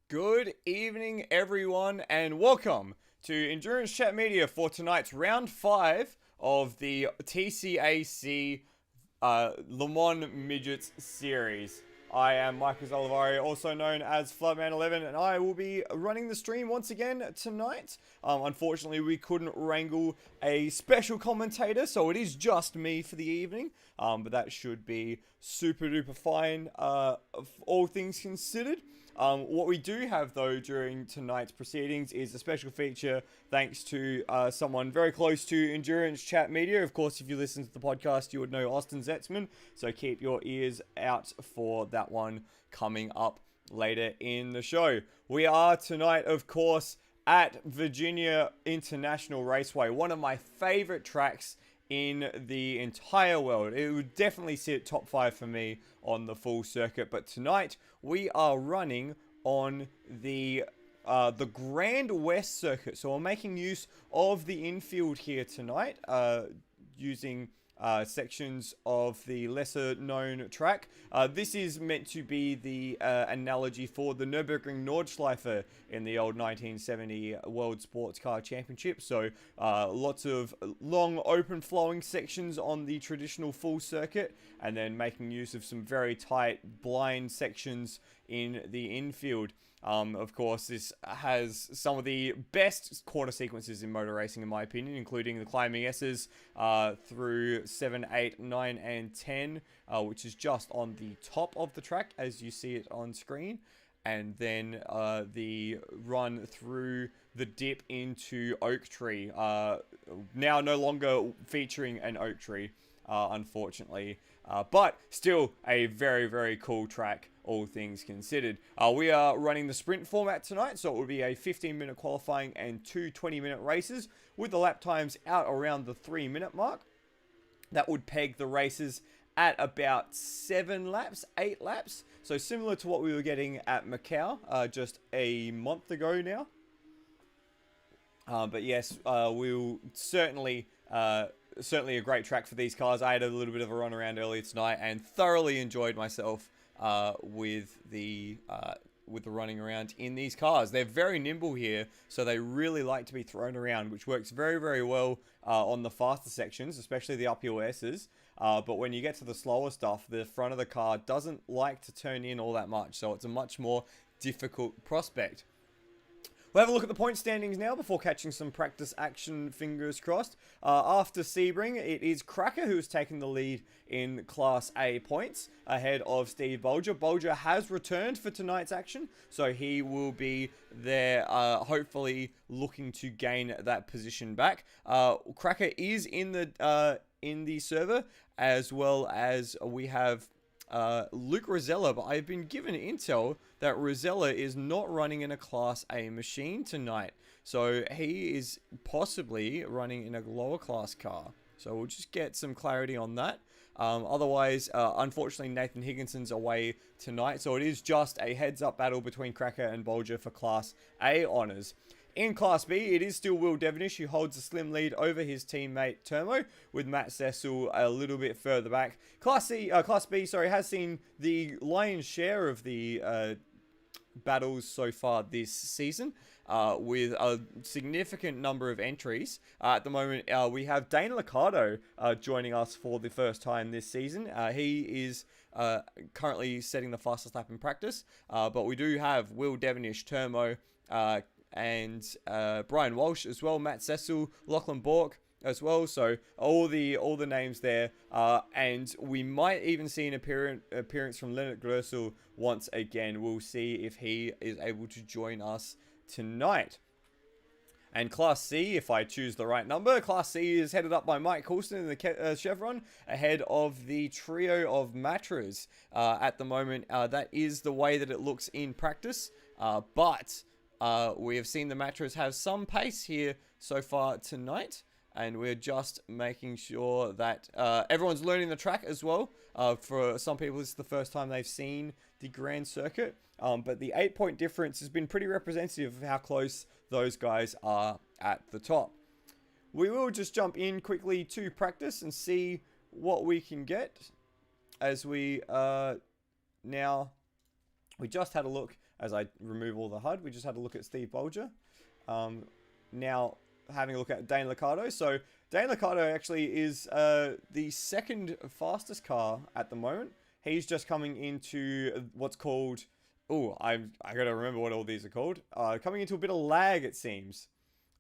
Good evening, everyone, and welcome to Endurance Chat Media for tonight's round 5 of the TCAC Le Mans Midgets series. I am Michael Olivari, also known as Floodman11, and I will be running the stream once again tonight. Unfortunately, we couldn't wrangle a special commentator, so it is just me for the evening. But that should be super duper fine, all things considered. What we do have, though, during tonight's proceedings is a special feature thanks to someone very close to Endurance Chat Media. Of course, if you listen to the podcast, you would know Austin Zetzman, so keep your ears out for that one coming up later in the show. We are tonight, of course, at Virginia International Raceway, one of my favorite tracks in the entire world. It would definitely sit top 5 for me on the full circuit, but tonight we are running on the Grand West circuit, so we're making use of the infield here tonight, using sections of the lesser known track. This is meant to be the analogy for the Nürburgring Nordschleife in the old 1970 World Sports Car Championship. So lots of long open flowing sections on the traditional full circuit, and then making use of some very tight blind sections in the infield. Of course, this has some of the best corner sequences in motor racing, in my opinion, including the climbing Esses through 7, 8, 9, and 10, which is just on the top of the track, as you see it on screen. And then the run through the dip into Oak Tree, now no longer featuring an oak tree, unfortunately. But still a very, very cool track, all things considered. We are running the sprint format tonight, so it will be a 15-minute qualifying and 2 20-minute races with the lap times out around the 3-minute mark. That would peg the races at about 7 laps, 8 laps. So similar to what we were getting at Macau just a month ago now. But yes, we'll certainly a great track for these cars. I had a little bit of a run around earlier tonight and thoroughly enjoyed myself with the running around in these cars. They're very nimble here, so they really like to be thrown around, which works very, very well on the faster sections, especially the uphill S's. But when you get to the slower stuff, the front of the car doesn't like to turn in all that much, so it's a much more difficult prospect. We'll have a look at the point standings now before catching some practice action, fingers crossed. After Sebring, it is Cracker who's taken the lead in Class A points ahead of Steve Bulger. Bulger has returned for tonight's action, so he will be there, hopefully looking to gain that position back. Cracker is in the server, as well as we have Luke Rosella, but I've been given intel that Rosella is not running in a Class A machine tonight, so he is possibly running in a lower class car. So we'll just get some clarity on that. Otherwise, unfortunately, Nathan Higginson's away tonight, so it is just a heads-up battle between Cracker and Bulger for Class A honours. In Class B, it is still Will Devenish who holds a slim lead over his teammate Termo, with Matt Cecil a little bit further back. Class B, has seen the lion's share of the battles so far this season, with a significant number of entries. At the moment, we have Dana Liccardo joining us for the first time this season. He is currently setting the fastest lap in practice, but we do have Will Devenish, Termo, and Brian Walsh as well, Matt Cecil, Lachlan Bork as well. So all the names there, and we might even see an appearance from Leonard Grösel once again. We'll see if he is able to join us tonight. And Class C, if I choose the right number, Class C is headed up by Mike Coulston in the Chevron, ahead of the trio of Matras. At the moment, that is the way that it looks in practice, but we have seen the Matras have some pace here so far tonight, and we're just making sure that everyone's learning the track as well. For some people, this is the first time they've seen the Grand Circuit, but the 8-point difference has been pretty representative of how close those guys are at the top. We will just jump in quickly to practice and see what we can get as we now... We just had a look as I remove all the HUD. We just had a look at Steve Bulger. Now, having a look at Dane Ricciardo. So, Dane Ricciardo actually is the second fastest car at the moment. He's just coming into what's called... Oh, I got to remember what all these are called. Coming into a bit of lag, it seems.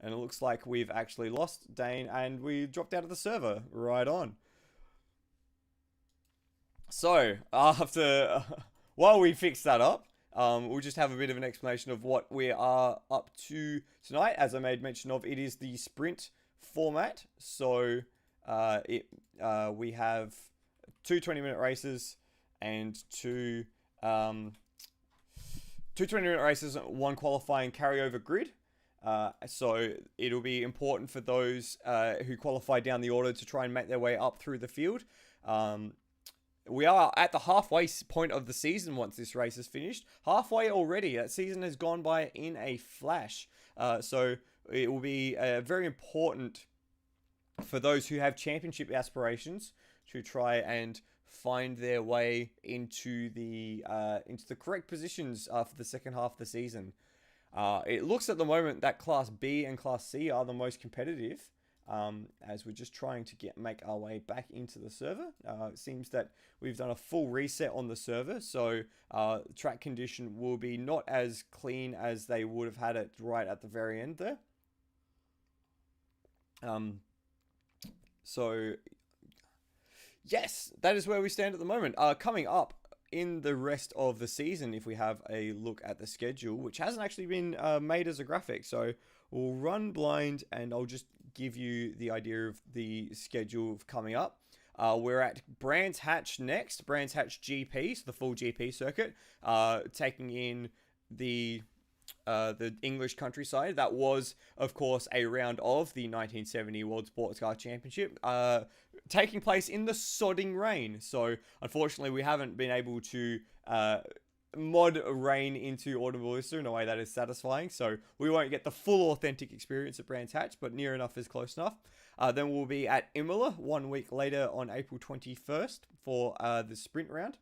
And it looks like we've actually lost Dane and we dropped out of the server. Right on. So, while we fix that up, we'll just have a bit of an explanation of what we are up to tonight. As I made mention of, it is the sprint format. So, we have two 20-minute races and two 20-minute races, one qualifying carryover grid. So it'll be important for those who qualify down the order to try and make their way up through the field. We are at the halfway point of the season once this race is finished. Halfway already. That season has gone by in a flash. So it will be very important for those who have championship aspirations to try and find their way into the correct positions for the second half of the season. It looks at the moment that Class B and Class C are the most competitive, as we're just trying to make our way back into the server. It seems that we've done a full reset on the server, so track condition will be not as clean as they would have had it right at the very end there. So, yes, that is where we stand at the moment. Coming up in the rest of the season, if we have a look at the schedule, which hasn't actually been made as a graphic, so we'll run blind and I'll just give you the idea of the schedule coming up. We're at Brands Hatch next, Brands Hatch GP, so the full GP circuit, taking in the English countryside. That was, of course, a round of the 1970 World Sports Car Championship, taking place in the sodding rain. So, unfortunately, we haven't been able to mod rain into Automobilista in a way that is satisfying. So, we won't get the full authentic experience at Brands Hatch, but near enough is close enough. Then we'll be at Imola 1 week later on April 21st for the sprint round.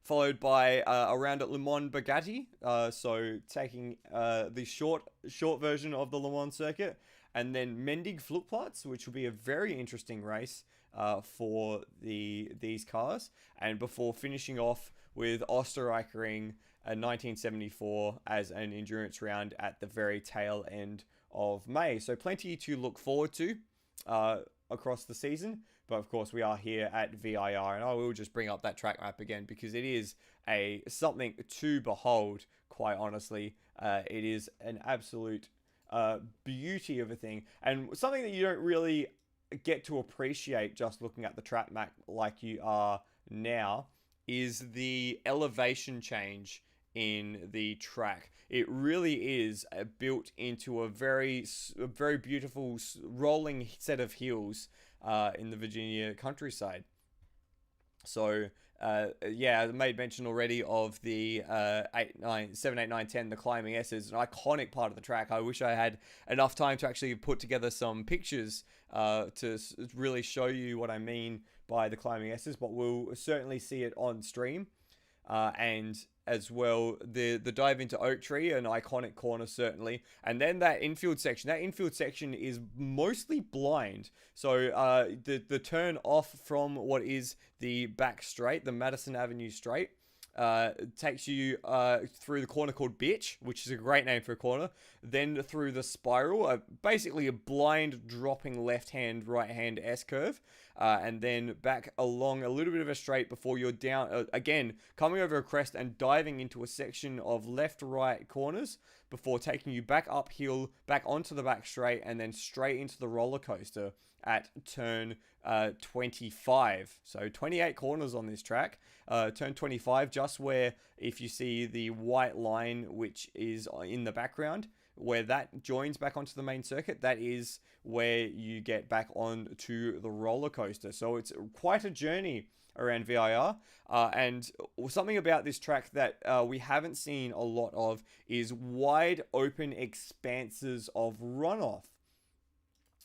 Followed by a round at Le Mans Bugatti, so taking the short version of the Le Mans circuit, and then Mendig Flugplatz, which will be a very interesting race for these cars, and before finishing off with Österreichring 1974 as an endurance round at the very tail end of May. So plenty to look forward to across the season. But of course, we are here at VIR, and I will just bring up that track map again because it is something to behold. Quite honestly, it is an absolute beauty of a thing, and something that you don't really get to appreciate just looking at the track map like you are now is the elevation change in the track. It really is built into a very beautiful rolling set of hills in the Virginia countryside. So, yeah, I made mention already of the 7, 8, 9, 10, the climbing Esses, an iconic part of the track. I wish I had enough time to actually put together some pictures to really show you what I mean by the climbing Esses, but we'll certainly see it on stream. And as well, the dive into Oak Tree, an iconic corner certainly, and then that infield section. That infield section is mostly blind, so the turn off from what is the back straight, the Madison Avenue straight, takes you through the corner called Bitch, which is a great name for a corner, then through the spiral, basically a blind dropping left-hand, right-hand S-curve, and then back along a little bit of a straight before you're down, again, coming over a crest and diving into a section of left-right corners before taking you back uphill, back onto the back straight, and then straight into the roller coaster at turn 25. So 28 corners on this track. Turn 25, just where, if you see the white line which is in the background, where that joins back onto the main circuit, that is where you get back onto the roller coaster. So it's quite a journey around VIR, and something about this track that we haven't seen a lot of is wide open expanses of runoff.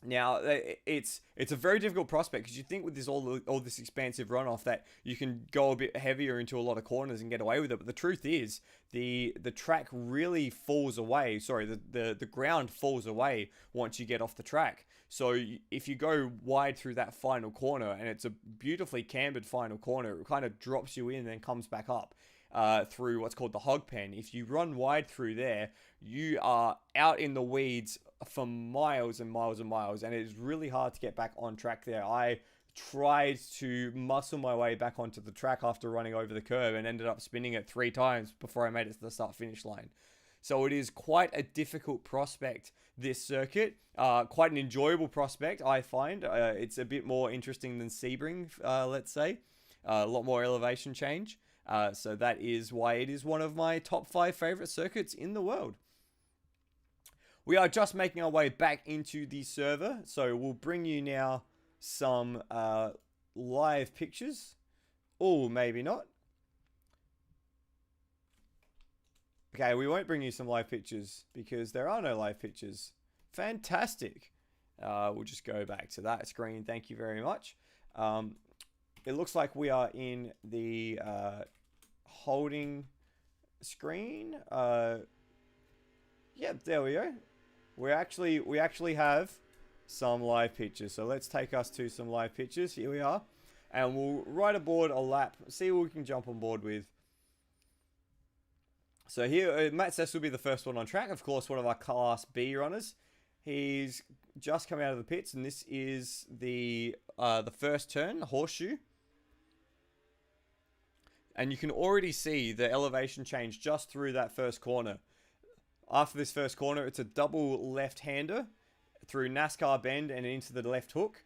Now, it's a very difficult prospect because you think with this all this expansive runoff that you can go a bit heavier into a lot of corners and get away with it. But the truth is, the track really falls away. Sorry, the ground falls away once you get off the track. So if you go wide through that final corner, and it's a beautifully cambered final corner, it kind of drops you in and then comes back up. Through what's called the hog pen. If you run wide through there, you are out in the weeds for miles and miles and miles, and it is really hard to get back on track there. I tried to muscle my way back onto the track after running over the curb and ended up spinning it 3 times before I made it to the start-finish line. So it is quite a difficult prospect, this circuit. Quite an enjoyable prospect, I find. It's a bit more interesting than Sebring, let's say. A lot more elevation change. So that is why it is one of my top 5 favorite circuits in the world. We are just making our way back into the server. So we'll bring you now some live pictures. Oh, maybe not. Okay, we won't bring you some live pictures because there are no live pictures. Fantastic. We'll just go back to that screen. Thank you very much. It looks like we are in the holding screen. Yep, there we go. We actually have some live pictures. So let's take us to some live pictures. Here we are. And we'll ride aboard a lap. See what we can jump on board with. So here, Matt Sess will be the first one on track. Of course, one of our Class B runners. He's just come out of the pits, and this is the first turn, horseshoe. And you can already see the elevation change just through that first corner. After this first corner, it's a double left-hander through NASCAR bend and into the left hook.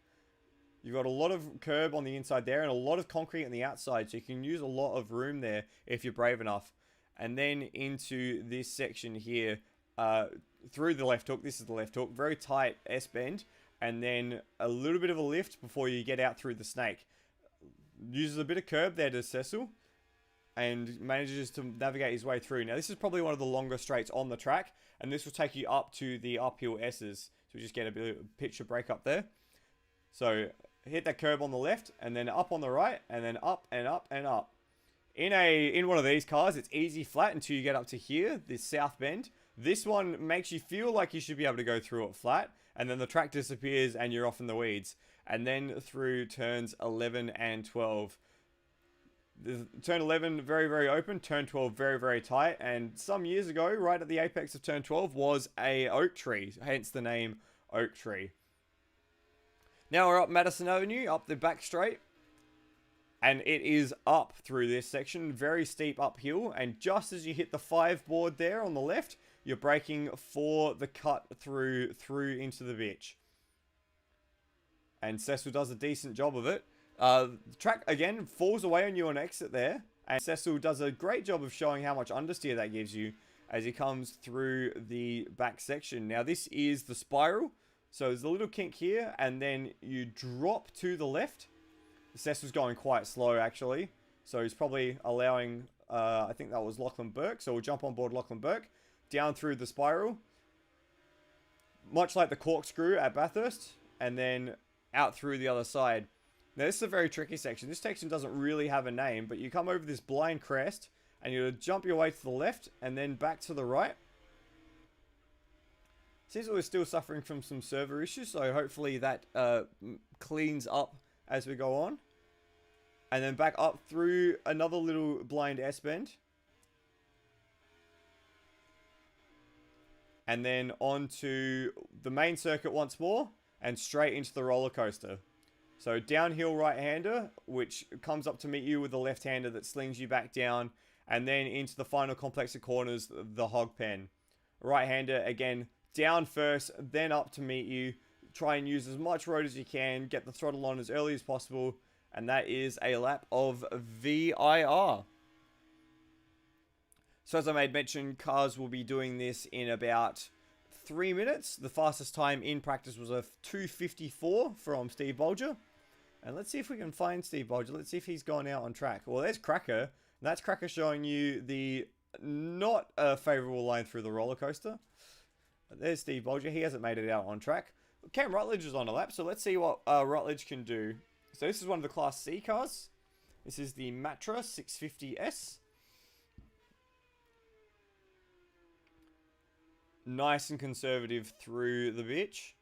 You've got a lot of curb on the inside there and a lot of concrete on the outside, so you can use a lot of room there if you're brave enough. And then into this section here, through the left hook. This is the left hook. Very tight S-bend. And then a little bit of a lift before you get out through the snake. Uses a bit of curb there to Cecil. And manages to navigate his way through. Now, this is probably one of the longer straights on the track. And this will take you up to the uphill S's. So we just get a bit of picture break up there. So, hit that curb on the left. And then up on the right. And then up and up and up. In one of these cars, it's easy flat until you get up to here. This south bend. This one makes you feel like you should be able to go through it flat. And then the track disappears and you're off in the weeds. And then through turns 11 and 12. Turn 11, very, very open. Turn 12, very, very tight. And some years ago, right at the apex of turn 12, was a oak tree. Hence the name Oak Tree. Now we're up Madison Avenue, up the back straight. And it is up through this section. Very steep uphill. And just as you hit the 5 board there on the left, you're braking for the cut through into the bitch. And Cecil does a decent job of it. The track, again, falls away on you on exit there. And Cecil does a great job of showing how much understeer that gives you as he comes through the back section. Now, this is the spiral. So there's a little kink here, and then you drop to the left. Cecil's going quite slow, actually. So he's probably allowing, I think that was Lachlan Burke. So we'll jump on board Lachlan Burke. Down through the spiral. Much like the corkscrew at Bathurst. And then out through the other side. Now, this is a very tricky section. This section doesn't really have a name, but you come over this blind crest, and you jump your way to the left, and then back to the right. Seems like we're still suffering from some server issues, so hopefully that cleans up as we go on. And then back up through another little blind S-bend. And then onto the main circuit once more, and straight into the roller coaster. So downhill right-hander, which comes up to meet you with the left-hander that slings you back down. And then into the final complex of corners, the hog pen. Right-hander, again, down first, then up to meet you. Try and use as much road as you can. Get the throttle on as early as possible. And that is a lap of VIR. So as I made mention, cars will be doing this in about 3 minutes. The fastest time in practice was a 2:54 from Steve Bulger. And let's see if we can find Steve Bulger. Let's see if he's gone out on track. Well, there's Cracker. And that's Cracker showing you the not a favourable line through the roller coaster. There's Steve Bulger. He hasn't made it out on track. Cam Rutledge is on a lap, so let's see what Rutledge can do. So this is one of the Class C cars. This is the Matra 650S. Nice and conservative through the bitch.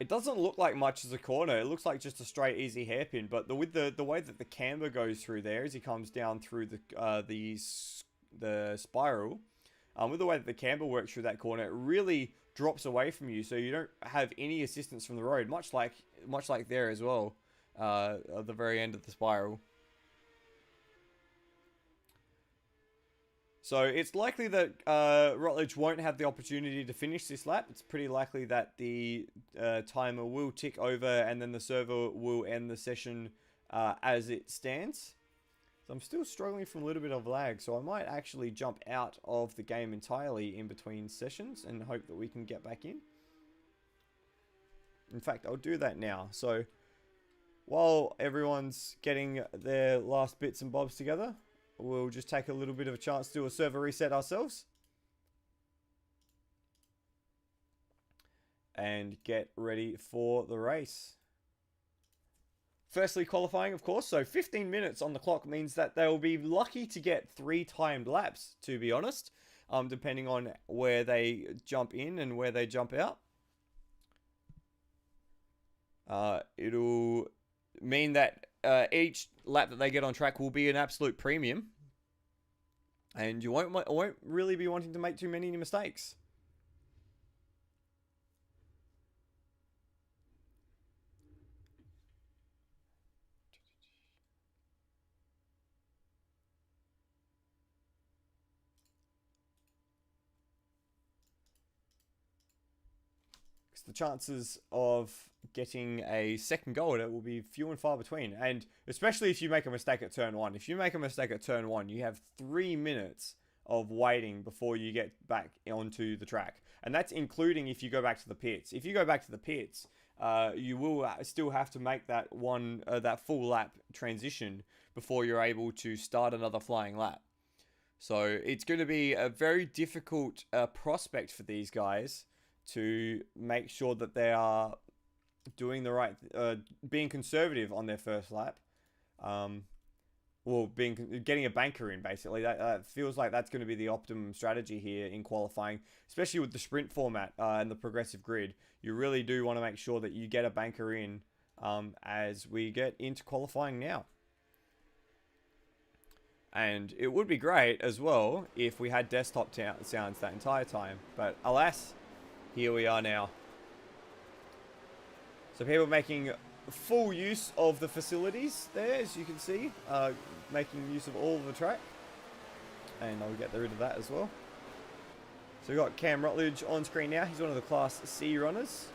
It doesn't look like much as a corner. It looks like just a straight, easy hairpin. But with the way that the camber goes through there as he comes down through the spiral, with the way that the camber works through that corner, it really drops away from you, so you don't have any assistance from the road. Much like there as well, at the very end of the spiral. So it's likely that Rutledge won't have the opportunity to finish this lap. It's pretty likely that the timer will tick over and then the server will end the session as it stands. So I'm still struggling from a little bit of lag, so I might actually jump out of the game entirely in between sessions and hope that we can get back in. In fact, I'll do that now. So while everyone's getting their last bits and bobs together, we'll just take a little bit of a chance to do a server reset ourselves. And get ready for the race. Firstly, qualifying, of course. So 15 minutes on the clock means that they'll be lucky to get 3 timed laps, to be honest. Depending on where they jump in and where they jump out. It'll mean that each lap that they get on track will be an absolute premium, and you won't really be wanting to make too many mistakes. The chances of getting a second go at it will be few and far between, and especially if you make a mistake at turn 1. If you make a mistake at turn 1, you have 3 minutes of waiting before you get back onto the track, and that's including if you go back to the pits. If you go back to the pits, you will still have to make that that full lap transition before you're able to start another flying lap. So it's going to be a very difficult prospect for these guys to make sure that they are doing the right, being conservative on their first lap. Well, getting a banker in, basically. That feels like that's going to be the optimum strategy here in qualifying, especially with the sprint format and the progressive grid. You really do want to make sure that you get a banker in as we get into qualifying now. And it would be great as well if we had desktop sounds that entire time, but alas, here we are now. So people making full use of the facilities there, as you can see, making use of all of the track. And I'll get rid of that as well. So we've got Cam Rutledge on screen now. He's one of the Class C runners.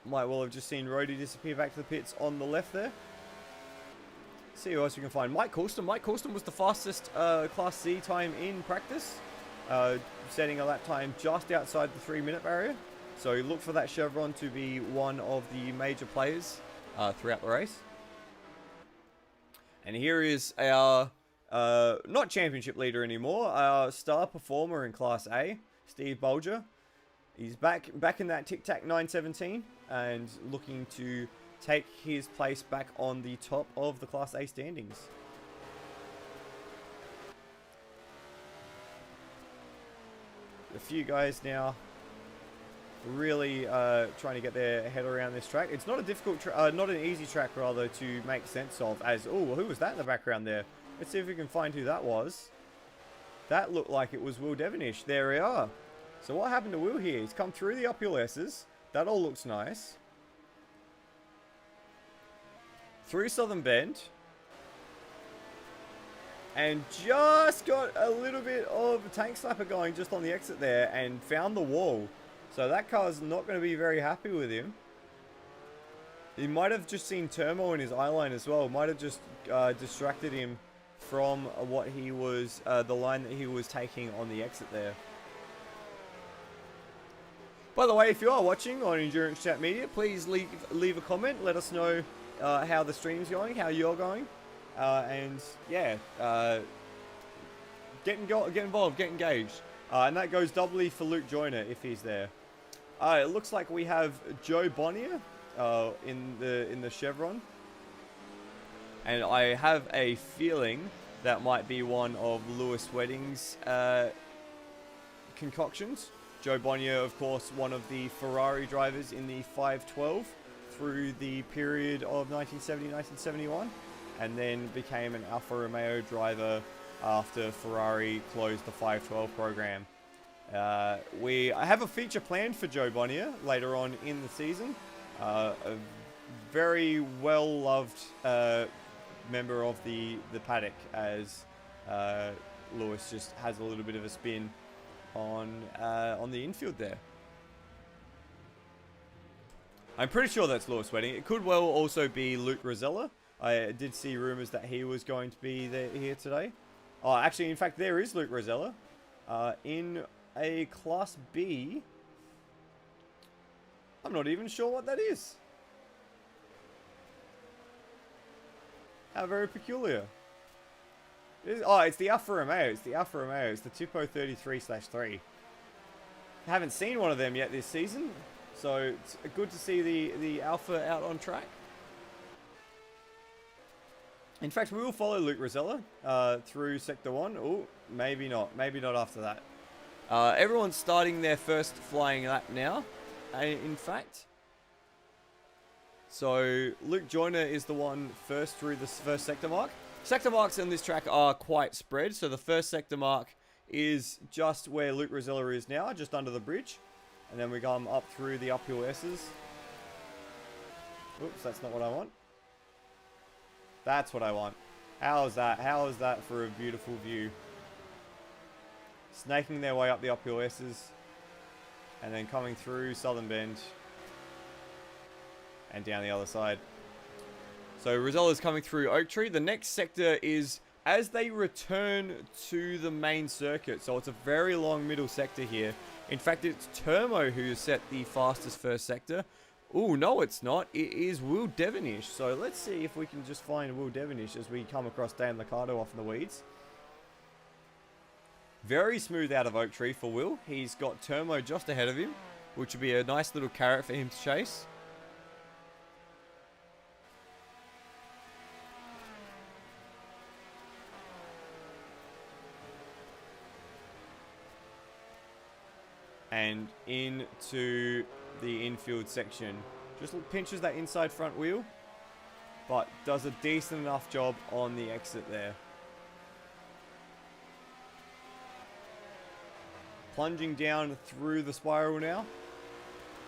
Might well have just seen Rhodey disappear back to the pits on the left there. See who else we can find. Mike Coulston. Mike Coulston was the fastest Class C time in practice. Setting a lap time just outside the 3-minute barrier. So look for that chevron to be one of the major players throughout the race. And here is our, not championship leader anymore, our star performer in Class A, Steve Bulger. He's back in that Tic Tac 917 and looking to take his place back on the top of the Class A standings. A few guys now really trying to get their head around this track. It's not a difficult, not an easy track rather to make sense of. As oh, who was that in the background there? Let's see if we can find who that was. That looked like it was Will Devonish. There we are. So what happened to Will here? He's come through the uphill Esses. That all looks nice. Through Southern Bend. And just got a little bit of a tank slapper going just on the exit there and found the wall. So that car's not going to be very happy with him. He might have just seen turmoil in his eyeline as well. Might have just distracted him from what he was, the line that he was taking on the exit there. By the way, if you are watching on Endurance Chat Media, please leave a comment. Let us know how the stream's going, how you're going. And yeah, get involved, get engaged. And that goes doubly for Luke Joyner if he's there. It looks like we have Joe Bonnier in the Chevron. And I have a feeling that might be one of Lewis Wedding's concoctions. Joe Bonnier, of course, one of the Ferrari drivers in the 512 through the period of 1970-1971, and then became an Alfa Romeo driver after Ferrari closed the 512 program. I have a feature planned for Joe Bonnier later on in the season. A very well-loved member of the paddock, as Lewis just has a little bit of a spin on the infield there. I'm pretty sure that's Lewis Wedding. It could well also be Luke Rosella. I did see rumors that he was going to be here today. Oh, actually, in fact, there is Luke Rosella in a Class B. I'm not even sure what that is. How very peculiar. It's the Alfa Romeo. It's the Alfa Romeo. It's the Tipo 33/3. I haven't seen one of them yet this season, so it's good to see the Alfa out on track. In fact, we will follow Luke Rosella through Sector 1. Oh, maybe not. Maybe not after that. Everyone's starting their first flying lap now, in fact. So, Luke Joyner is the one first through the first sector mark. Sector marks on this track are quite spread. So, the first sector mark is just where Luke Rosella is now, just under the bridge. And then we come up through the uphill S's. Oops, that's not what I want. That's what I want. How is that? How is that for a beautiful view? Snaking their way up the uphill S's. And then coming through Southern Bend. And down the other side. So Rosella's coming through Oak Tree. The next sector is as they return to the main circuit. So it's a very long middle sector here. In fact, it's Turmo who set the fastest first sector. Oh, no, it's not. It is Will Devonish. So let's see if we can just find Will Devonish as we come across Dan Liccardo off in the weeds. Very smooth out of Oak Tree for Will. He's got Turmo just ahead of him, which would be a nice little carrot for him to chase. And into the infield section. Just pinches that inside front wheel, but does a decent enough job on the exit there. Plunging down through the spiral now.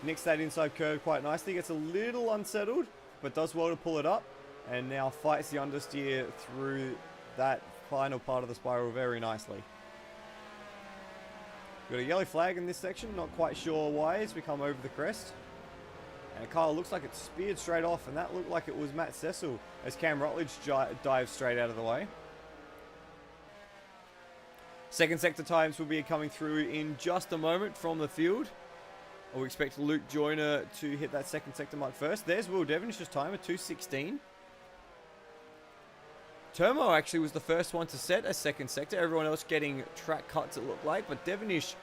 Nicks that inside curve quite nicely. Gets a little unsettled, but does well to pull it up. And now fights the understeer through that final part of the spiral very nicely. Got a yellow flag in this section, not quite sure why as we come over the crest. And a car looks like it's speared straight off, and that looked like it was Matt Cecil as Cam Rutledge dives straight out of the way. Second sector times will be coming through in just a moment from the field. I'll expect Luke Joyner to hit that second sector mark first. There's Will Devonish's time at 2:16. Turmo actually was the first one to set a second sector. Everyone else getting track cuts, it looked like. But Devonish,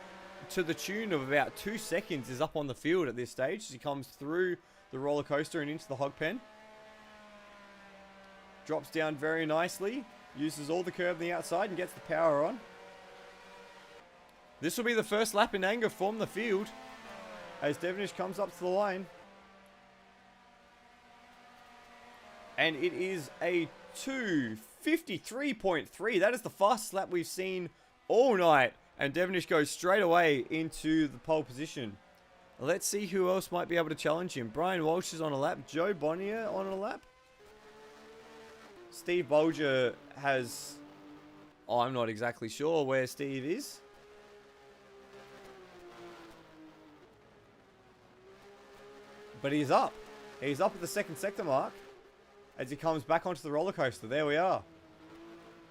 to the tune of about 2 seconds, is up on the field at this stage as he comes through the roller coaster and into the hog pen. Drops down very nicely. Uses all the curve on the outside and gets the power on. This will be the first lap in anger from the field as Devonish comes up to the line. And it is a 2:53.3. That is the fastest lap we've seen all night. And Devonish goes straight away into the pole position. Let's see who else might be able to challenge him. Brian Walsh is on a lap. Joe Bonnier on a lap. Steve Bulger has... Oh, I'm not exactly sure where Steve is. But he's up. He's up at the second sector mark as he comes back onto the roller coaster. There we are.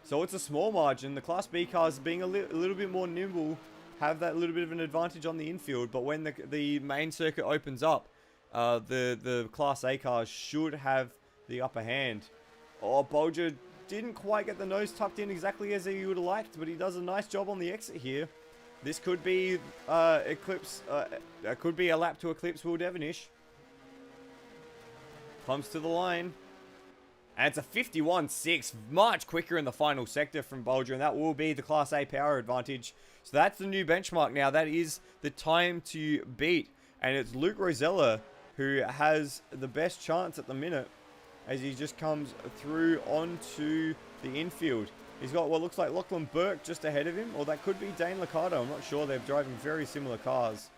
So it's a small margin. The Class B cars being a little bit more nimble have that little bit of an advantage on the infield. But when the main circuit opens up, the Class A cars should have the upper hand. Oh, Bulger didn't quite get the nose tucked in exactly as he would have liked, but he does a nice job on the exit here. This could be Eclipse. Could be a lap to Eclipse Will Devonish. Comes to the line. And it's a 51.6. Much quicker in the final sector from Bulger. And that will be the Class A power advantage. So that's the new benchmark now. That is the time to beat. And it's Luke Rosella who has the best chance at the minute as he just comes through onto the infield. He's got what looks like Lachlan Burke just ahead of him, or that could be Dane Liccardo. I'm not sure. They're driving very similar cars.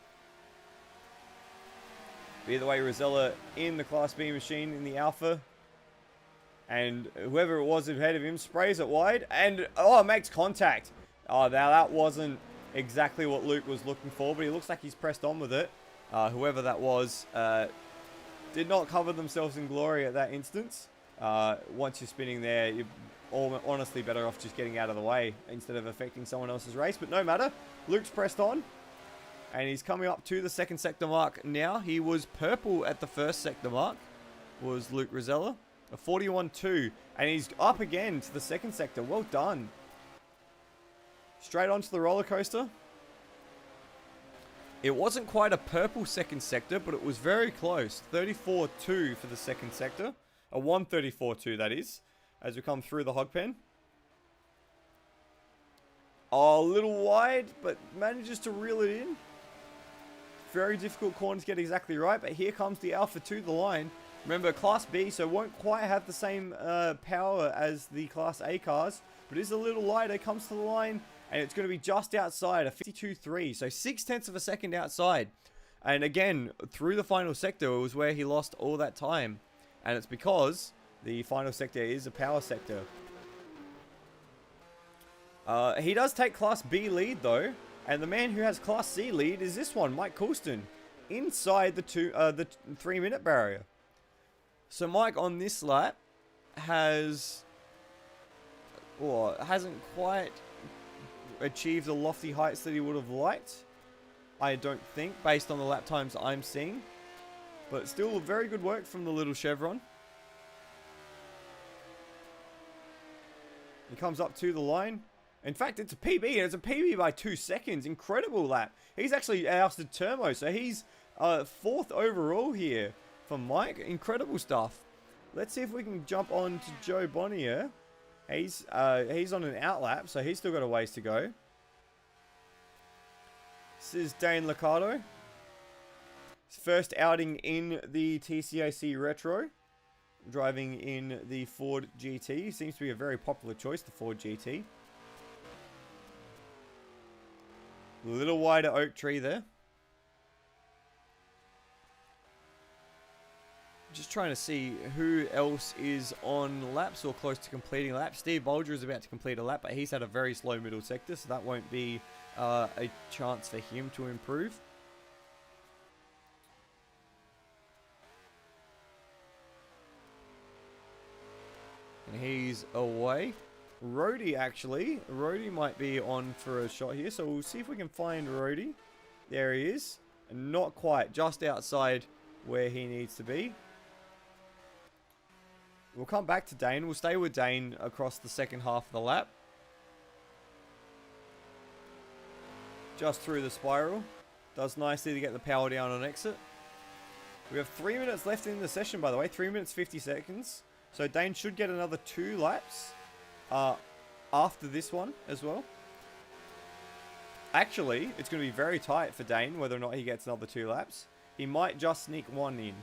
But either way, Rosella in the Class B machine in the Alpha. And whoever it was ahead of him sprays it wide and, oh, makes contact. Oh, now that wasn't exactly what Luke was looking for, but he looks like he's pressed on with it. Whoever that was did not cover themselves in glory at that instance. Once you're spinning there, you're honestly better off just getting out of the way instead of affecting someone else's race. But no matter. Luke's pressed on. And he's coming up to the second sector mark now. He was purple at the first sector mark. Was Luke Rosella. A 41.2. And he's up again to the second sector. Well done. Straight onto the roller coaster. It wasn't quite a purple second sector, but it was very close. 34.2 for the second sector. A 134.2 that is. As we come through the hog pen. Oh, a little wide, but manages to reel it in. Very difficult corner to get exactly right, but here comes the Alpha to the line. Remember, Class B, so won't quite have the same power as the Class A cars, but is a little lighter, comes to the line, and it's going to be just outside, a 52.3, so 0.6 of a second outside. And again, through the final sector, it was where he lost all that time, and it's because the final sector is a power sector. He does take Class B lead, though, and the man who has Class C lead is this one, Mike Coulston, inside the 3-minute barrier. So Mike on this lap hasn't quite achieved the lofty heights that he would have liked, I don't think, based on the lap times I'm seeing. But still very good work from the little Chevron. He comes up to the line. In fact, it's a PB, and it's a PB by 2 seconds. Incredible lap. He's actually ousted Turmo, so he's 4th overall here for Mike. Incredible stuff. Let's see if we can jump on to Joe Bonnier. He's on an outlap, so he's still got a ways to go. This is Dane Liccardo. His first outing in the TCAC Retro. Driving in the Ford GT. Seems to be a very popular choice, the Ford GT. A little wider oak tree there. Just trying to see who else is on laps or close to completing a lap. Steve Bulger is about to complete a lap, but he's had a very slow middle sector, so that won't be a chance for him to improve. And he's away. Rhodey, actually. Rhodey might be on for a shot here, so we'll see if we can find Rhodey. There he is. And not quite. Just outside where he needs to be. We'll come back to Dane. We'll stay with Dane across the second half of the lap. Just through the spiral. Does nicely to get the power down on exit. We have 3 minutes left in the session, by the way. 3 minutes 50 seconds. So Dane should get another 2 laps after this one as well. Actually, it's going to be very tight for Dane whether or not he gets another 2 laps. He might just sneak 1 in.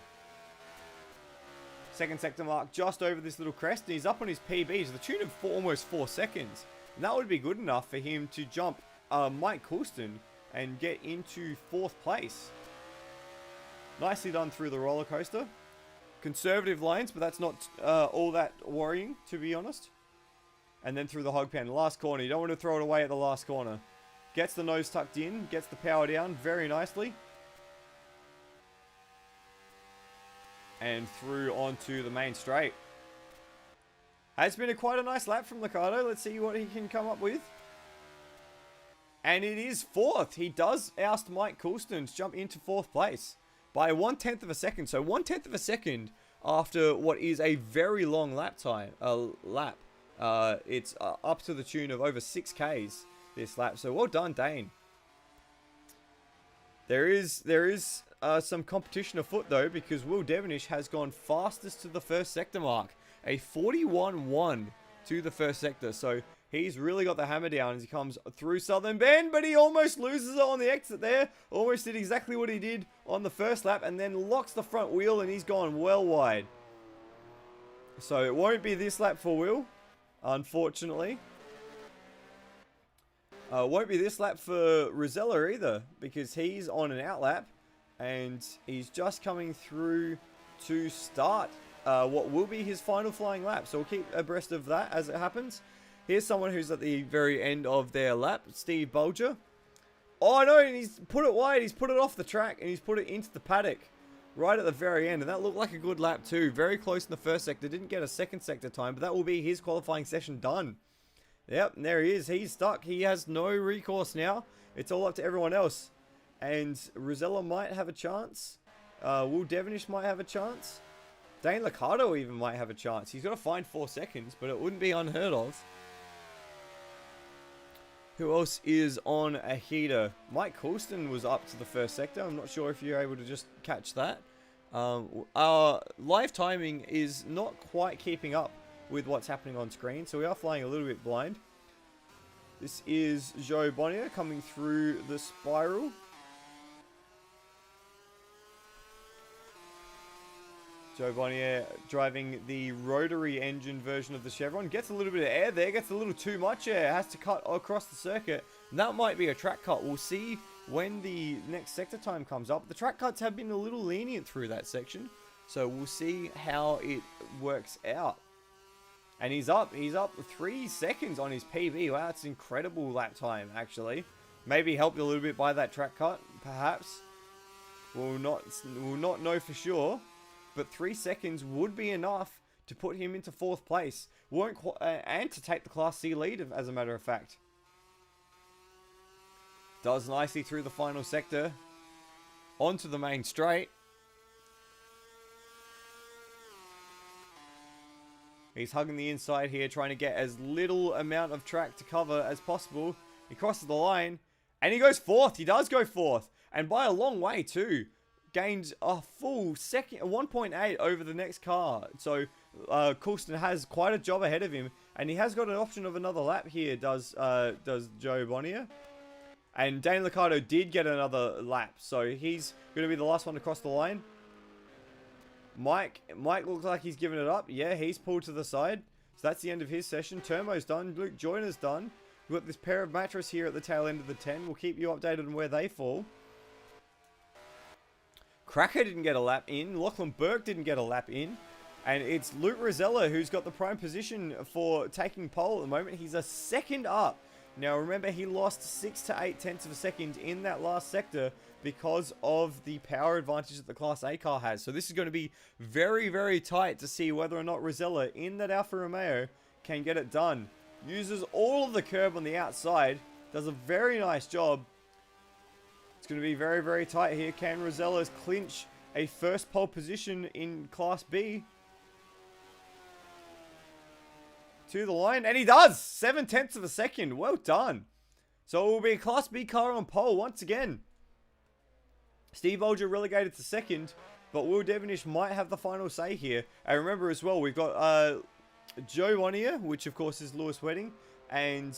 Second sector mark just over this little crest, and he's up on his PB to the tune of almost 4 seconds. And that would be good enough for him to jump Mike Coulston and get into 4th place. Nicely done through the roller coaster. Conservative lines, but that's not all that worrying, to be honest. And then through the hog pen. Last corner. You don't want to throw it away at the last corner. Gets the nose tucked in. Gets the power down very nicely. And through onto the main straight. Has been quite a nice lap from Liccardo. Let's see what he can come up with. And it is 4th. He does oust Mike Coulston to jump into 4th place. By 1/10 of a second. So 1/10 of a second after what is a very long lap time. It's up to the tune of over 6Ks this lap. So well done, Dane. There is some competition afoot though, because Will Devonish has gone fastest to the first sector mark. A 41-1 to the first sector. So he's really got the hammer down as he comes through Southern Bend, but he almost loses it on the exit there. Almost did exactly what he did on the first lap and then locks the front wheel and he's gone well wide. So it won't be this lap for Will, unfortunately. Won't be this lap for Rosella either, because he's on an out lap and he's just coming through to start what will be his final flying lap. So we'll keep abreast of that as it happens. Here's someone who's at the very end of their lap, Steve Bulger. Oh no, and he's put it wide, he's put it off the track and he's put it into the paddock right at the very end, and that looked like a good lap too. Very close in the first sector, didn't get a second sector time, but that will be his qualifying session done. Yep, and there he is. He's stuck. He has no recourse now. It's all up to everyone else. And Rosella might have a chance. Will Devonish might have a chance. Dane Liccardo even might have a chance. He's got to find 4 seconds, but it wouldn't be unheard of. Who else is on a heater? Mike Coulston was up to the first sector. I'm not sure if you're able to just catch that. Our live timing is not quite keeping up with what's happening on screen, so we are flying a little bit blind. This is Joe Bonnier coming through the spiral. Joe Bonnier driving the rotary engine version of the Chevron. Gets a little bit of air there, gets a little too much air, has to cut across the circuit. And that might be a track cut. We'll see when the next sector time comes up. The track cuts have been a little lenient through that section, so we'll see how it works out. And he's up 3 seconds on his PB. Wow, that's incredible lap time, actually. Maybe helped a little bit by that track cut, perhaps. We'll not know for sure. But 3 seconds would be enough to put him into 4th place. And to take the Class C lead, as a matter of fact. Does nicely through the final sector. Onto the main straight. He's hugging the inside here, trying to get as little amount of track to cover as possible. He crosses the line, and he goes 4th. He does go 4th, and by a long way too. Gains a full second, 1.8 over the next car. So Coulston has quite a job ahead of him, and he has got an option of another lap here. Does Joe Bonnier? And Dane Liccardo did get another lap, so he's going to be the last one to cross the line. Mike looks like he's given it up. Yeah, he's pulled to the side. So that's the end of his session. Turmo's done. Luke Joyner's done. We've got this pair of mattress here at the tail end of the 10. We'll keep you updated on where they fall. Cracker didn't get a lap in. Lachlan Burke didn't get a lap in. And it's Luke Rosella who's got the prime position for taking pole at the moment. He's a second up. Now remember, he lost 6 to 8 tenths of a second in that last sector because of the power advantage that the Class A car has. So this is going to be very, very tight to see whether or not Rosella in that Alfa Romeo can get it done. Uses all of the curb on the outside. Does a very nice job. It's going to be very, very tight here. Can Rosella clinch a first pole position in Class B? To the line, and he does! 7 tenths of a second. Well done. So it will be a Class B car on pole once again. Steve Bulger relegated to second, but Will Devonish might have the final say here. And remember as well, we've got Joe Bonnier, which of course is Lewis Wedding, and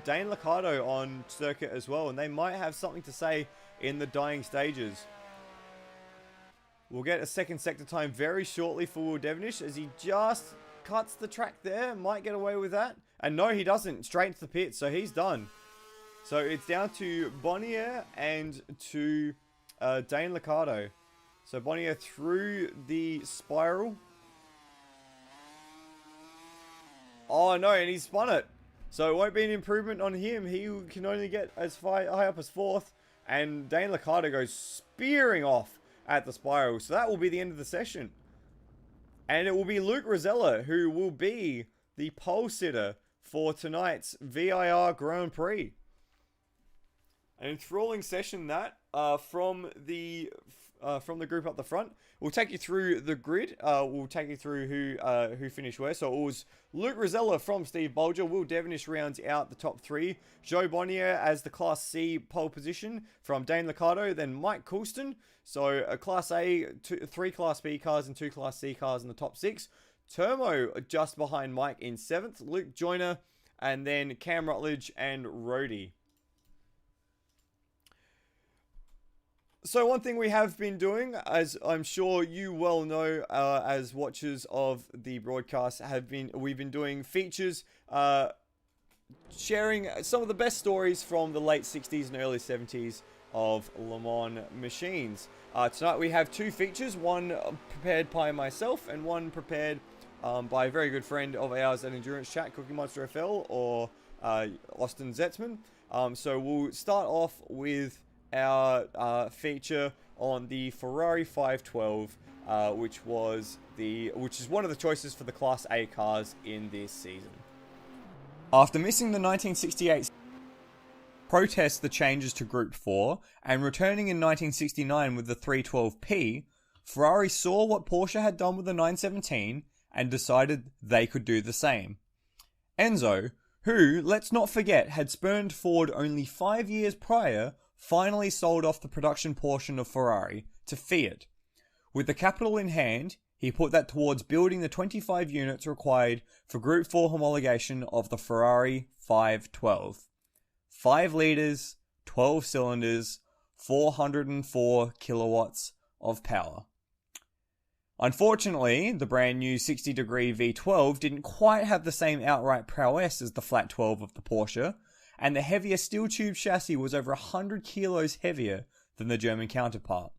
Dane Liccardo on circuit as well, and they might have something to say in the dying stages. We'll get a second sector time very shortly for Will Devonish as he just cuts the track there. Might get away with that. And no, he doesn't. Straight into the pit, so he's done. So it's down to Bonnier and to Dane Liccardo. So Bonnier through the spiral. Oh no, and he spun it. So it won't be an improvement on him. He can only get as high up as 4th. And Dane Liccardo goes spearing off at the spiral. So that will be the end of the session. And it will be Luke Rosella who will be the pole sitter for tonight's VIR Grand Prix. An enthralling session that from the from the group up the front. We'll take you through the grid. We'll take you through who finished where. So it was Luke Rosella from Steve Bulger. Will Devonish rounds out the top 3. Joe Bonnier as the Class C pole position from Dane Liccardo. Then Mike Coulston. So a Class A, 3 Class B cars and 2 Class C cars in the top 6. Termo just behind Mike in 7th. Luke Joyner. And then Cam Rutledge and Rhodey. So one thing we have been doing, as I'm sure you well know, as watchers of the broadcast, we've been doing features, sharing some of the best stories from the late 60s and early 70s of Le Mans machines. Tonight we have 2 features, one prepared by myself and one prepared by a very good friend of ours at Endurance Chat, Cookie Monster FL, or Austin Zetzman. So we'll start off with our feature on the Ferrari 512, which is one of the choices for the Class A cars in this season. After missing the 1968 protest the changes to Group 4 and returning in 1969 with the 312P, Ferrari saw what Porsche had done with the 917 and decided they could do the same. Enzo, who, let's not forget, had spurned Ford only 5 years prior, finally sold off the production portion of Ferrari to Fiat. With the capital in hand, he put that towards building the 25 units required for Group 4 homologation of the Ferrari 512. 5 litres, 12 cylinders, 404 kilowatts of power. Unfortunately, the brand new 60-degree V12 didn't quite have the same outright prowess as the flat 12 of the Porsche, and the heavier steel tube chassis was over 100 kilos heavier than the German counterpart.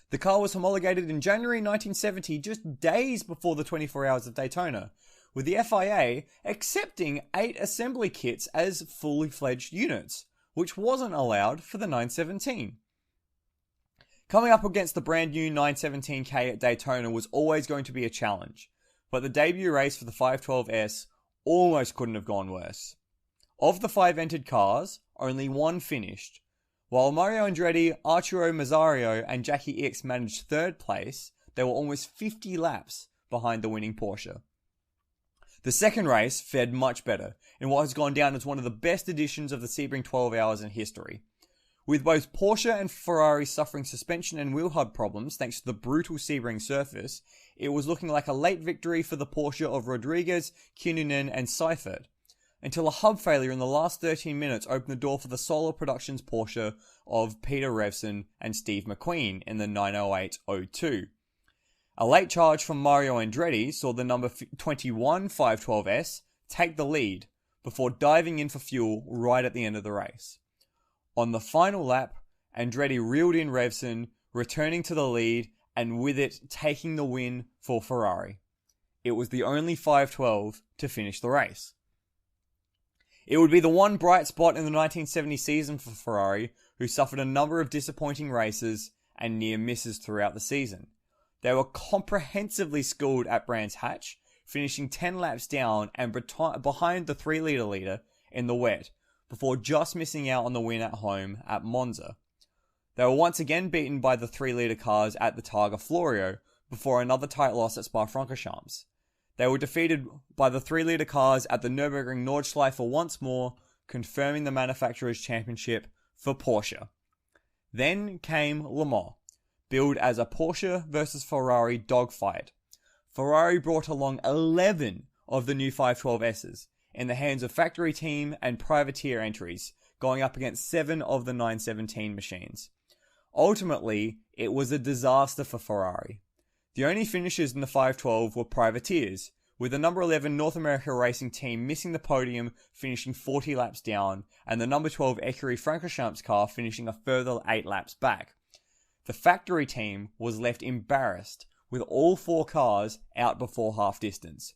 The car was homologated in January 1970, just days before the 24 Hours of Daytona, with the FIA accepting 8 assembly kits as fully fledged units, which wasn't allowed for the 917. Coming up against the brand new 917K at Daytona was always going to be a challenge, but the debut race for the 512S almost couldn't have gone worse. Of the 5 entered cars, only 1 finished. While Mario Andretti, Arturo Mazzario and Jackie Ickx managed 3rd place, they were almost 50 laps behind the winning Porsche. The second race fared much better, in what has gone down as one of the best editions of the Sebring 12 Hours in history. With both Porsche and Ferrari suffering suspension and wheel hub problems thanks to the brutal Sebring surface, it was looking like a late victory for the Porsche of Rodriguez, Kinnunen and Seifert, until a hub failure in the last 13 minutes opened the door for the solo productions Porsche of Peter Revson and Steve McQueen in the 908-02. A late charge from Mario Andretti saw the number 21 512S take the lead before diving in for fuel right at the end of the race. On the final lap, Andretti reeled in Revson, returning to the lead and with it taking the win for Ferrari. It was the only 512 to finish the race. It would be the one bright spot in the 1970 season for Ferrari, who suffered a number of disappointing races and near misses throughout the season. They were comprehensively schooled at Brands Hatch, finishing 10 laps down and behind the 3-litre leader in the wet, before just missing out on the win at home at Monza. They were once again beaten by the 3-litre cars at the Targa Florio, before another tight loss at Spa-Francorchamps. They were defeated by the 3-litre cars at the Nürburgring Nordschleife once more, confirming the manufacturer's championship for Porsche. Then came Le Mans, billed as a Porsche versus Ferrari dogfight. Ferrari brought along 11 of the new 512Ss in the hands of factory team and privateer entries, going up against 7 of the 917 machines. Ultimately, it was a disaster for Ferrari. The only finishers in the 512 were privateers, with the number 11 North America Racing Team missing the podium, finishing 40 laps down, and the number 12 Écurie Francorchamps car finishing a further 8 laps back. The factory team was left embarrassed, with all 4 cars out before half distance.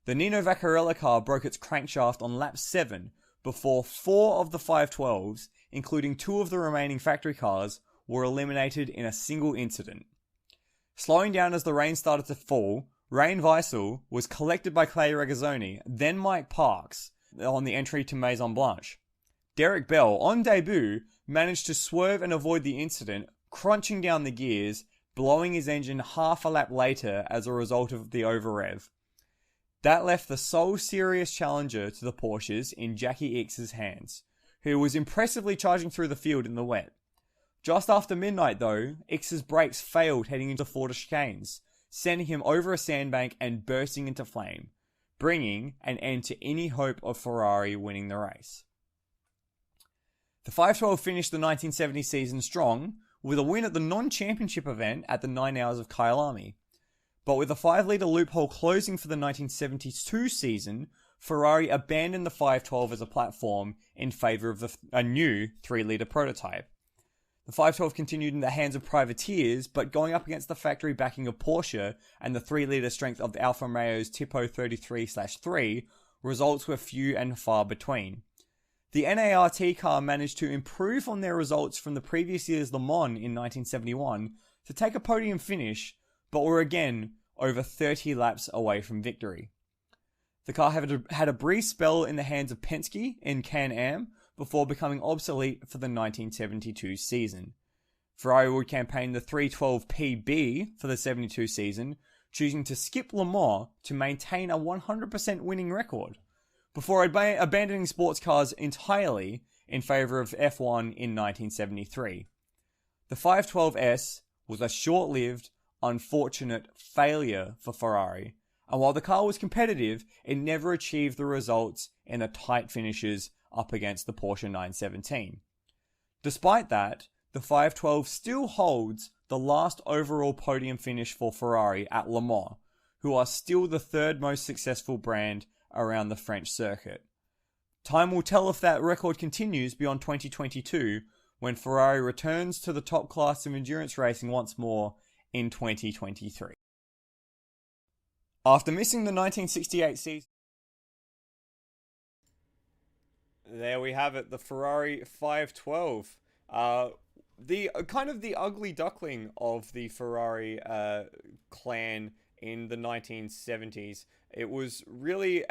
The Nino Vaccarella car broke its crankshaft on lap 7 before 4 of the 512s, including 2 of the remaining factory cars, were eliminated in a single incident. Slowing down as the rain started to fall, Rain Weissel was collected by Clay Regazzoni, then Mike Parks, on the entry to Maison Blanche. Derek Bell, on debut, managed to swerve and avoid the incident, crunching down the gears, blowing his engine half a lap later as a result of the over-rev. That left the sole serious challenger to the Porsches in Jackie Ickx's hands, who was impressively charging through the field in the wet. Just after midnight though, Ickx's brakes failed heading into Florida chicanes, sending him over a sandbank and bursting into flame, bringing an end to any hope of Ferrari winning the race. The 512 finished the 1970 season strong, with a win at the non-championship event at the 9 Hours of Kyalami. But with the 5-litre loophole closing for the 1972 season, Ferrari abandoned the 512 as a platform in favour of a new 3-litre prototype. The 512 continued in the hands of privateers, but going up against the factory backing of Porsche and the 3-litre strength of the Alfa Romeo's Tipo 33/3, results were few and far between. The NART car managed to improve on their results from the previous year's Le Mans in 1971 to take a podium finish, but were again over 30 laps away from victory. The car had a brief spell in the hands of Penske in Can-Am before becoming obsolete for the 1972 season. Ferrari would campaign the 312 PB for the 72 season, choosing to skip Le Mans to maintain a 100% winning record, before abandoning sports cars entirely in favour of F1 in 1973. The 512S was a short-lived, unfortunate failure for Ferrari, and while the car was competitive, it never achieved the results in the tight finishes up against the Porsche 917. Despite that, the 512 still holds the last overall podium finish for Ferrari at Le Mans, who are still the third most successful brand around the French circuit. Time will tell if that record continues beyond 2022, when Ferrari returns to the top class of endurance racing once more in 2023. After missing the 1968 season, there we have it, the Ferrari 512. The kind of the ugly duckling of the Ferrari clan in the 1970s. It was really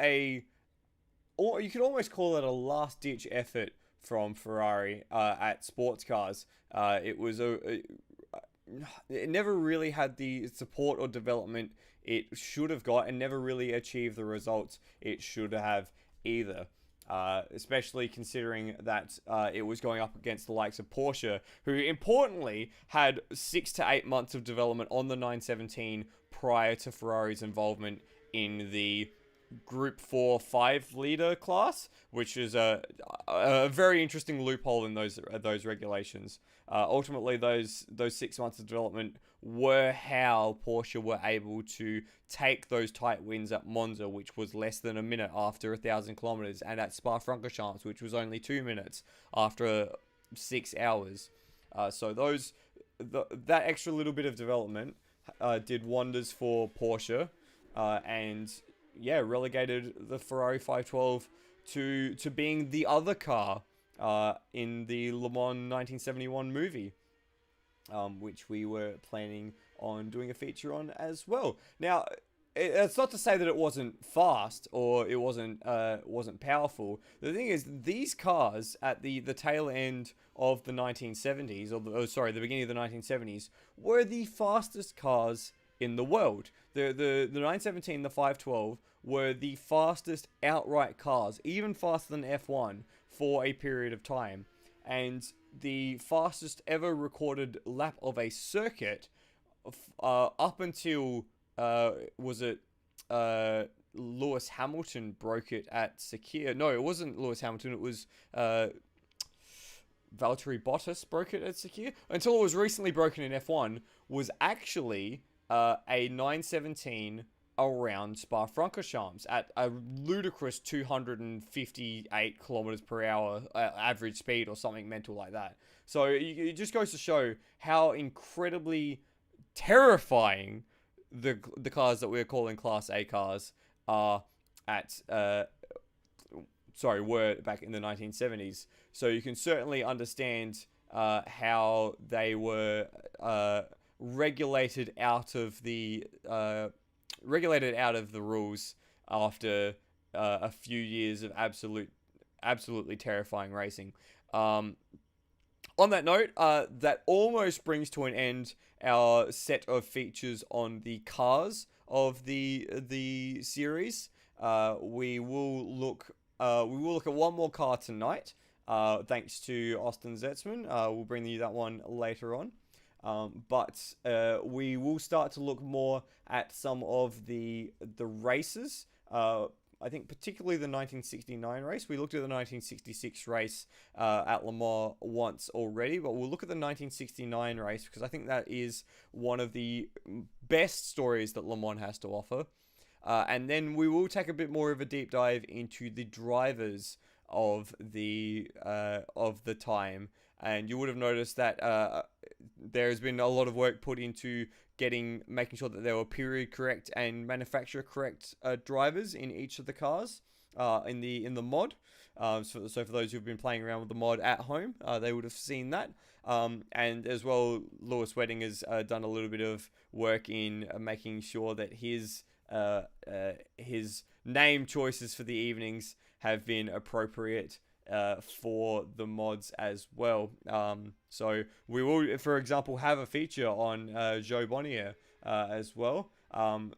or you could almost call it a last-ditch effort from Ferrari at sports cars. It never really had the support or development it should have got, and never really achieved the results it should have either. Especially considering that it was going up against the likes of Porsche, who importantly had 6 to 8 months of development on the 917 prior to Ferrari's involvement in the Group 4 5-litre class, which is a very interesting loophole in those regulations. Ultimately, those 6 months of development were how Porsche were able to take those tight wins at Monza, which was less than a minute after 1,000 kilometers, and at Spa-Francorchamps, which was only 2 minutes after 6 hours. So that extra little bit of development did wonders for Porsche, and relegated the Ferrari 512 to being the other car in the Le Mans 1971 movie, which we were planning on doing a feature on as well. Now, it's not to say that it wasn't fast or it wasn't powerful. The thing is, these cars at the tail end of the 1970s, the beginning of the 1970s, were the fastest cars in the world. The 917, the 512 were the fastest outright cars, even faster than F1 for a period of time. And the fastest ever recorded lap of a circuit up until Lewis Hamilton broke it at Sakhir. No, it wasn't Lewis Hamilton, it was Valtteri Bottas broke it at Sakhir, until it was recently broken in F1, was actually a 917 around Spa-Francorchamps at a ludicrous 258 kilometers per hour average speed or something mental like that. So it just goes to show how incredibly terrifying the cars that we're calling Class A cars are were back in the 1970s. So you can certainly understand how they were regulated out of the rules after a few years of absolutely terrifying racing. On that note, that almost brings to an end our set of features on the cars of the series. We will look at one more car tonight. Thanks to Austin Zetzman. We'll bring you that one later on. But we will start to look more at some of the races. I think particularly the 1969 race. We looked at the 1966 race at Le Mans once already, but we'll look at the 1969 race because I think that is one of the best stories that Le Mans has to offer. And then we will take a bit more of a deep dive into the drivers of the time. And you would have noticed that there has been a lot of work put into making sure that there were period correct and manufacturer correct drivers in each of the cars in the mod. So for those who've been playing around with the mod at home, they would have seen that. And as well, Lewis Wedding has done a little bit of work in making sure that his name choices for the evenings have been appropriate for the mods as well. So we will, for example, have a feature on Joe Bonnier as well,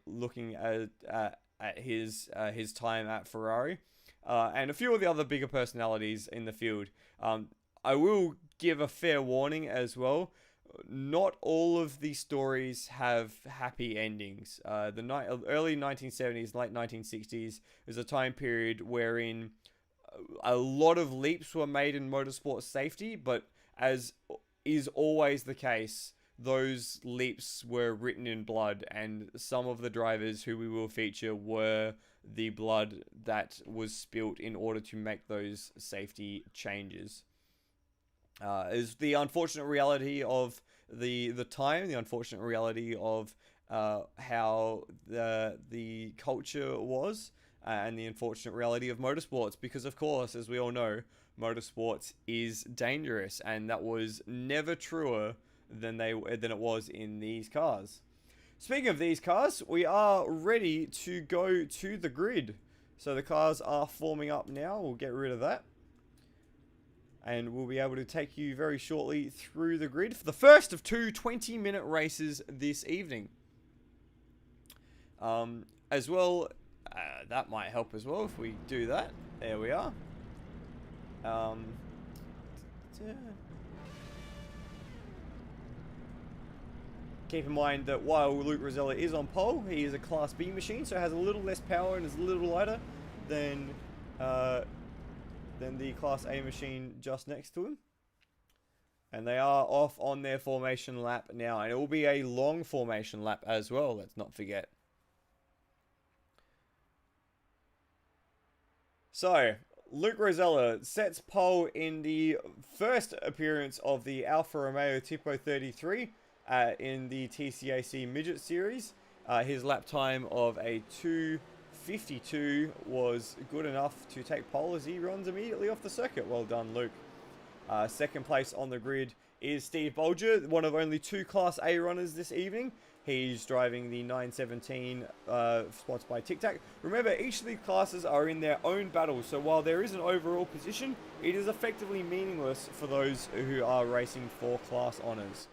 looking at his time at Ferrari, and a few of the other bigger personalities in the field. I will give a fair warning as well. Not all of the stories have happy endings. The early 1970s, late 1960s is a time period wherein a lot of leaps were made in motorsport safety, but as is always the case, those leaps were written in blood, and some of the drivers who we will feature were the blood that was spilt in order to make those safety changes. Is the unfortunate reality of the time, the unfortunate reality of how the culture was, and the unfortunate reality of motorsports, because of course, as we all know, motorsports is dangerous, and that was never truer than it was in these cars. Speaking of these cars, we are ready to go to the grid. So the cars are forming up now. We'll get rid of that, and we'll be able to take you very shortly through the grid for the first of two 20-minute races this evening. As well, that might help as well if we do that. There we are. Keep in mind that while Luke Rosella is on pole, he is a Class B machine, so has a little less power and is a little lighter than the Class A machine just next to him. And they are off on their formation lap now, and it will be a long formation lap as well, let's not forget. So, Luke Rosella sets pole in the first appearance of the Alfa Romeo Tipo 33 in the TCAC Midget Series. His lap time of a 2:52 was good enough to take pole as he runs immediately off the circuit. Well done, Luke. Second place on the grid is Steve Bulger, one of only two Class A runners this evening. He's driving the 917 sponsored by TicTac. Remember, each of these classes are in their own battle, so while there is an overall position, it is effectively meaningless for those who are racing for class honours.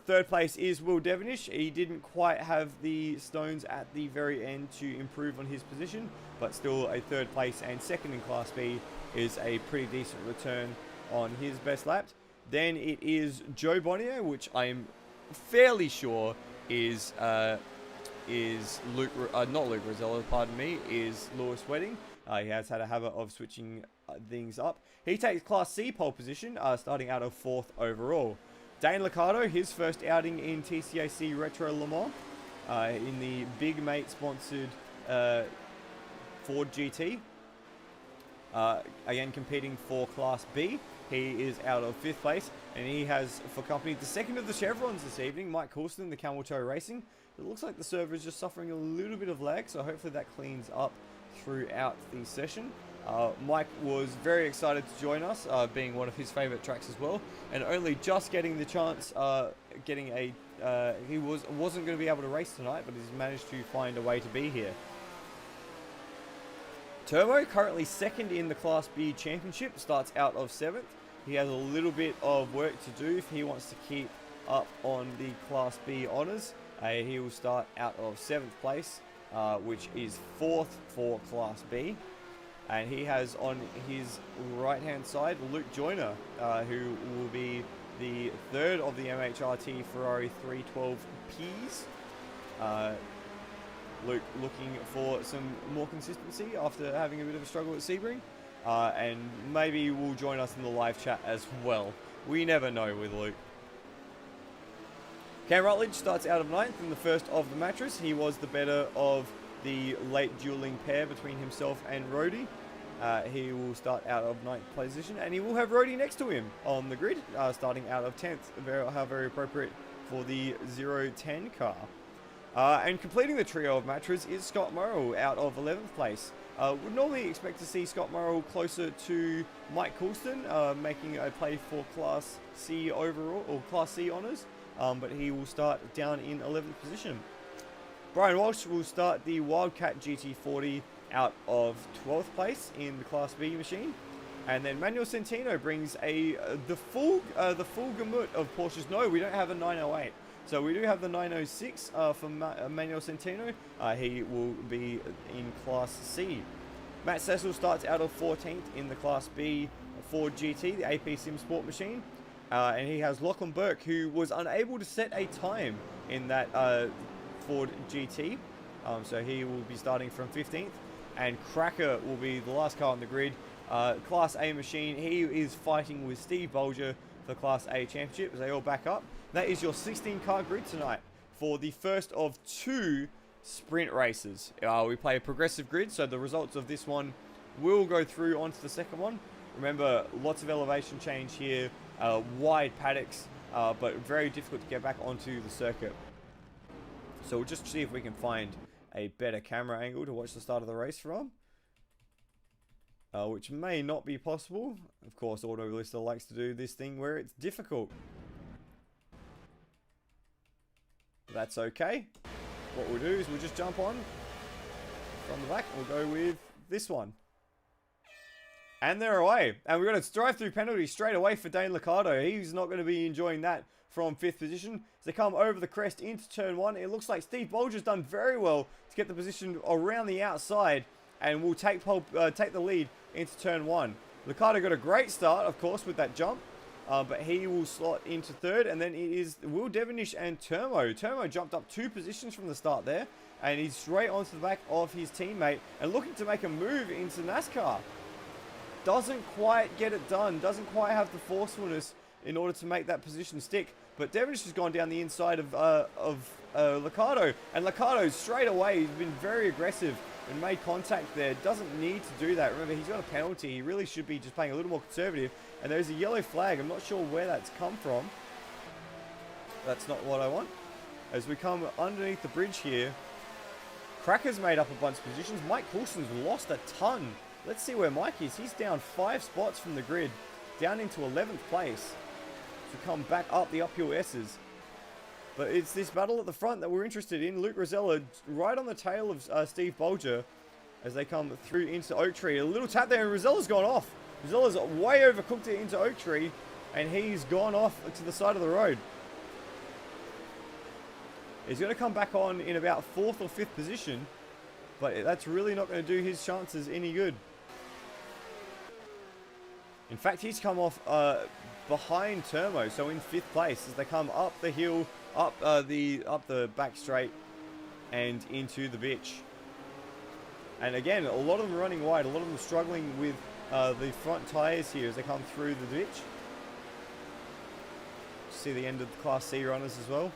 Third place is Will Devonish. He didn't quite have the stones at the very end to improve on his position, but still a third place and second in Class B is a pretty decent return on his best lap. Then it is Joe Bonnier, which I'm fairly sure is Luke, not Luke Rosella, pardon me, is Lewis Wedding. He has had a habit of switching things up. He takes Class C pole position, starting out of 4th overall. Dane Liccardo, his first outing in TCAC Retro Le Mans, in the Big Mate sponsored Ford GT. Again, competing for Class B. He is out of 5th place, and he has for company the second of the Chevrons this evening, Mike Coulston, the Camel Toe Racing. It looks like the server is just suffering a little bit of lag, so hopefully that cleans up throughout the session. Mike was very excited to join us, being one of his favourite tracks as well, and only just getting the chance, he wasn't going to be able to race tonight, but he's managed to find a way to be here. Turbo, currently second in the Class B Championship, starts out of 7th. he has a little bit of work to do if he wants to keep up on the Class B honours. He will start out of 7th place, which is 4th for Class B. And he has on his right-hand side Luke Joyner, who will be the 3rd of the MHRT Ferrari 312Ps. Luke looking for some more consistency after having a bit of a struggle at Sebring. And maybe will join us in the live chat as well. We never know with Luke. Cam Rutledge starts out of 9th in the first of the matches. He was the better of the late dueling pair between himself and Rhodey. He will start out of 9th position, and he will have Rhodey next to him on the grid, starting out of 10th. Very appropriate for the 010 car. And completing the trio of matches is Scott Morrill out of 11th place. Would normally expect to see Scott Morrill closer to Mike Coulston, making a play for Class C overall, or Class C honours, but he will start down in 11th position. Brian Walsh will start the Wildcat GT40 out of 12th place in the Class B machine. And then Manuel Centino brings the full gamut of Porsches. No, we don't have a 908. So we do have the 906 for Manuel Centino. He will be in Class C. Matt Cecil starts out of 14th in the Class B Ford GT, the AP Sim Sport machine. And he has Lachlan Burke, who was unable to set a time in that Ford GT. So he will be starting from 15th. And Cracker will be the last car on the grid. Class A machine, he is fighting with Steve Bulger for Class A Championship as they all back up. That is your 16-car grid tonight for the first of 2 sprint races. We play a progressive grid, so the results of this one will go through onto the second one. Remember, lots of elevation change here, wide paddocks, but very difficult to get back onto the circuit. So we'll just see if we can find a better camera angle to watch the start of the race from, which may not be possible. Of course, AutoLister likes to do this thing where it's difficult. That's okay. What we'll do is we'll just jump on from the back. We'll go with this one. And they're away. And we're going to drive through penalties straight away for Dane Liccardo. He's not going to be enjoying that from 5th position. As they come over the crest into turn 1, it looks like Steve Bulger's done very well to get the position around the outside and will take the lead into turn 1. Liccardo got a great start, of course, with that jump. But he will slot into 3rd, and then it is Will Devonish and Turmo. Turmo jumped up 2 positions from the start there, and he's straight onto the back of his teammate and looking to make a move into NASCAR. Doesn't quite get it done, doesn't quite have the forcefulness in order to make that position stick. But Devonish has gone down the inside of Liccardo, and Liccardo straight away has been very aggressive and made contact there. Doesn't need to do that. Remember, he's got a penalty. He really should be just playing a little more conservative. And there's a yellow flag. I'm not sure where that's come from. That's not what I want. As we come underneath the bridge here, Cracker's made up a bunch of positions. Mike Coulston's lost a ton. Let's see where Mike is. He's down 5 spots from the grid, down into 11th place to come back up the uphill Esses. But it's this battle at the front that we're interested in. Luke Rosella right on the tail of Steve Bulger as they come through into Oak Tree. A little tap there and Rosella's gone off. Rosella's way overcooked it into Oak Tree and he's gone off to the side of the road. He's going to come back on in about 4th or 5th position, but that's really not going to do his chances any good. In fact, he's come off behind Turmo, so in 5th place as they come up the hill, up the back straight and into the bitch. And again, a lot of them running wide, a lot of them struggling with the front tyres here as they come through the ditch. See the end of the Class C runners as well.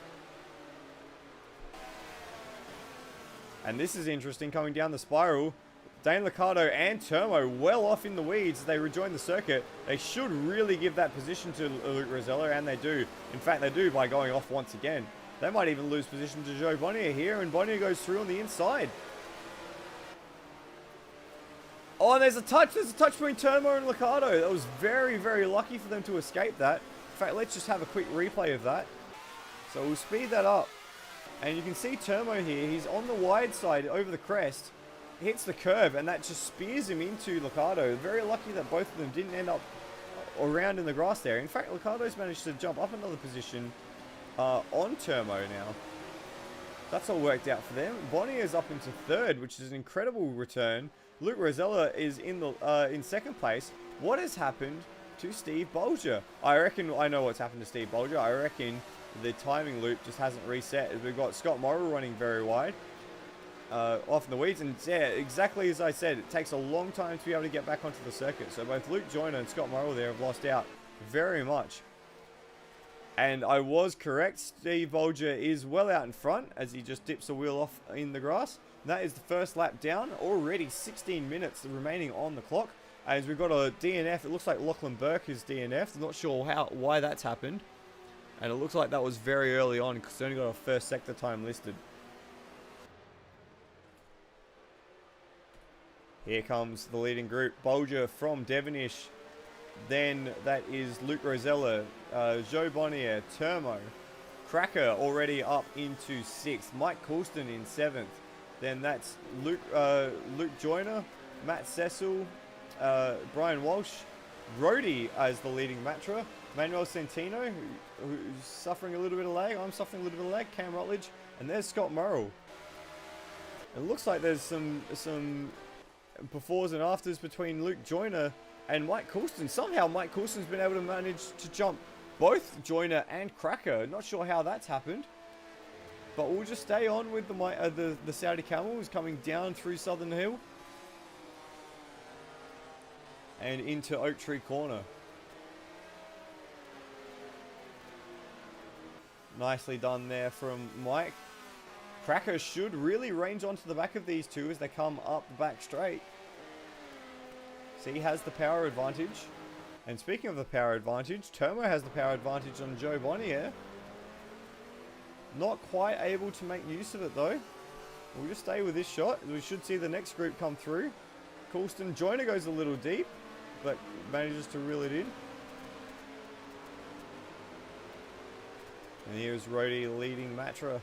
And this is interesting, coming down the spiral. Dane Liccardo and Turmo well off in the weeds as they rejoin the circuit. They should really give that position to Luke Rosella, and they do. In fact, they do by going off once again. They might even lose position to Joe Bonnier here, and Bonnier goes through on the inside. Oh, and there's a touch between Turmo and Liccardo. That was very, very lucky for them to escape that. In fact, let's just have a quick replay of that. So we'll speed that up. And you can see Turmo here. He's on the wide side over the crest. Hits the curb, and that just spears him into Liccardo. Very lucky that both of them didn't end up around in the grass there. In fact, Ricardo's managed to jump up another position on Turmo now. That's all worked out for them. Bonnier's up into third, which is an incredible return. Luke Rosella is in second place. What has happened to Steve Bulger? I reckon I know what's happened to Steve Bulger. I reckon the timing loop just hasn't reset. We've got Scott Morrill running very wide off in the weeds. And yeah, exactly as I said, it takes a long time to be able to get back onto the circuit. So both Luke Joyner and Scott Morrill there have lost out very much. And I was correct. Steve Bulger is well out in front as he just dips a wheel off in the grass. And that is the first lap down. Already 16 minutes remaining on the clock. As we've got a DNF. It looks like Lachlan Burke is DNF'd. I'm not sure why that's happened. And it looks like that was very early on because they only got a first sector time listed. Here comes the leading group. Bulger from Devonish. Then that is Luke Rosella, Joe Bonnier, Turmo, Cracker already up into 6th, Mike Coulston in 7th. Then that's Luke Joyner, Matt Cecil, Brian Walsh, Rhodey as the leading Matra, Manuel Centino, who's suffering a little bit of lag. I'm suffering a little bit of lag. Cam Rutledge, and there's Scott Morrill. It looks like there's some befores and afters between Luke Joyner and Mike Coulston. Somehow Mike Coulston's been able to manage to jump both Joyner and Cracker. Not sure how that's happened. But we'll just stay on with the Saudi Camel who's coming down through Southern Hill. And into Oak Tree Corner. Nicely done there from Mike. Cracker should really range onto the back of these two as they come up the back straight. So he has the power advantage. And speaking of the power advantage, Turmo has the power advantage on Joe Bonnier. Not quite able to make use of it though. We'll just stay with this shot. We should see the next group come through. Coulston Joyner goes a little deep, but manages to reel it in. And here's Rhodey leading Matra.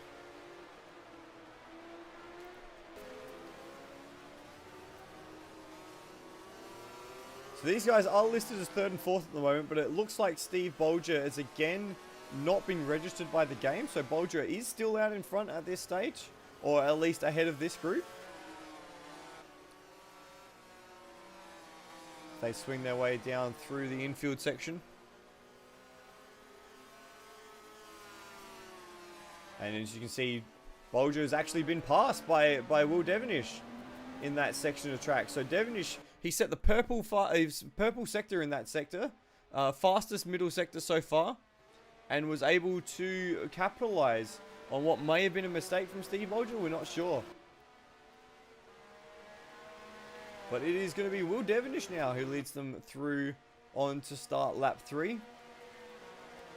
So these guys are listed as 3rd and 4th at the moment, but it looks like Steve Bulger has again not been registered by the game. So Bulger is still out in front at this stage, or at least ahead of this group. They swing their way down through the infield section. And as you can see, Bulger has actually been passed by Will Devonish in that section of track. So Devonish, he set the purple sector in that sector, fastest middle sector so far, and was able to capitalize on what may have been a mistake from Steve Bulger. We're not sure. But it is going to be Will Devonish now who leads them through on to start lap 3.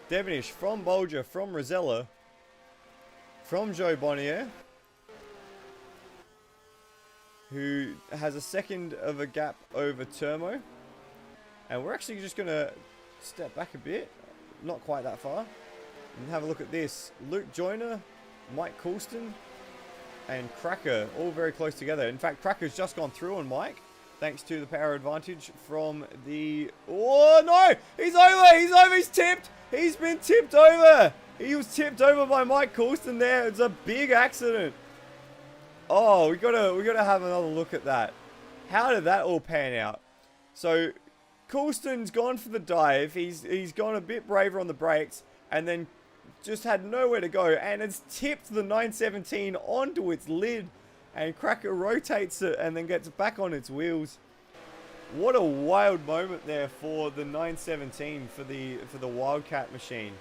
Devonish from Bulger, from Rosella, from Joe Bonnier, who has a second of a gap over Turmo. And we're actually just going to step back a bit, not quite that far, and have a look at this. Luke Joyner, Mike Coulston, and Cracker all very close together. In fact, Cracker's just gone through on Mike, thanks to the power advantage from the... Oh no! He's over! He's over! He's tipped! He's been tipped over! He was tipped over by Mike Coulston there. It's a big accident. Oh, we gotta have another look at that. How did that all pan out? So Coulston's gone for the dive. He's gone a bit braver on the brakes, and then just had nowhere to go, and it's tipped the 917 onto its lid, and Cracker rotates it and then gets back on its wheels. What a wild moment there for the 917 for the Wildcat machine.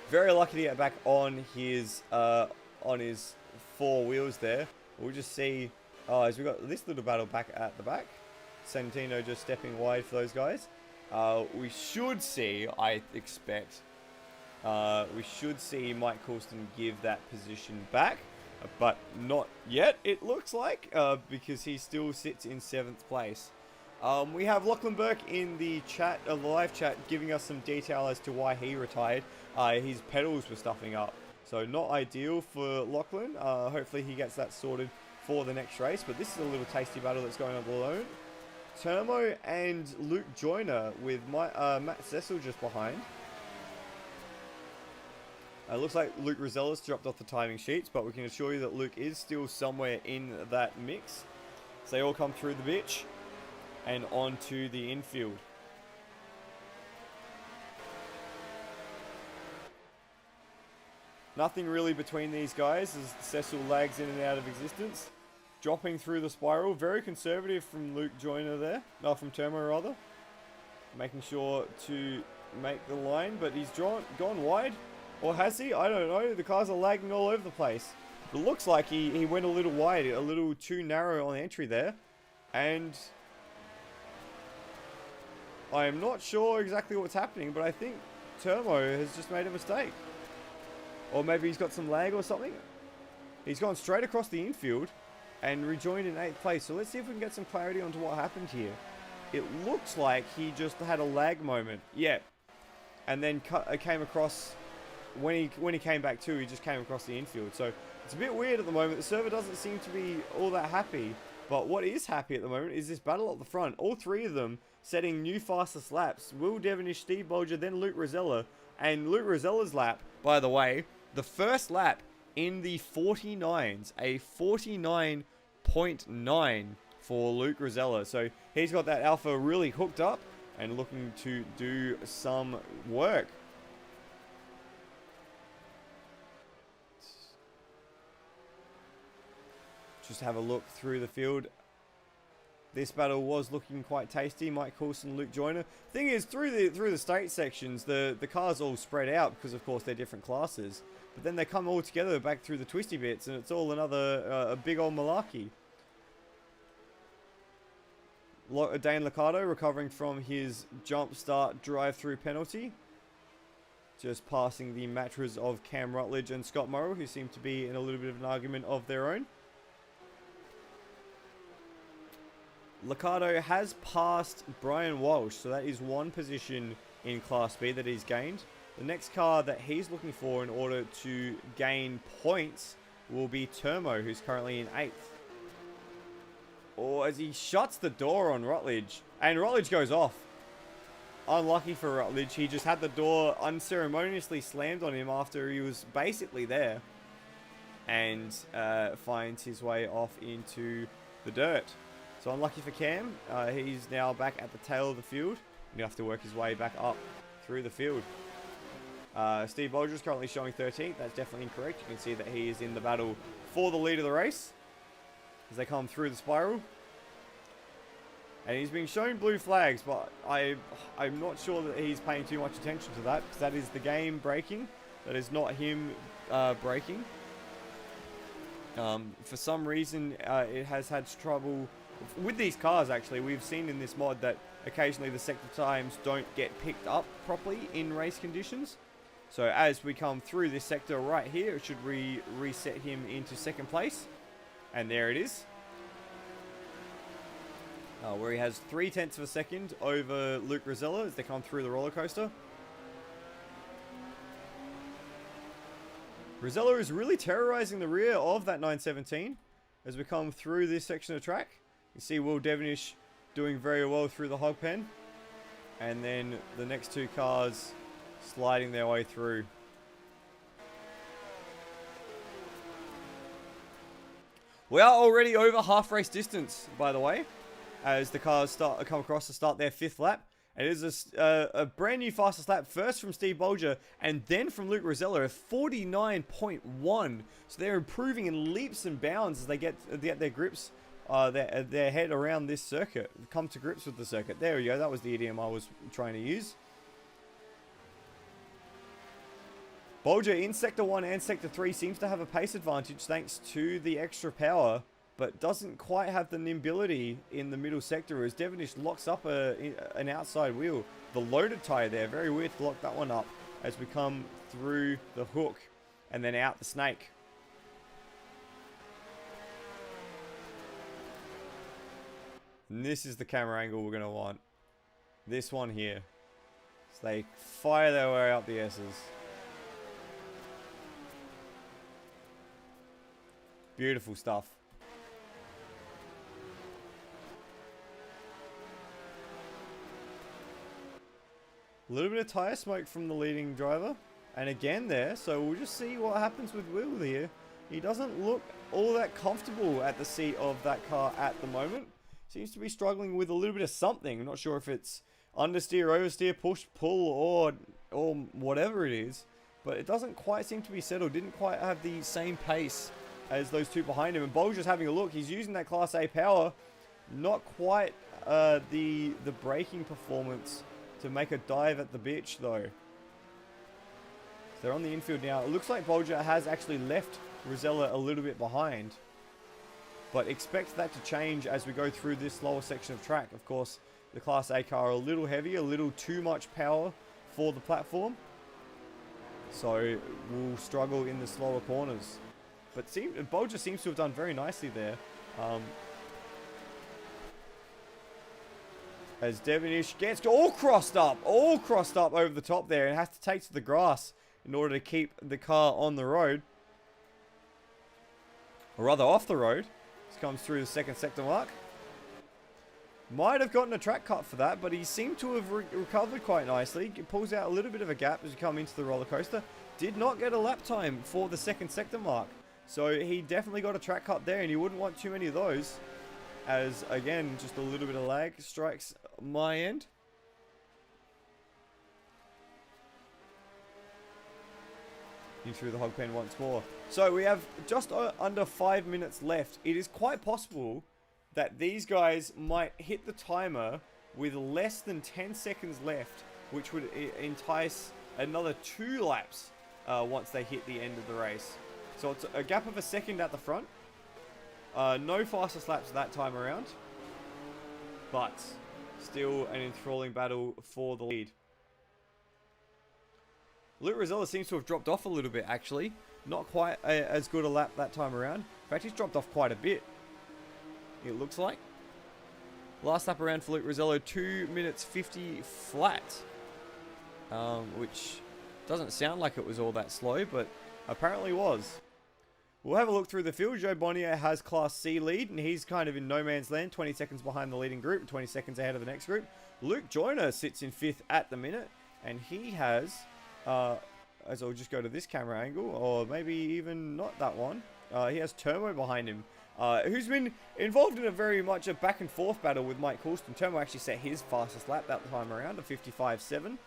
Very lucky to get back on his 4 wheels there. We'll just see, as we got this little battle back at the back. Centino just stepping wide for those guys. We should see, I expect, we should see Mike Coulston give that position back, but not yet, it looks like, because he still sits in 7th place. We have Lachlan Burke in the chat, the live chat, giving us some detail as to why he retired. His pedals were stuffing up, so not ideal for Lachlan. Hopefully he gets that sorted for the next race, but this is a little tasty battle that's going on below. Termo and Luke Joyner with Matt Cecil just behind. Looks like Luke Rosella's dropped off the timing sheets, but we can assure you that Luke is still somewhere in that mix. So they all come through the bitch and onto the infield. Nothing really between these guys as Cecil lags in and out of existence. Dropping through the spiral. Very conservative from Luke Joyner there. No, from Termo rather. Making sure to make the line, but he's gone wide. Or has he? I don't know. The cars are lagging all over the place. It looks like he went a little wide, a little too narrow on the entry there. And I am not sure exactly what's happening, but I think Termo has just made a mistake. Or maybe he's got some lag or something. He's gone straight across the infield and rejoined in 8th place. So let's see if we can get some clarity onto what happened here. It looks like he just had a lag moment. Yeah. And then came across, when he came back to, he just came across the infield. So it's a bit weird at the moment. The server doesn't seem to be all that happy. But what is happy at the moment is this battle at the front. All three of them setting new fastest laps. Will Devonish, Steve Bulger, then Luke Rosella. And Luke Rosella's lap, by the way, the first lap in the 49s, a 49.9 for Luke Rosella. So he's got that Alpha really hooked up and looking to do some work. Just have a look through the field. This battle was looking quite tasty. Mike Coulson, Luke Joyner. Thing is, through the state sections, the cars all spread out because, of course, they're different classes. But then they come all together back through the twisty bits, and it's all another a big old malarkey. Dane Liccardo recovering from his jump start drive-through penalty. Just passing the matches of Cam Rutledge and Scott Morrow, who seem to be in a little bit of an argument of their own. Liccardo has passed Brian Walsh, so that is one position in Class B that he's gained. The next car that he's looking for in order to gain points will be Termo, who's currently in 8th. Or as he shuts the door on Rutledge, and Rutledge goes off. Unlucky for Rutledge, he just had the door unceremoniously slammed on him after he was basically there. And finds his way off into the dirt. So unlucky for Cam, he's now back at the tail of the field. And he'll have to work his way back up through the field. Steve Bulger is currently showing 13th. That's definitely incorrect. You can see that he is in the battle for the lead of the race as they come through the spiral. And he's being shown blue flags, but I'm not sure that he's paying too much attention to that, because that is the game breaking. That is not him braking. For some reason, it has had trouble with these cars. Actually, we've seen in this mod that occasionally the sector times don't get picked up properly in race conditions. So as we come through this sector right here, it should reset him into 2nd place. And there it is. Where he has 0.3 of a second over Luke Rosella as they come through the roller coaster. Rosella is really terrorizing the rear of that 917 as we come through this section of track. You see Will Devonish doing very well through the hog pen. And then the next two cars sliding their way through. We are already over half race distance, by the way, as the cars come across to start their 5th lap. It is a brand new fastest lap, first from Steve Bulger and then from Luke Rosella at 49.1. So they're improving in leaps and bounds as they get their grips, their head around this circuit, come to grips with the circuit. There we go. That was the idiom I was trying to use. Bulger in Sector 1 and Sector 3 seems to have a pace advantage thanks to the extra power, but doesn't quite have the nimbility in the middle sector as Devonish locks up an outside wheel. The loaded tyre there, very weird to lock that one up as we come through the hook and then out the snake. And this is the camera angle we're going to want. This one here. So they fire their way up the Esses. Beautiful stuff. A little bit of tyre smoke from the leading driver. And again there, so we'll just see what happens with Will here. He doesn't look all that comfortable at the seat of that car at the moment. Seems to be struggling with a little bit of something. I'm not sure if it's understeer, oversteer, push, pull, or whatever it is. But it doesn't quite seem to be settled. Didn't quite have the same pace as those two behind him. And Bulger's having a look. He's using that Class A power. Not quite the braking performance to make a dive at the bitch, though. They're on the infield now. It looks like Bulger has actually left Rosella a little bit behind. But expect that to change as we go through this lower section of track. Of course, the Class A car are a little heavy, a little too much power for the platform. So we'll struggle in the slower corners. But Bulger seems to have done very nicely there. As Devonish gets all crossed up over the top there, and has to take to the grass in order to keep the car on the road. Or rather off the road. This comes through the second sector mark. Might have gotten a track cut for that, but he seemed to have recovered quite nicely. He pulls out a little bit of a gap as we come into the roller coaster. Did not get a lap time for the second sector mark. So he definitely got a track cut there, and you wouldn't want too many of those. As, again, just a little bit of lag strikes my end. In through the hog pen once more. So we have just under 5 minutes left. It is quite possible that these guys might hit the timer with less than 10 seconds left, which would entice another 2 laps once they hit the end of the race. So it's a gap of a second at the front. No fastest laps that time around, but still an enthralling battle for the lead. Luke Rosella seems to have dropped off a little bit, actually. Not quite as good a lap that time around. In fact, he's dropped off quite a bit, it looks like. Last lap around for Luke Rosella, 2 minutes 50 flat. Which doesn't sound like it was all that slow, but apparently was. We'll have a look through the field. Joe Bonnier has Class C lead, and he's kind of in no man's land, 20 seconds behind the leading group, 20 seconds ahead of the next group. Luke Joyner sits in 5th at the minute, and he has, as I'll just go to this camera angle, or maybe even not that one, he has Turmo behind him, who's been involved in a very much a back and forth battle with Mike Coulston. Turmo actually set his fastest lap that time around, a 55.7.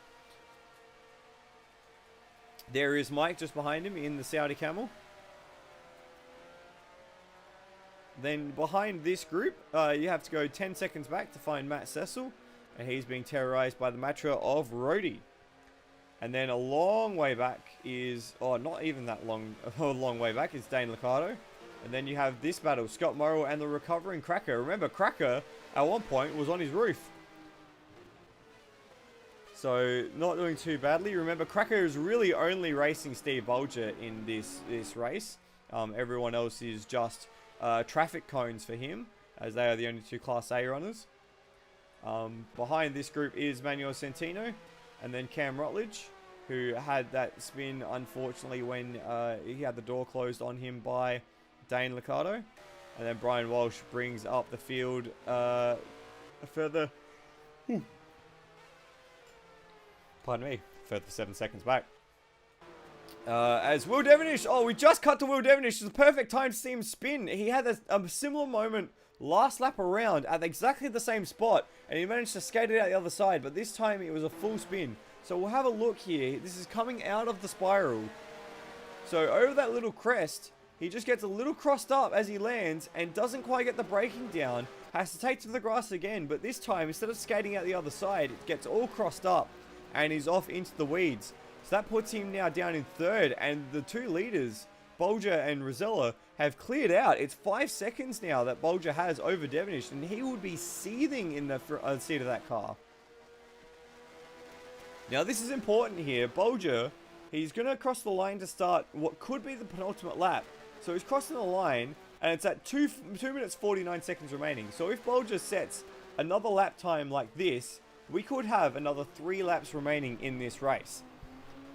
There is Mike just behind him in the Saudi Camel. Then behind this group, you have to go 10 seconds back to find Matt Cecil. And he's being terrorized by the Matra of Rody. And then a long way back is, oh, not even that long, a long way back is Dane Liccardo. And then you have this battle, Scott Morrow and the recovering Cracker. Remember, Cracker at one point was on his roof. So not doing too badly. Remember, Cracker is really only racing Steve Bulger in this race. Everyone else is just traffic cones for him, as they are the only 2 Class A runners. Behind this group is Manuel Centino, and then Cam Rutledge, who had that spin, unfortunately, when he had the door closed on him by Dane Liccardo. And then Brian Walsh brings up the field further... Pardon me, further 7 seconds back. As Will Devonish, oh, we just cut to Will Devonish. It's a perfect time to see him spin. He had a similar moment last lap around at exactly the same spot, and he managed to skate it out the other side, but this time it was a full spin. So we'll have a look here. This is coming out of the spiral. So over that little crest, he just gets a little crossed up as he lands and doesn't quite get the braking down. Has to take to the grass again, but this time, instead of skating out the other side, it gets all crossed up and he's off into the weeds. So that puts him now down in 3rd, and the 2 leaders, Bulger and Rosella, have cleared out. It's 5 seconds now that Bulger has over Devonish, and he would be seething in the seat of that car. Now this is important here. Bulger, he's going to cross the line to start what could be the penultimate lap. So he's crossing the line, and it's at 2 minutes 49 seconds remaining. So if Bulger sets another lap time like this, we could have another 3 laps remaining in this race.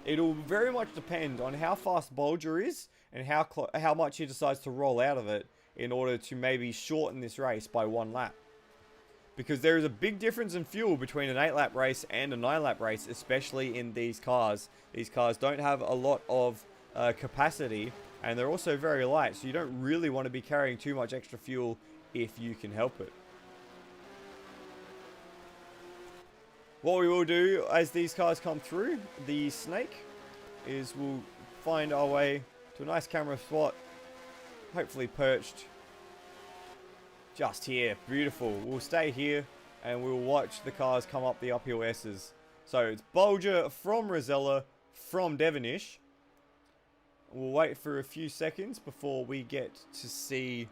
It'll very much depend on how fast Bulger is and how much he decides to roll out of it in order to maybe shorten this race by 1 lap. because there is a big difference in fuel between an 8-lap race and a 9-lap race, especially in these cars. These cars don't have a lot of capacity, and they're also very light, so you don't really want to be carrying too much extra fuel if you can help it. What we will do as these cars come through the snake is we'll find our way to a nice camera spot, hopefully perched just here. Beautiful. We'll stay here and we'll watch the cars come up the uphill S's. So it's Bulger from Rosella from Devonish. We'll wait for a few seconds before we get to see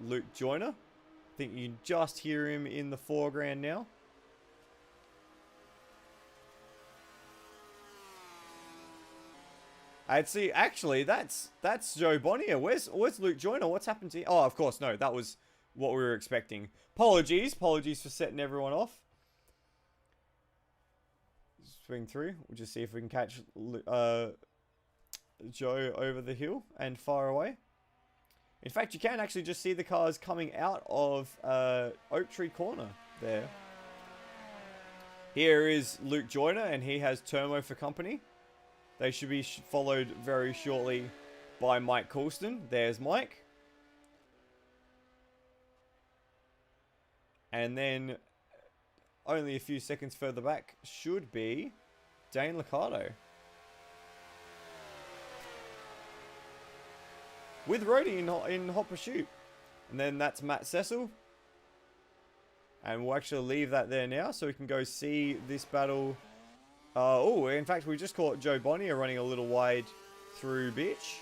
Luke Joyner. I think you can just hear him in the foreground now. I'd see, actually, that's Joe Bonnier. Where's Luke Joyner? What's happened to him? Oh, of course, no, that was what we were expecting. Apologies for setting everyone off. Swing through. We'll just see if we can catch Joe over the hill and far away. In fact, you can actually just see the cars coming out of Oak Tree Corner there. Here is Luke Joyner, and he has Turmo for company. They should be followed very shortly by Mike Coulston. There's Mike. And then only a few seconds further back should be Dane Liccardo. With Rhodey in hot pursuit. And then that's Matt Cecil. And we'll actually leave that there now so we can go see this battle. Oh, in fact, we just caught Joe Bonnier running a little wide through Bitch.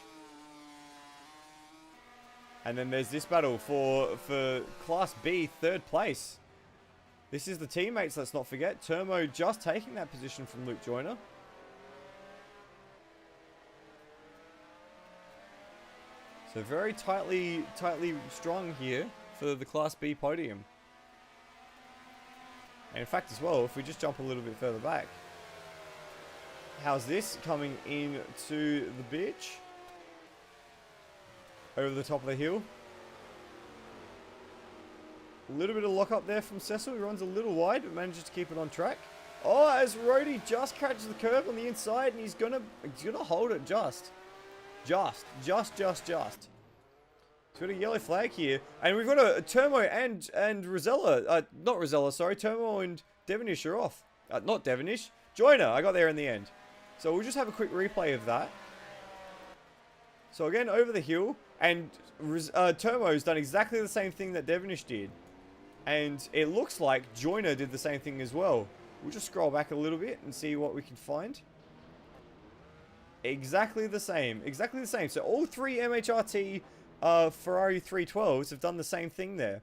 And then there's this battle for Class B, 3rd place. This is the teammates, let's not forget. Turmo just taking that position from Luke Joyner. So very tightly strung here for the Class B podium. And in fact as well, if we just jump a little bit further back. How's this coming into the bitch? Over the top of the hill. A little bit of lock up there from Cecil. He runs a little wide, but manages to keep it on track. Oh, as Rhodey just catches the curve on the inside, and he's gonna hold it just. He's got a yellow flag here, and we've got a Turmo and Rosella. Not Rosella, sorry. Turmo and Devonish are off. Not Devonish. Joyner. I got there in the end. So we'll just have a quick replay of that. So again, over the hill, and Turmo's done exactly the same thing that Devonish did. And it looks like Joyner did the same thing as well. We'll just scroll back a little bit and see what we can find. Exactly the same. Exactly the same. So all three MHRT Ferrari 312s have done the same thing there.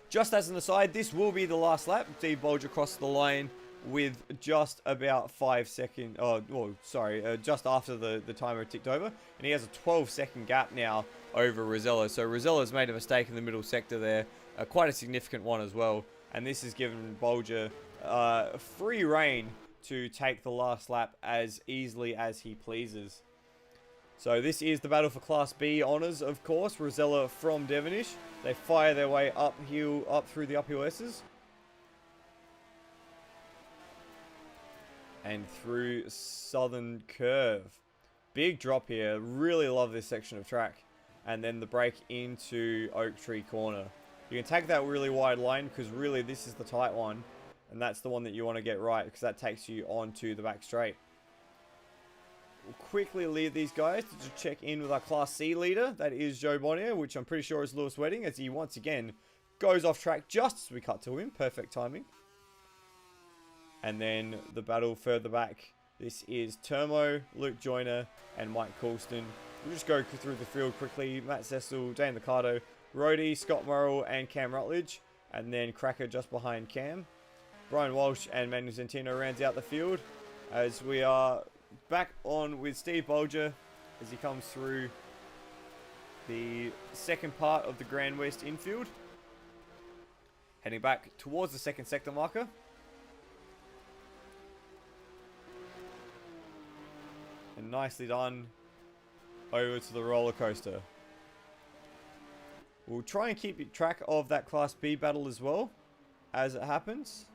Just as an aside, this will be the last lap. Steve Bulger crossed the line with just about 5 seconds. Oh, well, sorry, just after the timer ticked over. And he has a 12-second gap now over Rosella. So Rosella's made a mistake in the middle sector there. Quite a significant one as well. And this has given Bulger free reign to take the last lap as easily as he pleases. So this is the battle for Class B honours, of course. Rosella from Devonish. They fire their way uphill, up through the uphill S's. And through Southern Curve. Big drop here. Really love this section of track. And then the break into Oak Tree Corner. You can take that really wide line because really this is the tight one. And that's the one that you want to get right because that takes you onto the back straight. We'll quickly leave these guys to just check in with our Class C leader. That is Joe Bonnier, which I'm pretty sure is Lewis Wedding, as he once again goes off track just as we cut to him. Perfect timing. And then the battle further back. This is Turmo, Luke Joyner, and Mike Coulston. We'll just go through the field quickly. Matt Cecil, Dane Liccardo, Rhodey, Scott Murrell, and Cam Rutledge. And then Cracker just behind Cam. Brian Walsh and Manuel Centino rounds out the field. As we are back on with Steve Bulger as he comes through the second part of the Grand West infield. Heading back towards the second sector marker. And nicely done over to the roller coaster. We'll try and keep track of that Class B battle as well as it happens.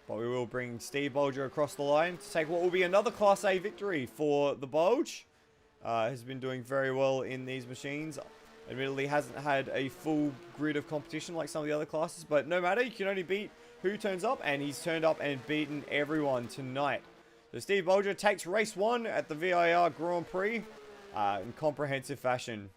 But we will bring Steve Bulger across the line to take what will be another Class A victory for the Bulge. Has been doing very well in these machines. Admittedly, hasn't had a full grid of competition like some of the other classes. But no matter, you can only beat who turns up. And he's turned up and beaten everyone tonight. So Steve Bulger takes race 1 at the VIR Grand Prix in comprehensive fashion.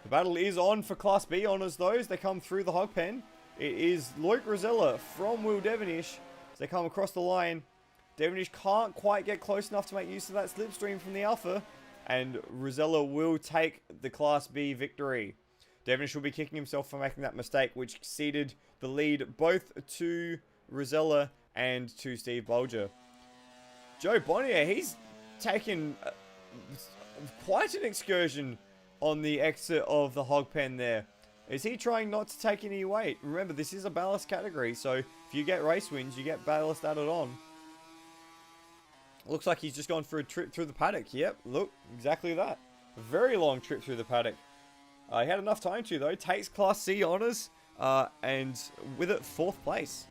The battle is on for Class B honours though, as they come through the hog pen. It is Luke Rosella from Will Devonish as they come across the line. Devonish can't quite get close enough to make use of that slipstream from the Alpha, and Rosella will take the Class B victory. Devonish will be kicking himself for making that mistake, which ceded the lead both to Rosella and to Steve Bulger. Joe Bonnier, he's taken quite an excursion on the exit of the hog pen there. Is he trying not to take any weight? Remember, this is a ballast category, so if you get race wins, you get ballast added on. Looks like he's just gone for a trip through the paddock. Yep, look, exactly that. A very long trip through the paddock. He had enough time to, though. Takes Class C honours, and with it, 4th place.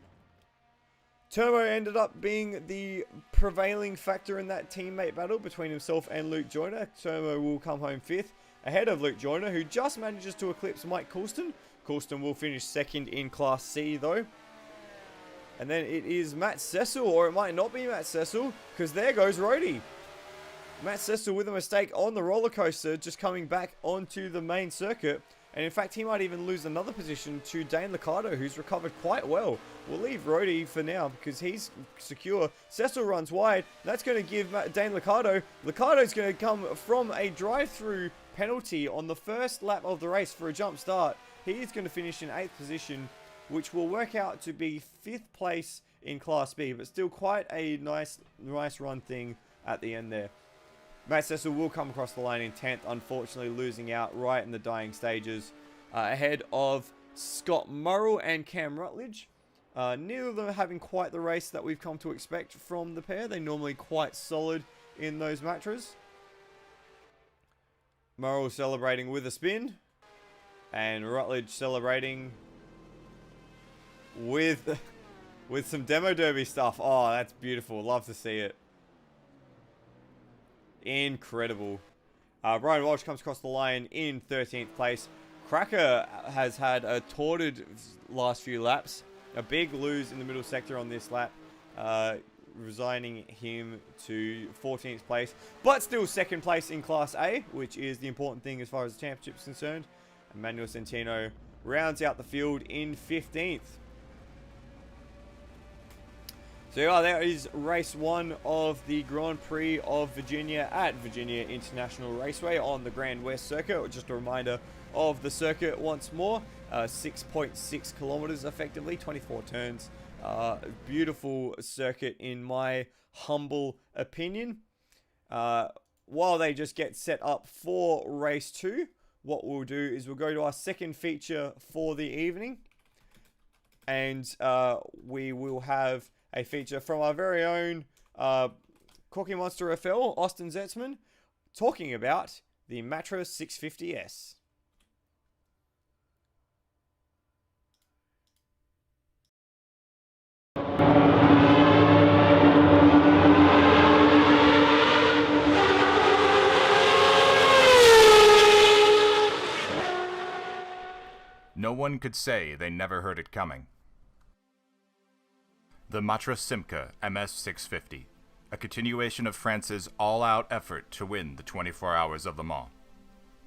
Turbo ended up being the prevailing factor in that teammate battle between himself and Luke Joyner. Turbo will come home 5th, ahead of Luke Joyner, who just manages to eclipse Mike Coulston. Coulston will finish 2nd in Class C, though. And then it is Matt Cecil, or it might not be Matt Cecil, because there goes Rhodey. Matt Cecil with a mistake on the roller coaster, just coming back onto the main circuit. And in fact, he might even lose another position to Dane Liccardo, who's recovered quite well. We'll leave Rhodey for now because he's secure. Cecil runs wide. That's going to give Dane Liccardo. Liccardo's going to come from a drive-through penalty on the first lap of the race for a jump start. He is going to finish in 8th position, which will work out to be 5th place in Class B, but still quite a nice run thing at the end there. Matt Cecil will come across the line in 10th, unfortunately losing out right in the dying stages, ahead of Scott Murrell and Cam Rutledge. Neither of them having quite the race that we've come to expect from the pair. They're normally quite solid in those matches. Murrell celebrating with a spin, and Rutledge celebrating with some demo derby stuff. Oh, that's beautiful. Love to see it. Incredible. Brian Walsh comes across the line in 13th place. Cracker has had a torrid last few laps. A big lose in the middle sector on this lap, resigning him to 14th place. But still 2nd place in Class A, which is the important thing as far as the championship is concerned. And Manuel Centino rounds out the field in 15th. So yeah, that is race 1 of the Grand Prix of Virginia at Virginia International Raceway on the Grand West Circuit. Just a reminder of the circuit once more. 6.6 kilometers effectively, 24 turns. Beautiful circuit in my humble opinion. While they just get set up for race 2, what we'll do is we'll go to our second feature for the evening. And we will have a feature from our very own Cookie Monster FL, Austin Zetzman, talking about the Matra 650S. No one could say they never heard it coming. The Matra Simca MS650, a continuation of France's all-out effort to win the 24 Hours of Le Mans.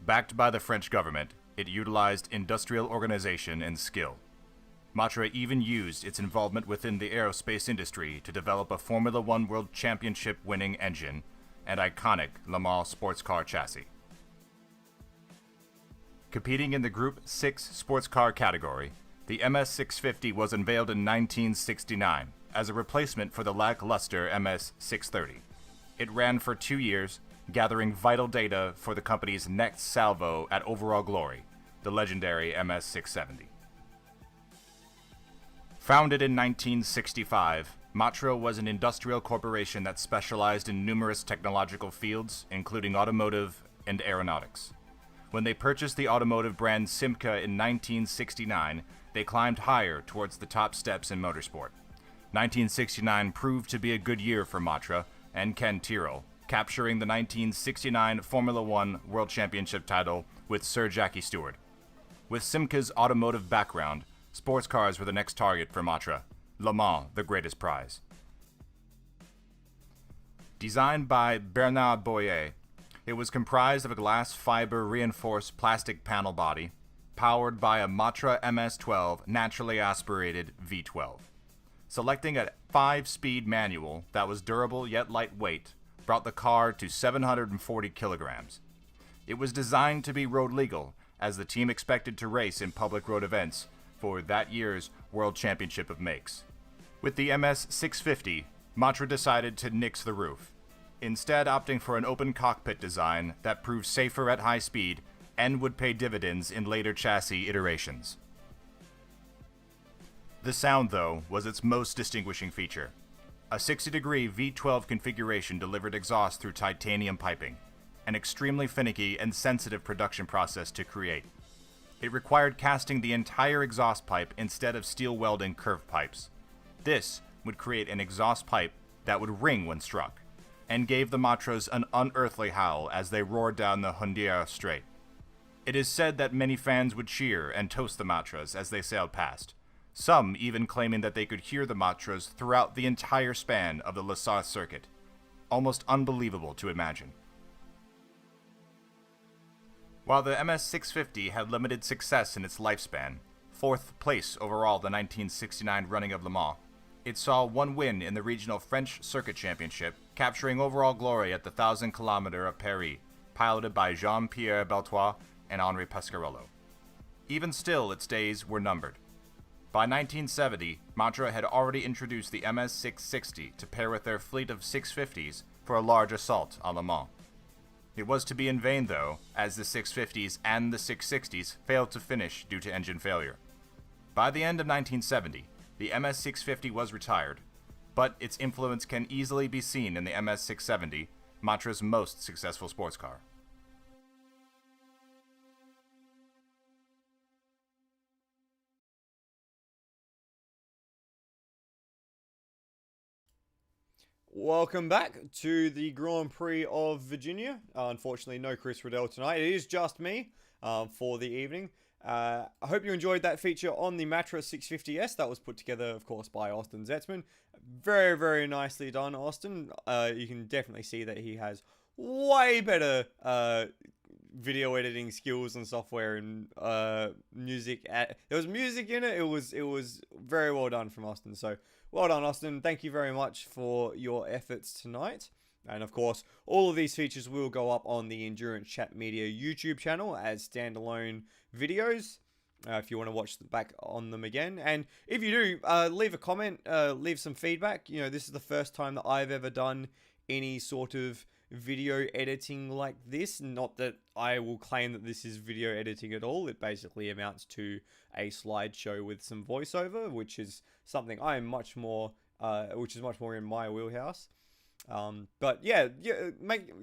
Backed by the French government, it utilized industrial organization and skill. Matra even used its involvement within the aerospace industry to develop a Formula One World Championship winning engine and iconic Le Mans sports car chassis. Competing in the Group 6 sports car category, the MS650 was unveiled in 1969 as a replacement for the lackluster MS630. It ran for 2 years, gathering vital data for the company's next salvo at overall glory, the legendary MS670. Founded in 1965, Matra was an industrial corporation that specialized in numerous technological fields, including automotive and aeronautics. When they purchased the automotive brand Simca in 1969, they climbed higher towards the top steps in motorsport. 1969 proved to be a good year for Matra and Ken Tyrrell, capturing the 1969 Formula One World Championship title with Sir Jackie Stewart. With Simca's automotive background, sports cars were the next target for Matra, Le Mans the greatest prize. Designed by Bernard Boyer, it was comprised of a glass fiber reinforced plastic panel body, powered by a Matra MS-12 naturally aspirated V12. Selecting a 5-speed manual that was durable yet lightweight brought the car to 740 kilograms. It was designed to be road legal, as the team expected to race in public road events for that year's World Championship of Makes. With the MS 650, Matra decided to nix the roof, instead opting for an open cockpit design that proved safer at high speed and would pay dividends in later chassis iterations. The sound, though, was its most distinguishing feature. A 60-degree V12 configuration delivered exhaust through titanium piping, an extremely finicky and sensitive production process to create. It required casting the entire exhaust pipe instead of steel welding curved pipes. This would create an exhaust pipe that would ring when struck, and gave the Matras an unearthly howl as they roared down the Hundiera Strait. It is said that many fans would cheer and toast the Matras as they sailed past, some even claiming that they could hear the Matras throughout the entire span of the Le Mans circuit. Almost unbelievable to imagine. While the MS-650 had limited success in its lifespan, 4th place overall the 1969 running of Le Mans, it saw one win in the regional French Circuit Championship, capturing overall glory at the 1,000-kilometer of Paris, piloted by Jean-Pierre Beltois and Henri Pescarolo. Even still, its days were numbered. By 1970, Matra had already introduced the MS-660 to pair with their fleet of 650s for a large assault on Le Mans. It was to be in vain, though, as the 650s and the 660s failed to finish due to engine failure. By the end of 1970, the MS-650 was retired, but its influence can easily be seen in the MS-670, Matra's most successful sports car. Welcome back to the Grand Prix of Virginia. Unfortunately, no Chris Riddell tonight. It is just me for the evening. I hope you enjoyed that feature on the Matra 650S. That was put together, of course, by Austin Zetzman. Very, very nicely done, Austin. You can definitely see that he has way better video editing skills and software and music. There was music in it. It was very well done from Austin. So well done, Austin. Thank you very much for your efforts tonight. And of course, all of these features will go up on the Endurance Chat Media YouTube channel as standalone videos. If you want to watch back on them again. And if you do, leave a comment, leave some feedback. You know, this is the first time that I've ever done any sort of video editing like this. Not that I will claim that this is video editing at all. It basically amounts to a slideshow with some voiceover, which is something I am much more in my wheelhouse. But yeah,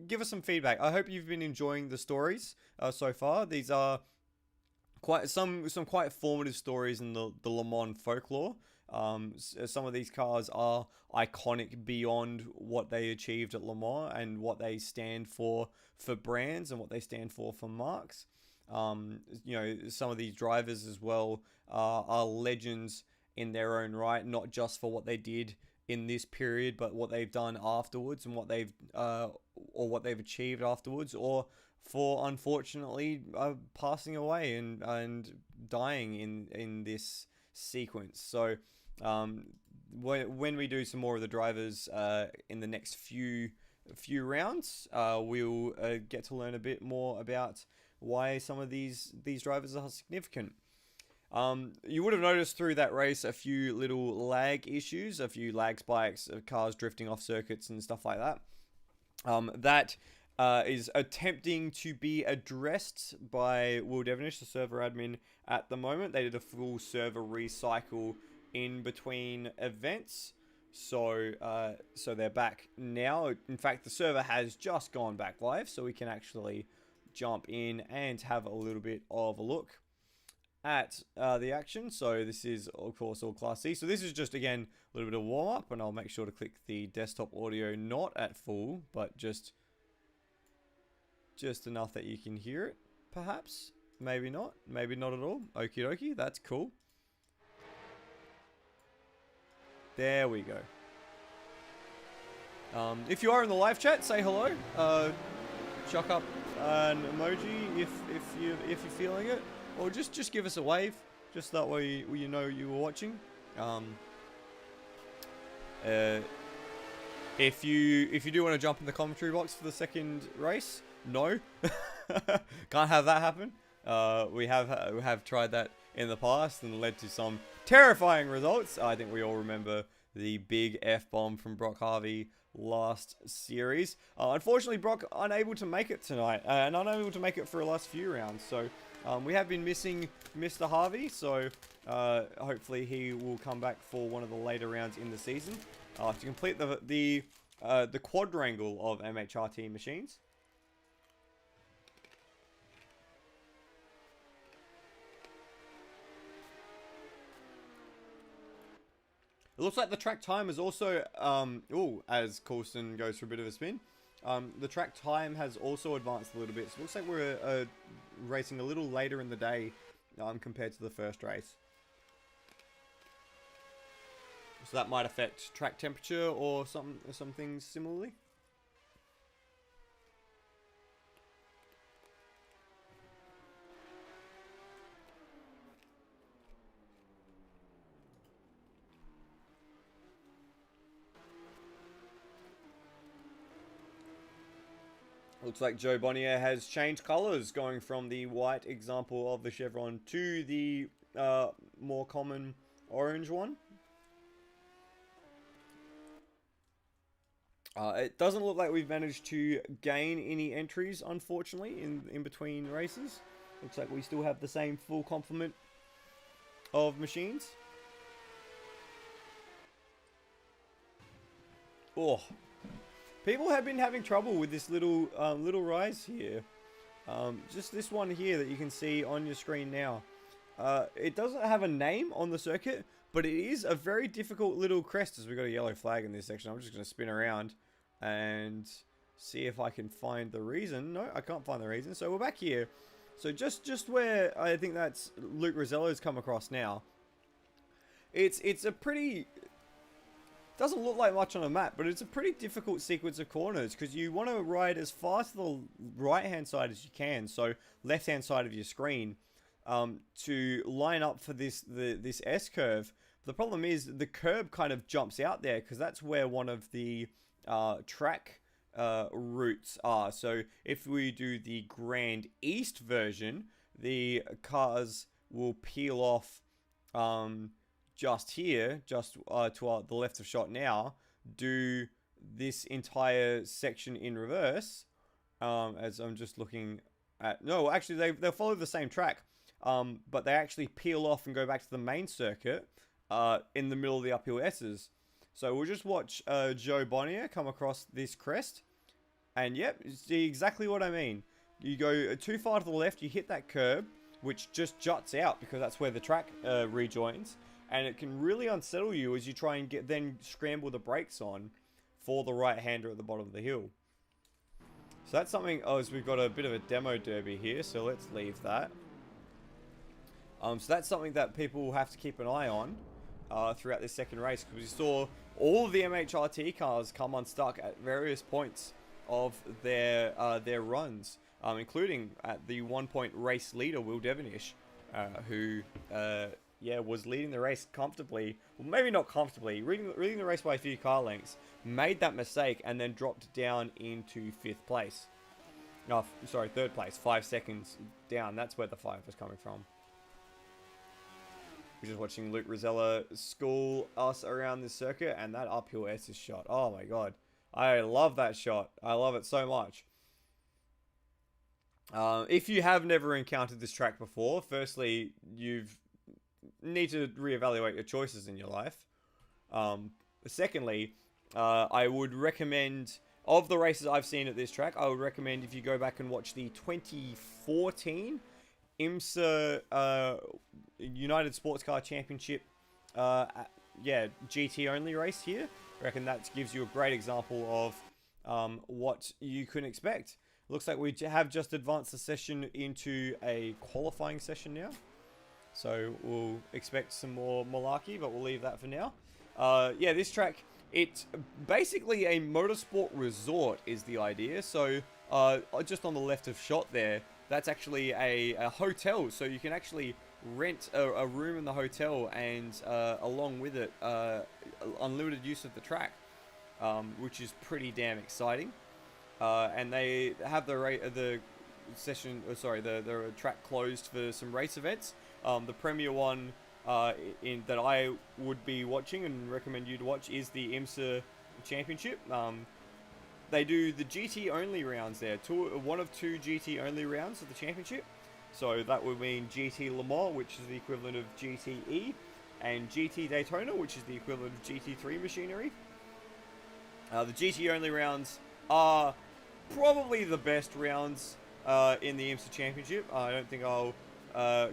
give us some feedback. I hope you've been enjoying the stories so far. These are quite some quite formative stories in the Le Mans folklore. Some of these cars are iconic beyond what they achieved at Le Mans and what they stand for brands and what they stand for marks. You know, some of these drivers as well are legends in their own right, not just for what they did in this period, but what they've done afterwards and what they've achieved afterwards, or for unfortunately passing away and dying in this sequence. So when we do some more of the drivers in the next few rounds, we'll get to learn a bit more about why some of these drivers are significant. You would have noticed through that race a few little lag issues, a few lag spikes of cars drifting off circuits and stuff like that. That is attempting to be addressed by Will Devenish, the server admin, at the moment. They did a full server recycle in between events. So they're back now. In fact, the server has just gone back live, so we can actually jump in and have a little bit of a look at the action. So this is, of course, all Class C. So this is just, again, a little bit of warm-up, and I'll make sure to click the desktop audio not at full, but just enough that you can hear it, perhaps. Maybe not. Maybe not at all. Okie dokie. That's cool. There we go. If you are in the live chat, say hello. Chuck up an emoji if you're feeling it, or just give us a wave, just that way you know you were watching. If you do want to jump in the commentary box for the second race, no, can't have that happen. We have tried that in the past and led to some terrifying results. I think we all remember the big F-bomb from Brock Harvey last series. Unfortunately, Brock unable to make it tonight, and unable to make it for the last few rounds. So we have been missing Mr. Harvey, so hopefully he will come back for one of the later rounds in the season to complete the quadrangle of MHRT machines. It looks like the track time is also, as Coulson goes for a bit of a spin, the track time has also advanced a little bit. So it looks like we're racing a little later in the day compared to the first race. So that might affect track temperature or some things similarly. Looks like Joe Bonnier has changed colours, going from the white example of the chevron to the more common orange one. It doesn't look like we've managed to gain any entries, unfortunately, in between races. Looks like we still have the same full complement of machines. Oh. People have been having trouble with this little rise here. Just this one here that you can see on your screen now. It doesn't have a name on the circuit, but it is a very difficult little crest, as we've got a yellow flag in this section. I'm just going to spin around and see if I can find the reason. No, I can't find the reason. So we're back here. So just where I think that's Luke Rosello's come across now. It's a pretty... Doesn't look like much on a map, but it's a pretty difficult sequence of corners because you want to ride as far to the right hand side as you can, so left hand side of your screen, to line up for this S curve. The problem is the curb kind of jumps out there because that's where one of the track routes are. So if we do the Grand East version, the cars will peel off just here, just to the left of shot now, do this entire section in reverse, as I'm just looking at... No, actually, they'll follow the same track, but they actually peel off and go back to the main circuit in the middle of the uphill S's. So we'll just watch Joe Bonnier come across this crest, and yep, see exactly what I mean. You go too far to the left, you hit that curb, which just juts out because that's where the track rejoins. And it can really unsettle you as you try and then scramble the brakes on for the right-hander at the bottom of the hill. So that's something... Oh, so we've got a bit of a demo derby here, so let's leave that. So that's something that people will have to keep an eye on throughout this second race, because we saw all of the MHRT cars come unstuck at various points of their runs, including at the one-point race leader, Will Devonish, who... yeah, was leading the race comfortably. Well, maybe not comfortably. Leading the race by a few car lengths. Made that mistake and then dropped down into 5th place. No, sorry, 3rd place. 5 seconds down. That's where the 5 was coming from. We're just watching Luke Rosella school us around this circuit. And that uphill Esses shot. Oh my god. I love that shot. I love it so much. If you have never encountered this track before, firstly, need to reevaluate your choices in your life. Secondly, I would recommend, of the races I've seen at this track, I would recommend if you go back and watch the 2014 IMSA United Sports Car Championship, GT only race here. I reckon that gives you a great example of what you can expect. Looks like we have just advanced the session into a qualifying session now. So we'll expect some more malarkey, but we'll leave that for now. This track, it's basically a motorsport resort is the idea. So just on the left of shot there, that's actually a hotel. So you can actually rent a room in the hotel and along with it, unlimited use of the track, which is pretty damn exciting. And they have the track closed for some race events. The premier one that I would be watching and recommend you to watch is the Imsa Championship. They do the GT only rounds there. One of two GT only rounds of the championship. So that would mean GT Le Mans, which is the equivalent of GTE, and GT Daytona, which is the equivalent of GT3 machinery. The GT only rounds are probably the best rounds in the IMSA Championship. I don't think I'll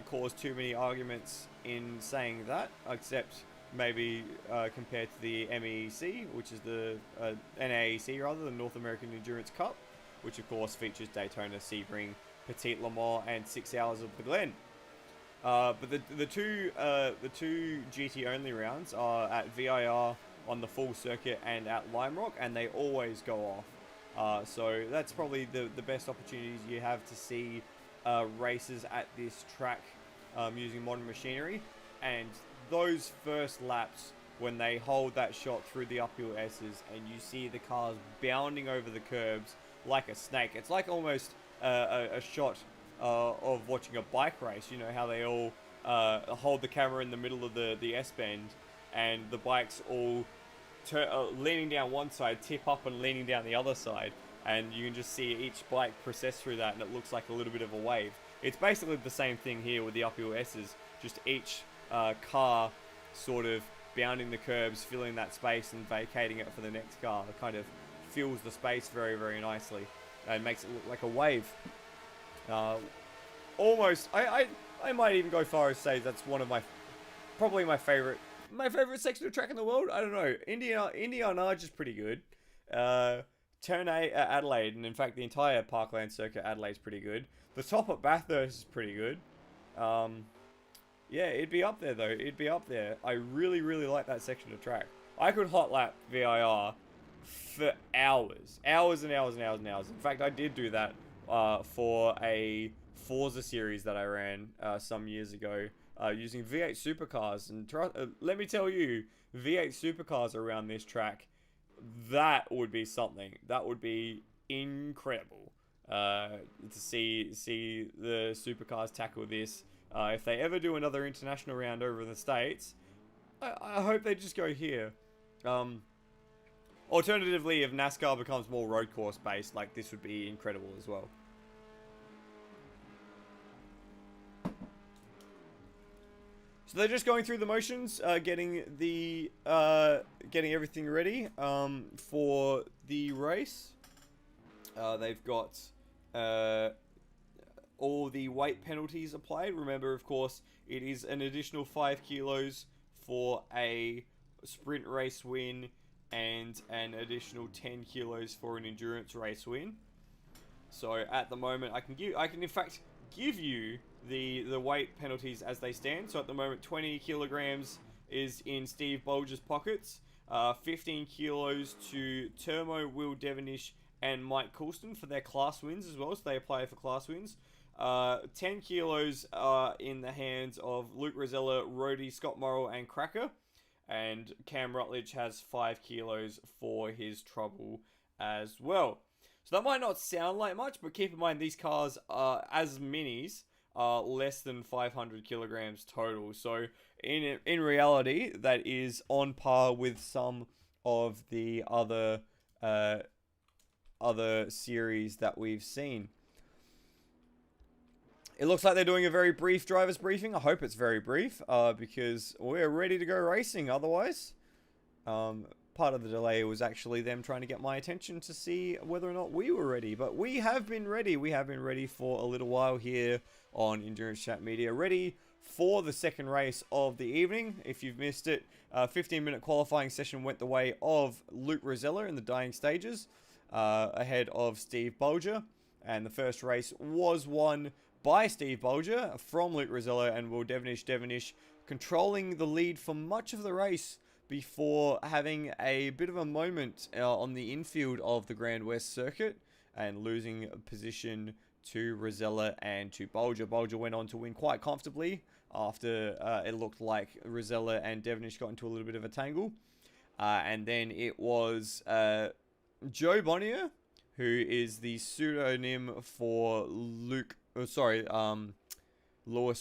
cause too many arguments in saying that, except maybe compared to the MEEC, which is the NAEC rather, the North American Endurance Cup, which of course features Daytona, Sebring, Petite Le Mans, and 6 Hours of the Glen. But the two GT only rounds are at VIR on the full circuit and at Lime Rock, and they always go off. So that's probably the best opportunities you have to see races at this track using modern machinery. And those first laps, when they hold that shot through the uphill S's and you see the cars bounding over the curbs like a snake, it's like almost a shot of watching a bike race. You know how they all hold the camera in the middle of the S-bend, and the bikes all leaning down one side, tip up and leaning down the other side, and you can just see each bike process through that, and it looks like a little bit of a wave. It's basically the same thing here with the uphill S's, just each car sort of bounding the curbs, filling that space and vacating it for the next car. It kind of fills the space very, very nicely and makes it look like a wave. Almost, I might even go far as to say that's one of probably my favorite section of track in the world. I don't know. India Naj is pretty good. Turn 8 at Adelaide, and in fact the entire Parkland circuit Adelaide's pretty good. The top at Bathurst is pretty good. Yeah, it'd be up there though. It'd be up there. I really, really like that section of track. I could hot lap VIR for hours. Hours and hours and hours and hours. In fact, I did do that for a Forza series that I ran some years ago using V8 supercars. And let me tell you, V8 supercars around this track, that would be something. That would be incredible to see the supercars tackle this. If they ever do another international round over in the States, I hope they just go here. Alternatively, if NASCAR becomes more road course based, like, this would be incredible as well. So they're just going through the motions, getting everything ready for the race. They've got all the weight penalties applied. Remember, of course, it is an additional 5 kilos for a sprint race win and an additional 10 kilos for an endurance race win. So at the moment, I can in fact give you the weight penalties as they stand. So at the moment, 20 kilograms is in Steve Bulger's pockets. 15 kilos to Termo, Will Devonish, and Mike Coulston for their class wins as well. So they apply for class wins. 10 kilos are in the hands of Luke Rosella, Rhodey, Scott Morrill, and Cracker. And Cam Rutledge has 5 kilos for his trouble as well. So that might not sound like much, but keep in mind these cars are, as minis, are less than 500 kilograms total. So in reality, that is on par with some of the other series that we've seen. It looks like they're doing a very brief driver's briefing. I hope it's very brief, because we're ready to go racing otherwise. part of the delay was actually them trying to get my attention to see whether or not we were ready. But we have been ready. We have been ready for a little while here on Endurance Chat Media. Ready for the second race of the evening. If you've missed it, 15-minute qualifying session went the way of Luke Rosella in the dying stages, ahead of Steve Bulger. And the first race was won by Steve Bulger from Luke Rosella and Will Devonish controlling the lead for much of the race before having a bit of a moment on the infield of the Grand West circuit and losing position to Rosella and to Bulger. Bulger went on to win quite comfortably after it looked like Rosella and Devonish got into a little bit of a tangle. And then it was Joe Bonnier, who is the pseudonym for Lewis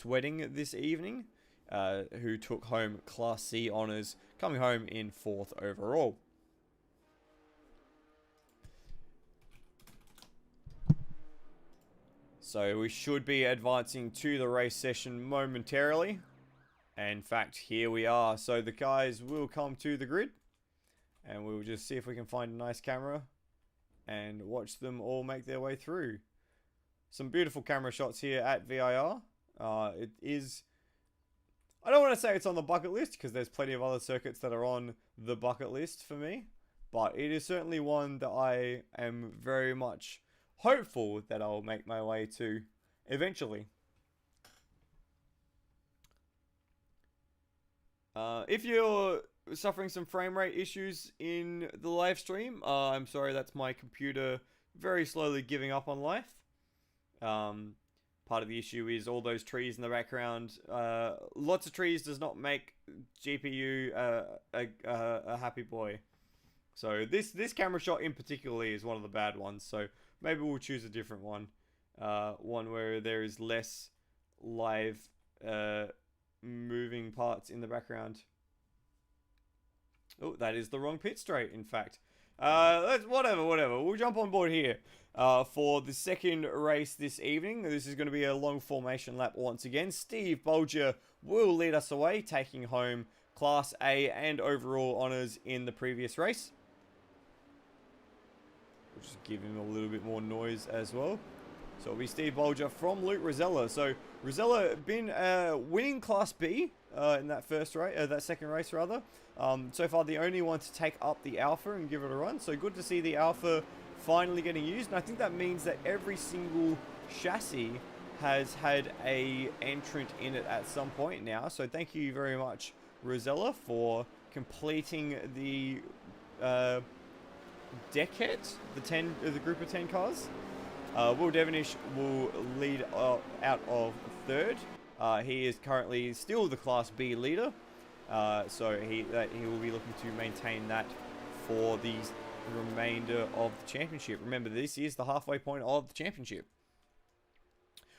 Wedding this evening, who took home Class C honours, coming home in 4th overall. So we should be advancing to the race session momentarily. And in fact, here we are. So the guys will come to the grid, and we'll just see if we can find a nice camera and watch them all make their way through. Some beautiful camera shots here at VIR. It is... I don't want to say it's on the bucket list, because there's plenty of other circuits that are on the bucket list for me. But it is certainly one that I am very much hopeful that I'll make my way to eventually. If you're suffering some frame rate issues in the live stream, I'm sorry, that's my computer very slowly giving up on life. Part of the issue is all those trees in the background. Lots of trees does not make GPU a happy boy. So this camera shot in particular is one of the bad ones. So maybe we'll choose a different one. One where there is less live moving parts in the background. Oh, that is the wrong pit straight, in fact. Whatever. We'll jump on board here for the second race this evening. This is going to be a long formation lap once again. Steve Bulger will lead us away, taking home Class A and overall honours in the previous race. We'll just give him a little bit more noise as well. So it'll be Steve Bulger from Luke Rosella. So Rosella been winning Class B in that second race rather. So far the only one to take up the Alpha and give it a run. So good to see the Alpha finally getting used. And I think that means that every single chassis has had a entrant in it at some point now. So thank you very much, Rosella, for completing the deckhead, the group of 10 cars. Will Devonish will lead out of 3rd. He is currently still the Class B leader. So he will be looking to maintain that for the remainder of the championship. Remember, this is the halfway point of the championship.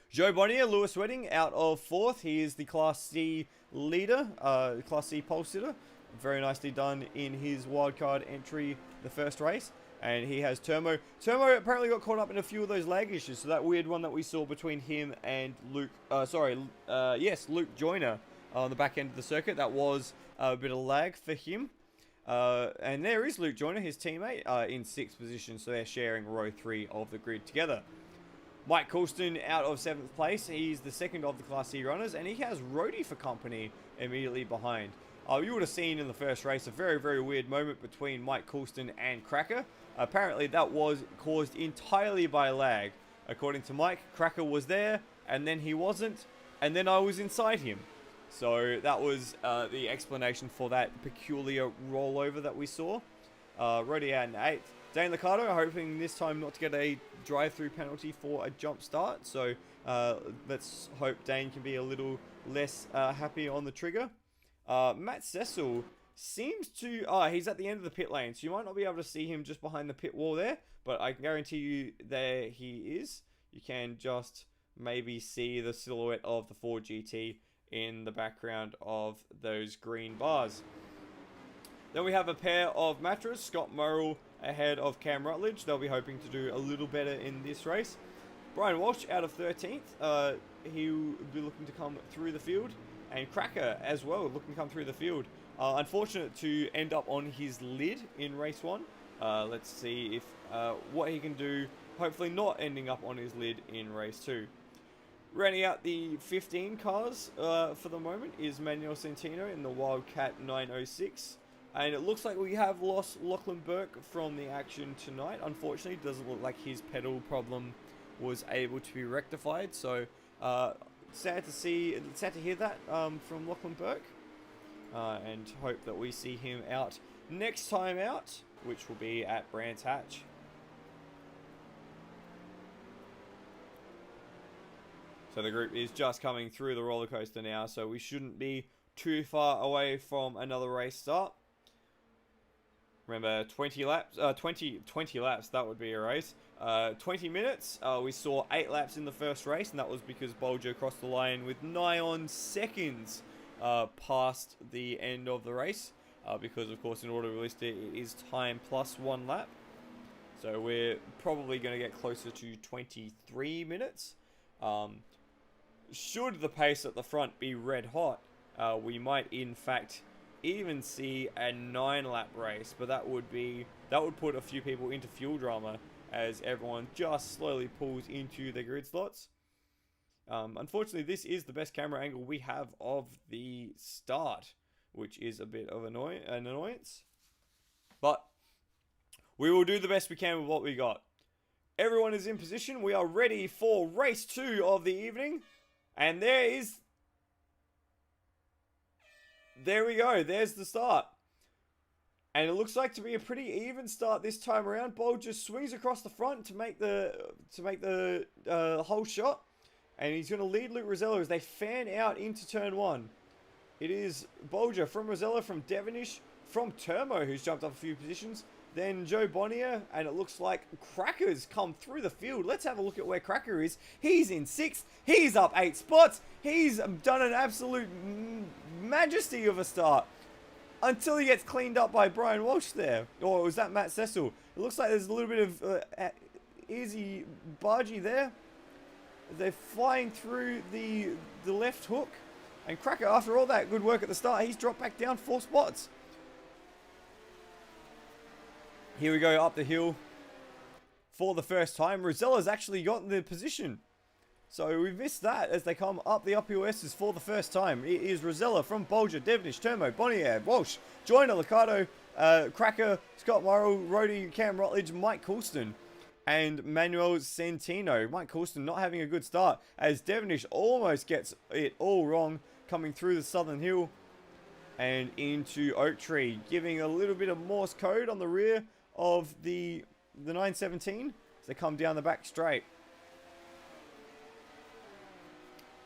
Joe Bonnier, Lewis Wedding, out of 4th. He is the Class C leader, Class C pole sitter. Very nicely done in his wildcard entry the first race. And he has Turmo. Turmo apparently got caught up in a few of those lag issues. So that weird one that we saw between him and Luke, Luke Joyner on the back end of the circuit. That was a bit of lag for him. And there is Luke Joyner, his teammate, in 6th position. So they're sharing row 3 of the grid together. Mike Coulston out of 7th place. He's the second of the Class C runners. And he has Rhodey for company immediately behind. You would have seen in the first race a very, very weird moment between Mike Coulston and Cracker. Apparently that was caused entirely by lag. According to Mike, Cracker was there, and then he wasn't, and then I was inside him. So that was the explanation for that peculiar rollover that we saw. Rhodey out in 8th. Dane Liccardo hoping this time not to get a drive-through penalty for a jump start. So let's hope Dane can be a little less happy on the trigger. Matt Cecil seems to... he's at the end of the pit lane, so you might not be able to see him just behind the pit wall there, but I can guarantee you there he is. You can just maybe see the silhouette of the Ford GT in the background of those green bars. Then we have a pair of mattress, Scott Morrill ahead of Cam Rutledge. They'll be hoping to do a little better in this race. Brian Walsh out of 13th. He'll be looking to come through the field. And Cracker as well, looking to come through the field. Unfortunate to end up on his lid in race 1. Let's see if what he can do. Hopefully not ending up on his lid in race 2. Rounding out the 15 cars for the moment is Manuel Centino in the Wildcat 906. And it looks like we have lost Lachlan Burke from the action tonight. Unfortunately, it doesn't look like his pedal problem was able to be rectified. So, sad to hear that from Lachlan Burke. And hope that we see him out next time out, which will be at Brands Hatch. So the group is just coming through the roller coaster now, so we shouldn't be too far away from another race start. Remember, 20 laps, 20 laps, that would be a race. 20 minutes, we saw 8 laps in the first race, and that was because Bulger crossed the line with nigh on seconds past the end of the race. Because, of course, in order to release it, it is time plus 1 lap. So we're probably going to get closer to 23 minutes. Should the pace at the front be red hot, we might, in fact, even see a 9-lap race, but that would put a few people into fuel drama as everyone just slowly pulls into the grid slots. Unfortunately, this is the best camera angle we have of the start, which is a bit of an annoyance, but we will do the best we can with what we got. Everyone is in position. We are ready for race 2 of the evening, and there we go. There's the start. And it looks like to be a pretty even start this time around. Bulger swings across the front to make the whole shot. And he's going to lead Luke Rosella as they fan out into turn 1. It is Bulger from Rosella, from Devonish, from Turmo, who's jumped up a few positions. Then Joe Bonnier, and it looks like Cracker's come through the field. Let's have a look at where Cracker is. He's in 6th. He's up 8 spots. He's done an absolute majesty of a start until he gets cleaned up by Brian Walsh there. Or was that Matt Cecil? It looks like there's a little bit of easy bargee there. They're flying through the left hook. And Cracker, after all that good work at the start, he's dropped back down 4 spots. Here we go up the hill for the first time. Rosella's actually gotten the position. So we missed that as they come up the uphill Esses for the first time. It is Rosella from Bulger, Devonish, Turmo, Bonnier, Walsh, Joyner, Liccardo, Cracker, Scott Morrill, Rhodey, Cam Rutledge, Mike Coulston, and Manuel Centino. Mike Coulston not having a good start as Devonish almost gets it all wrong coming through the southern hill and into Oak Tree, giving a little bit of Morse code on the rear of the 917 as they come down the back straight.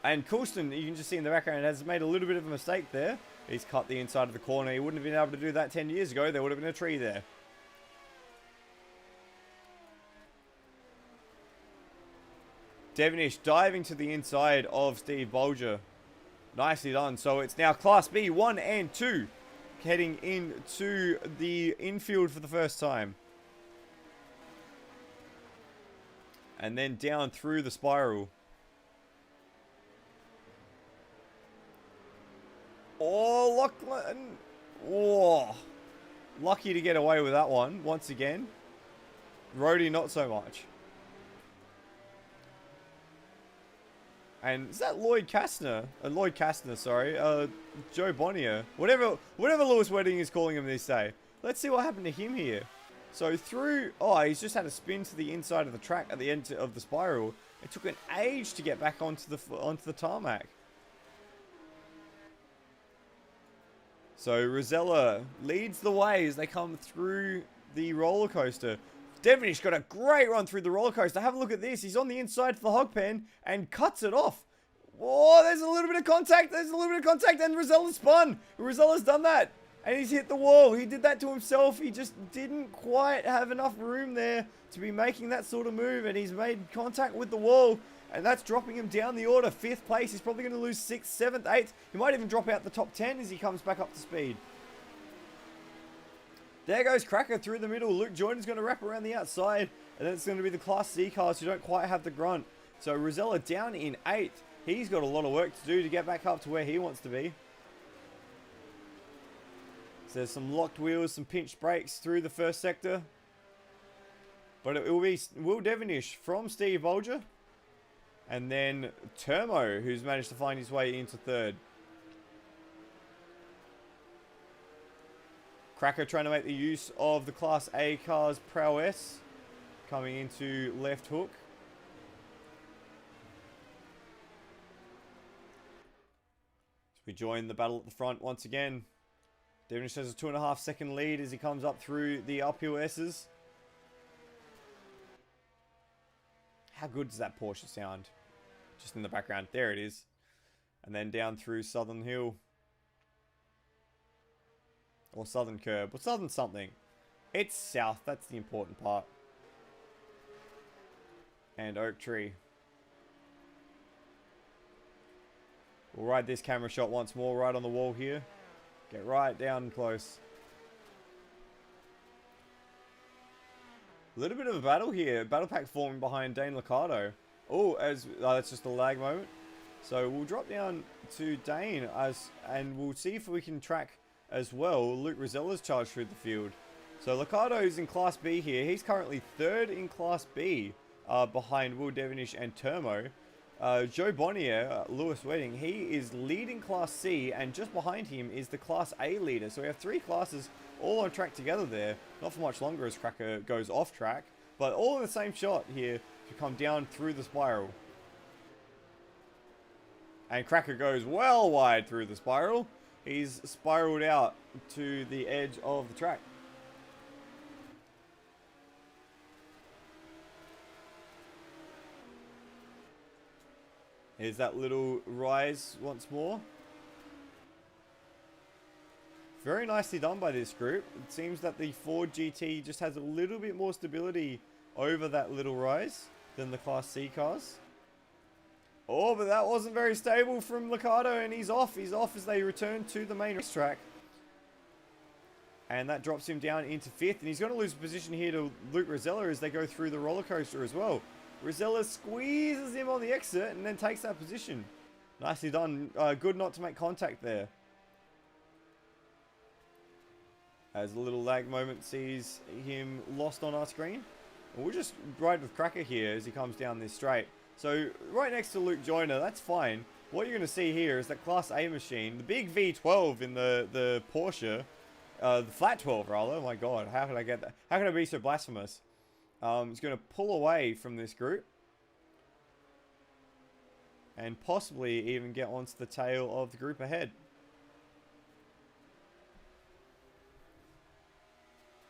And Coulston, you can just see in the background, has made a little bit of a mistake there. He's cut the inside of the corner. He wouldn't have been able to do that 10 years ago. There would have been a tree there. Devonish diving to the inside of Steve Bulger. Nicely done. So it's now Class B 1 and 2 heading into the infield for the first time. And then down through the spiral. Oh, Lachlan. Oh, lucky to get away with that one once again. Rhodey, not so much. And is that Lloyd Kastner? Lloyd Kastner, sorry. Joe Bonnier. Whatever Lewis Wedding is calling him this day. Let's see what happened to him here. So through... Oh, he's just had a spin to the inside of the track at the end of the spiral. It took an age to get back onto the tarmac. So Rosella leads the way as they come through the roller coaster. Devonish got a great run through the roller coaster. Have a look at this. He's on the inside for the hog pen and cuts it off. Oh, there's a little bit of contact. There's a little bit of contact and Rosella spun. Rosella's done that. And he's hit the wall. He did that to himself. He just didn't quite have enough room there to be making that sort of move. And he's made contact with the wall. And that's dropping him down the order. 5th place. He's probably going to lose 6th, 7th, 8th. He might even drop out the top 10 as he comes back up to speed. There goes Cracker through the middle. Luke Joyner's going to wrap around the outside. And then it's going to be the Class C cars who don't quite have the grunt. So Rosella down in 8th. He's got a lot of work to do to get back up to where he wants to be. So there's some locked wheels, some pinched brakes through the first sector. But it will be Will Devonish from Steve Bulger. And then Termo, who's managed to find his way into third. Cracker trying to make the use of the Class A car's prowess. Coming into left hook. So we join the battle at the front once again. Devonish has a 2.5 second lead as he comes up through the uphill S's. How good does that Porsche sound? Just in the background. There it is. And then down through Southern Hill. Or Southern Curb. Or Southern something. It's south. That's the important part. And Oak Tree. We'll ride this camera shot once more right on the wall here. Get right down close. A little bit of a battle here. Battle pack forming behind Dane Liccardo. Oh, that's just a lag moment. So we'll drop down to Dane and we'll see if we can track as well Luke Rosella's charge through the field. So Liccardo's in Class B here. He's currently third in Class B behind Will Devonish and Termo. Joe Bonnier, Lewis Wedding, he is leading Class C, and just behind him is the Class A leader. So we have three classes all on track together there. Not for much longer as Cracker goes off track, but all in the same shot here to come down through the spiral. And Cracker goes well wide through the spiral. He's spiraled out to the edge of the track. Here's that little rise once more. Very nicely done by this group. It seems that the Ford GT just has a little bit more stability over that little rise than the Class C cars. Oh, but that wasn't very stable from Liccardo, and he's off. He's off as they return to the main racetrack. And that drops him down into 5th, and he's going to lose position here to Luke Rosella as they go through the roller coaster as well. Rosella squeezes him on the exit and then takes that position. Nicely done. Good not to make contact there. As a little lag moment sees him lost on our screen. And we'll just ride with Cracker here as he comes down this straight. So right next to Luke Joyner, that's fine. What you're going to see here is that Class A machine, the big V12 in the Porsche, the flat 12 rather. Oh my god, how could I get that? How could I be so blasphemous? It's going to pull away from this group. And possibly even get onto the tail of the group ahead.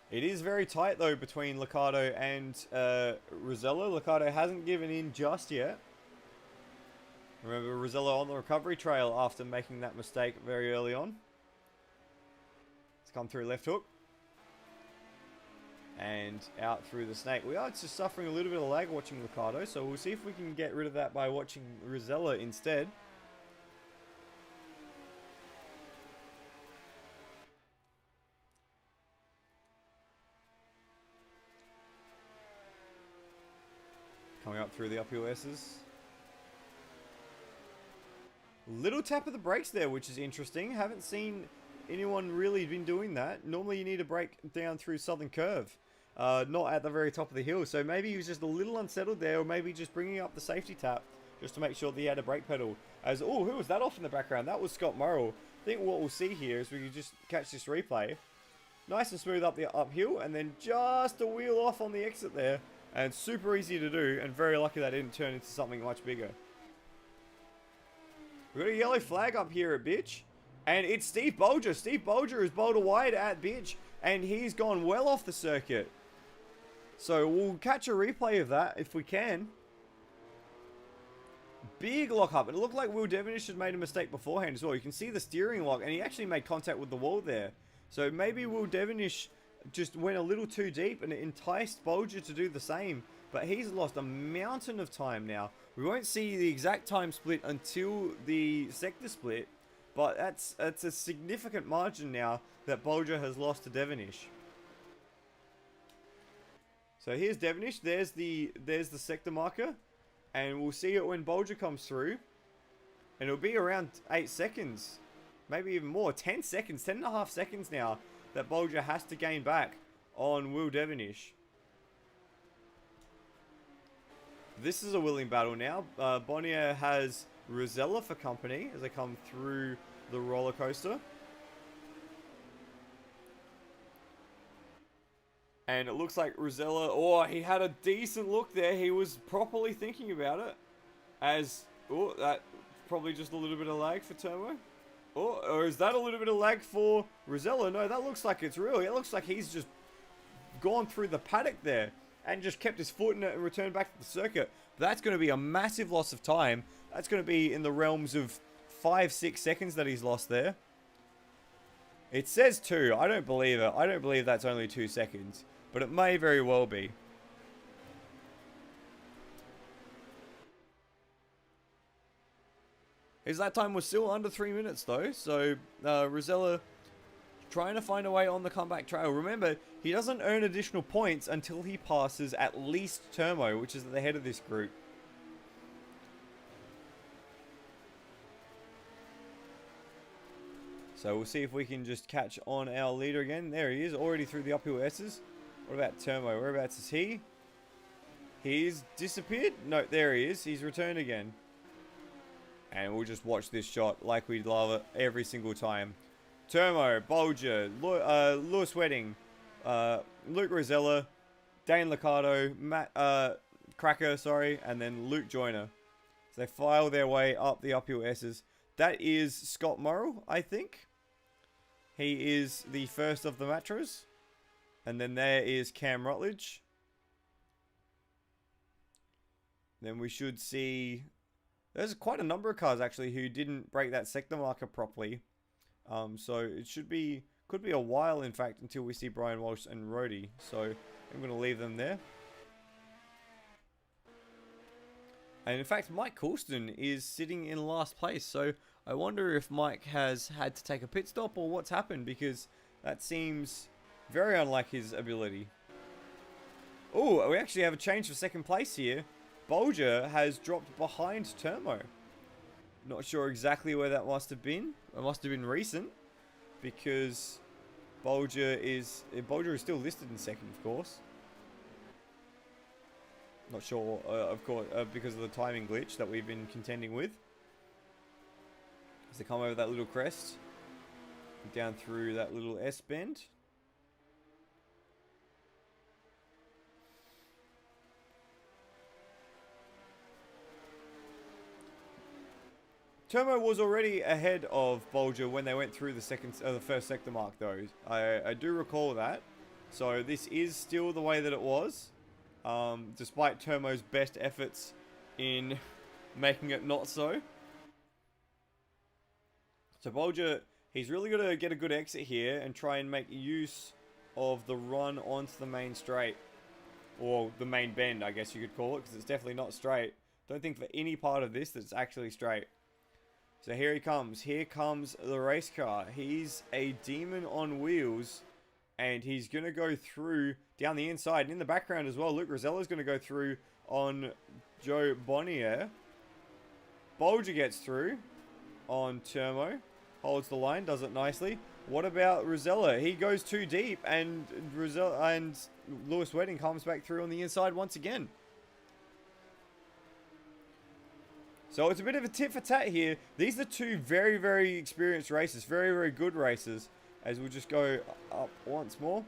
It is very tight though between Liccardo and Rosella. Liccardo hasn't given in just yet. Remember Rosella on the recovery trail after making that mistake very early on. It's come through left hook. And out through the snake. We are just suffering a little bit of lag watching Liccardo, so we'll see if we can get rid of that by watching Rosella instead. Coming up through the uphill S's. Little tap of the brakes there, which is interesting. Haven't seen anyone really been doing that. Normally you need to brake down through Southern Curve. Not at the very top of the hill. So maybe he was just a little unsettled there, or maybe just bringing up the safety tap just to make sure that he had a brake pedal. As, oh, who was that off in the background? That was Scott Murrell. I think what we'll see here is we can just catch this replay. Nice and smooth up the uphill, and then just a wheel off on the exit there. And super easy to do, and very lucky that didn't turn into something much bigger. We've got a yellow flag up here at Bitch. And it's Steve Bulger. Steve Bulger is bowled wide at Bitch, and he's gone well off the circuit. So we'll catch a replay of that if we can. Big lock up. And it looked like Will Devonish had made a mistake beforehand as well. You can see the steering lock, and he actually made contact with the wall there. So maybe Will Devonish just went a little too deep, and it enticed Bulger to do the same. But he's lost a mountain of time now. We won't see the exact time split until the sector split. But that's a significant margin now that Bulger has lost to Devonish. So here's Devonish. There's the sector marker. And we'll see it when Bulger comes through. And it'll be around 8 seconds. Maybe even more. 10 seconds. 10.5 seconds now. that Bulger has to gain back on Will Devonish. This is a willing battle now. Bonnier has Rosella for company as they come through the roller coaster. And it looks like Rosella, oh, he had a decent look there. He was properly thinking about it. As, oh, that probably just a little bit of lag for Turbo. Oh, or is that a little bit of lag for Rosella? No, that looks like it's real. It looks like he's just gone through the paddock there and just kept his foot in it and returned back to the circuit. That's going to be a massive loss of time. That's going to be in the realms of 5-6 seconds that he's lost there. It says 2. I don't believe it. I don't believe that's only 2 seconds. But it may very well be. His lap time was still under 3 minutes though. So Rosella trying to find a way on the comeback trail. Remember, he doesn't earn additional points until he passes at least Turmo, which is at the head of this group. So we'll see if we can just catch on our leader again. There he is, already through the uphill S's. What about Turmo? Whereabouts is he? He's disappeared? No, there he is. He's returned again. And we'll just watch this shot like we love it every single time. Turmo, Bulger, Lewis Wedding, Luke Rosella, Dane Liccardo, Matt Cracker, sorry, and then Luke Joyner. So they file their way up the uphill S's. That is Scott Morrill, I think. He is the first of the Matros. And then there is Cam Rutledge. Then we should see... There's quite a number of cars, actually, who didn't break that sector marker properly. So it could be a while, in fact, until we see Brian Walsh and Rhodey. So I'm going to leave them there. And in fact, Mike Coulston is sitting in last place. So I wonder if Mike has had to take a pit stop or what's happened, because that seems very unlike his ability. Oh, we actually have a change for second place here. Bulger has dropped behind Turmo. Not sure exactly where that must have been. It must have been recent, because Bulger is still listed in second, of course. Not sure, of course, because of the timing glitch that we've been contending with. As they come over that little crest, down through that little S bend. Turmo was already ahead of Bulger when they went through the first sector mark, though. I do recall that. So this is still the way that it was, despite Turmo's best efforts in making it not so. So Bulger, he's really got to get a good exit here and try and make use of the run onto the main straight, or the main bend, I guess you could call it, because it's definitely not straight. Don't think for any part of this that it's actually straight. So here he comes. Here comes the race car. He's a demon on wheels. And he's going to go through down the inside. And in the background as well, Luke Rosella's going to go through on Joe Bonnier. Bulger gets through on Turmo. Holds the line. Does it nicely. What about Rosella? He goes too deep. And Lewis Wedding comes back through on the inside once again. So it's a bit of a tit for tat here. These are two very, very experienced racers. Very, very good racers. As we'll just go up once more.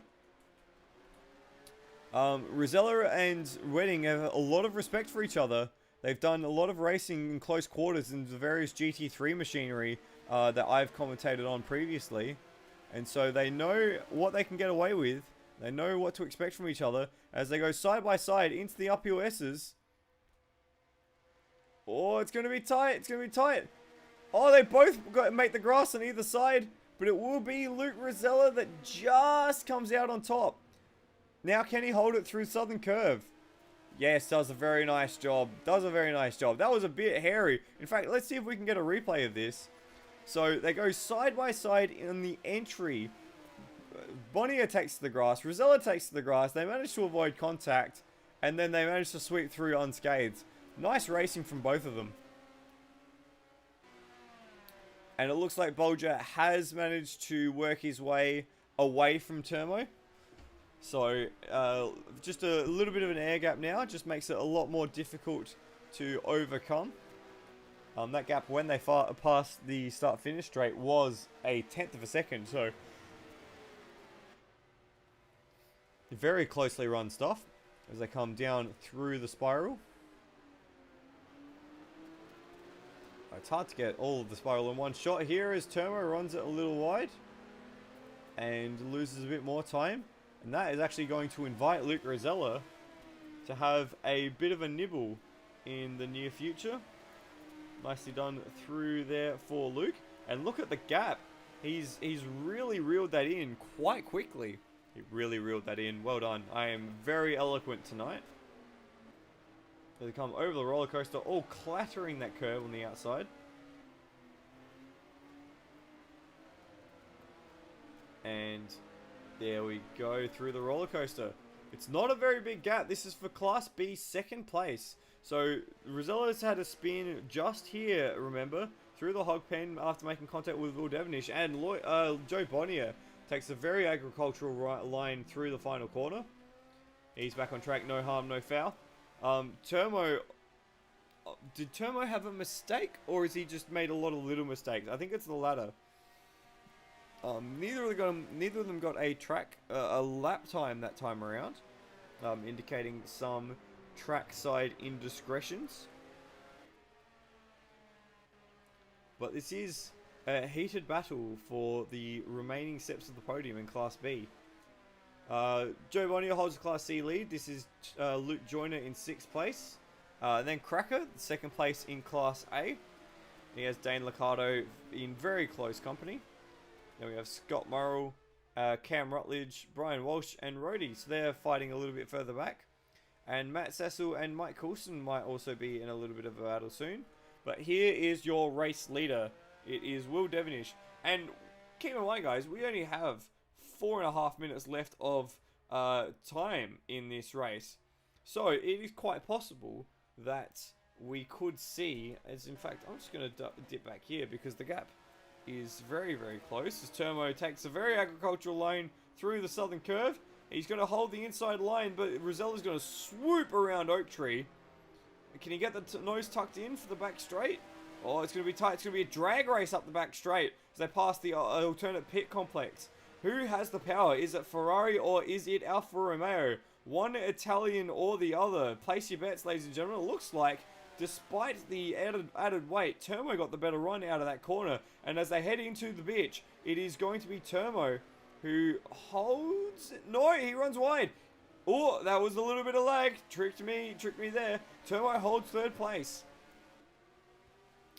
Rosella and Wedding have a lot of respect for each other. They've done a lot of racing in close quarters in the various GT3 machinery that I've commentated on previously. And so they know what they can get away with. They know what to expect from each other as they go side by side into the uphill S's. Oh, it's going to be tight. It's going to be tight. Oh, they both make the grass on either side. But it will be Luke Rosella that just comes out on top. Now, can he hold it through Southern Curve? Yes, does a very nice job. Does a very nice job. That was a bit hairy. In fact, let's see if we can get a replay of this. So, they go side by side in the entry. Bonnier takes to the grass. Rosella takes to the grass. They manage to avoid contact. And then they manage to sweep through unscathed. Nice racing from both of them. And it looks like Bulger has managed to work his way away from Turmo. So just a little bit of an air gap now just makes it a lot more difficult to overcome. That gap when they passed the start-finish straight was a 1/10 of a second, so very closely run stuff as they come down through the spiral. It's hard to get all of the spiral in one shot here as Turmo runs it a little wide and loses a bit more time. And that is actually going to invite Luke Rosella to have a bit of a nibble in the near future. Nicely done through there for Luke. And look at the gap. He's really reeled that in quite quickly. He really reeled that in. Well done. I am very eloquent tonight. They come over the roller coaster, all clattering that curve on the outside. And there we go through the roller coaster. It's not a very big gap. This is for Class B second place. So Rosella's had a spin just here, remember, through the hog pen after making contact with Will Devonish. And Joe Bonnier takes a very agricultural line through the final corner. He's back on track, no harm, no foul. Turmo, did Turmo have a mistake, or has he just made a lot of little mistakes? I think it's the latter. Neither of them got a lap time that time around, indicating some trackside indiscretions. But this is a heated battle for the remaining steps of the podium in Class B. Joe Bonnier holds the Class C lead. This is Luke Joyner in 6th place. Then Cracker, 2nd place in Class A. He has Dane Liccardo in very close company. Then we have Scott Murrell, Cam Rutledge, Brian Walsh, and Rhodey. So they're fighting a little bit further back. And Matt Cecil and Mike Coulson might also be in a little bit of a battle soon. But here is your race leader. It is Will Devonish. And keep in mind, guys, we only have 4.5 minutes left of time in this race. So it is quite possible that we could see, as in fact, I'm just going to dip back here because the gap is very, very close. As Turmo takes a very agricultural line through the southern curve. He's going to hold the inside line, but Rosella's going to swoop around Oak Tree. Can he get the nose tucked in for the back straight? Oh, it's going to be tight. It's going to be a drag race up the back straight as they pass the alternate pit complex. Who has the power? Is it Ferrari or is it Alfa Romeo? One Italian or the other. Place your bets, ladies and gentlemen. It looks like, despite the added weight, Turmo got the better run out of that corner. And as they head into the bitch, it is going to be Turmo who holds... No, he runs wide. Oh, that was a little bit of lag. Tricked me there. Turmo holds 3rd place.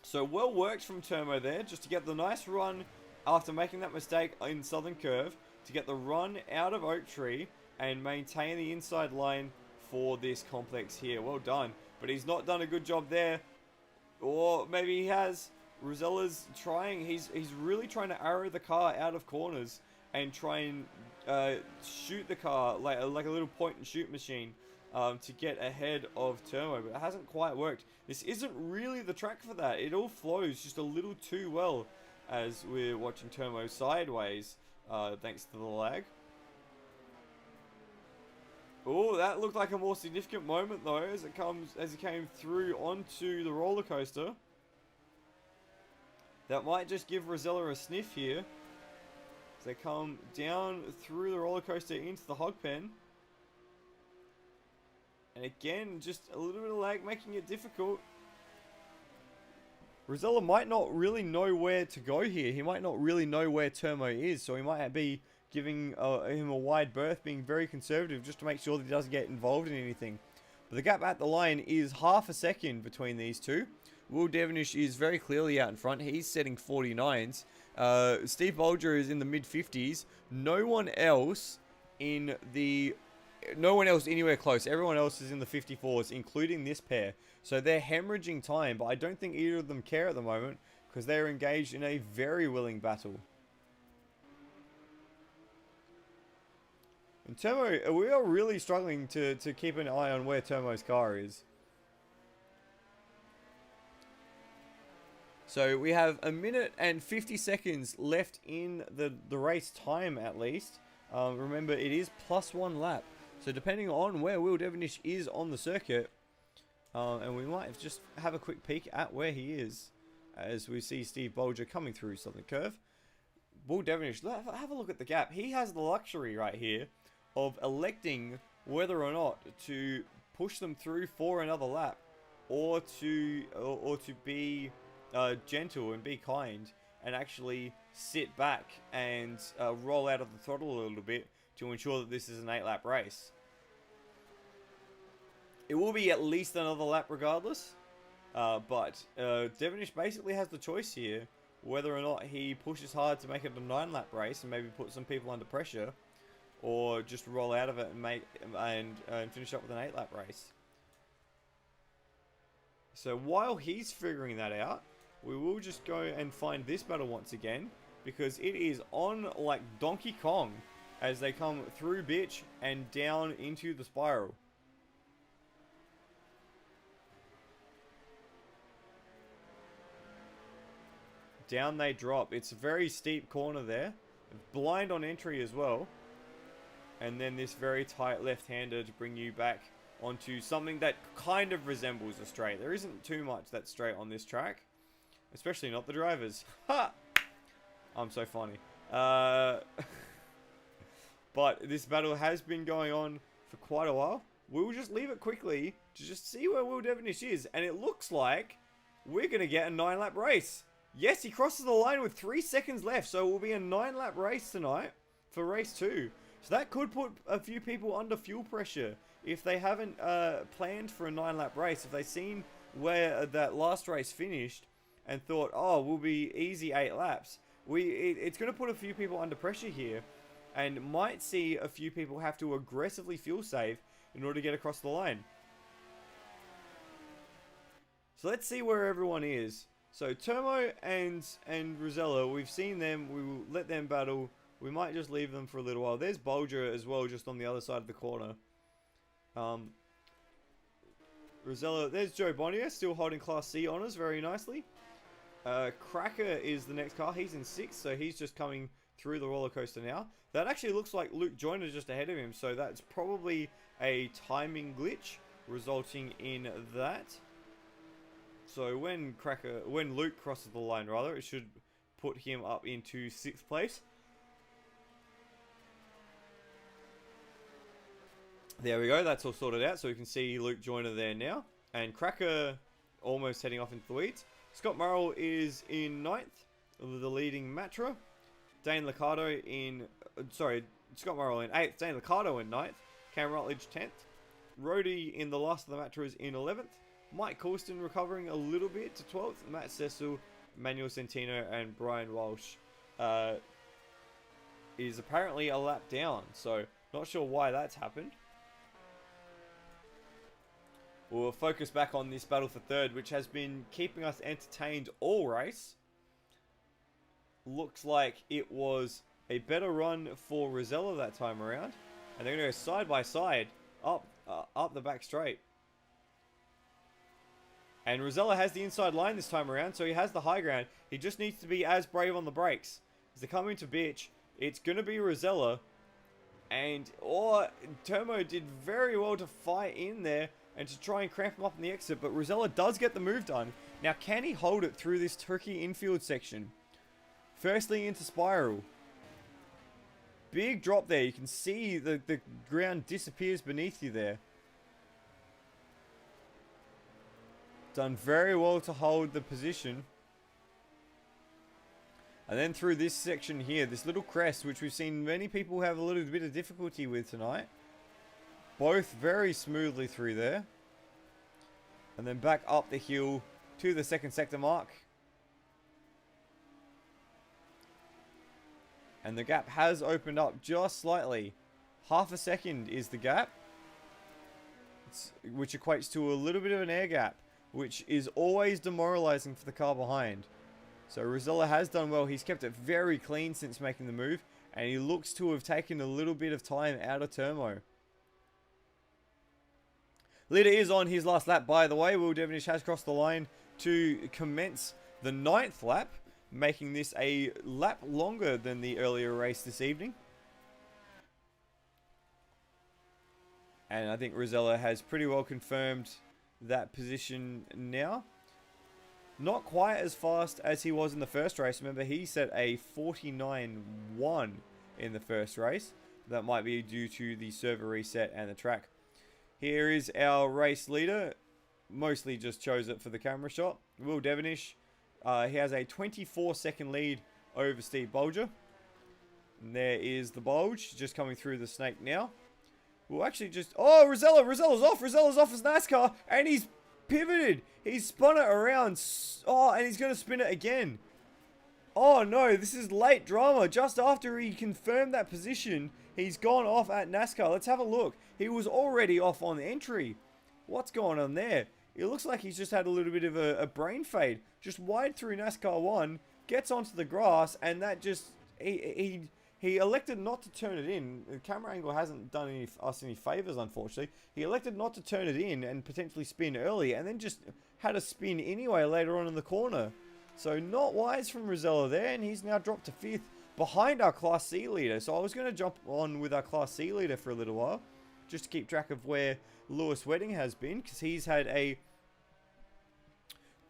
So well worked from Turmo there, just to get the nice run after making that mistake in Southern Curve, to get the run out of Oak Tree and maintain the inside line for this complex here. Well done. But he's not done a good job there. Or maybe he has. Rosella's trying. He's really trying to arrow the car out of corners and try and shoot the car like a little point and shoot machine to get ahead of Turmo. But it hasn't quite worked. This isn't really the track for that. It all flows just a little too well as we're watching Turmo sideways thanks to the lag. Oh, that looked like a more significant moment though, as he came through onto the roller coaster. That might just give Rosella a sniff here. As they come down through the roller coaster into the hog pen. And again, just a little bit of lag making it difficult. Rosella might not really know where to go here. He might not really know where Turmo is, so he might be giving him a wide berth, being very conservative just to make sure that he doesn't get involved in anything. But the gap at the line is half a second between these two. Will Devonish is very clearly out in front. He's setting 49s. Steve Bulger is in the mid-50s. No one else anywhere close. Everyone else is in the 54s, including this pair. So they're hemorrhaging time, but I don't think either of them care at the moment because they're engaged in a very willing battle. And Turmo, we are really struggling to keep an eye on where Turmo's car is. So we have a minute and 50 seconds left in the race time at least. Remember, it is +1 lap. So depending on where Will Devenish is on the circuit, and we might just have a quick peek at where he is as we see Steve Bulger coming through Southern Curve. Will Devenish, have a look at the gap. He has the luxury right here of electing whether or not to push them through for another lap, or to be gentle and be kind and actually sit back and roll out of the throttle a little bit to ensure that this is an 8-lap race. It will be at least another lap regardless, but Devenish basically has the choice here whether or not he pushes hard to make it a 9-lap race and maybe put some people under pressure, or just roll out of it and finish up with an 8-lap race. So while he's figuring that out, we will just go and find this battle once again, because it is on like Donkey Kong as they come through Bitch and down into the spiral. Down they drop. It's a very steep corner there. Blind on entry as well. And then this very tight left-hander to bring you back onto something that kind of resembles a straight. There isn't too much that's straight on this track. Especially not the drivers. Ha! I'm so funny. But this battle has been going on for quite a while. We'll just leave it quickly to just see where Will Devenish is. And it looks like we're going to get a 9-lap race. Yes, he crosses the line with 3 seconds left. So it will be a 9-lap race tonight for race 2. So that could put a few people under fuel pressure if they haven't planned for a 9-lap race. If they've seen where that last race finished and thought, oh, we'll be easy 8 laps. It's going to put a few people under pressure here, and might see a few people have to aggressively fuel save in order to get across the line. So let's see where everyone is. So Termo and Rosella, we've seen them. We will let them battle. We might just leave them for a little while. There's Bulger as well, just on the other side of the corner. Rosella, there's Joe Bonnier, still holding Class C honours very nicely. Cracker is the next car. He's in 6th, so he's just coming through the roller coaster now. That actually looks like Luke Joyner just ahead of him, so that's probably a timing glitch resulting in that. So when Luke crosses the line, rather, it should put him up into 6th place. There we go, that's all sorted out, so we can see Luke Joyner there now. And Cracker almost heading off into the weeds. Scott Murrell is in 9th, the leading Matra. Dane Liccardo Scott Murrell in 8th, Dane Liccardo in 9th. Cam Rutledge 10th. Rhodey in the last of the Matras in 11th. Mike Coulston recovering a little bit to 12th. Matt Cecil, Manuel Centino, and Brian Walsh is apparently a lap down, so not sure why that's happened. We'll focus back on this battle for 3rd, which has been keeping us entertained all race. Looks like it was a better run for Rosella that time around. And they're going to go side by side up the back straight. And Rosella has the inside line this time around, so he has the high ground. He just needs to be as brave on the brakes. As they come into Bitch, it's going to be Rosella. And Termo did very well to fight in there and to try and cramp him up in the exit, but Rosella does get the move done. Now, can he hold it through this tricky infield section? Firstly, into spiral. Big drop there. You can see the ground disappears beneath you there. Done very well to hold the position. And then through this section here, this little crest, which we've seen many people have a little bit of difficulty with tonight. Both very smoothly through there. And then back up the hill to the 2nd sector mark. And the gap has opened up just slightly. Half a second is the gap. Which equates to a little bit of an air gap, which is always demoralizing for the car behind. So Rosella has done well. He's kept it very clean since making the move. And he looks to have taken a little bit of time out of Termo. Leader is on his last lap, by the way. Will Devenish has crossed the line to commence the 9th lap, making this a lap longer than the earlier race this evening. And I think Rosella has pretty well confirmed that position now. Not quite as fast as he was in the first race. Remember, he set a 49.1 in the first race. That might be due to the server reset and the track. Here is our race leader. Mostly just chose it for the camera shot. Will Devonish. He has a 24-second lead over Steve Bulger. And there is the Bulge just coming through the snake now. We'll actually just... Oh, Rosella! Rosella's off! Rosella's off as NASCAR! And he's pivoted! He's spun it around. Oh, and he's going to spin it again. Oh, no. This is late drama. Just after he confirmed that position, he's gone off at NASCAR. Let's have a look. He was already off on entry. What's going on there? It looks like he's just had a little bit of a brain fade. Just wide through NASCAR 1, gets onto the grass, and that just... He elected not to turn it in. The camera angle hasn't done us any favors, unfortunately. He elected not to turn it in and potentially spin early, and then just had a spin anyway later on in the corner. So not wise from Rosella there, and he's now dropped to 5th behind our Class C leader. So I was going to jump on with our Class C leader for a little while, just to keep track of where Lewis Wedding has been, because he's had a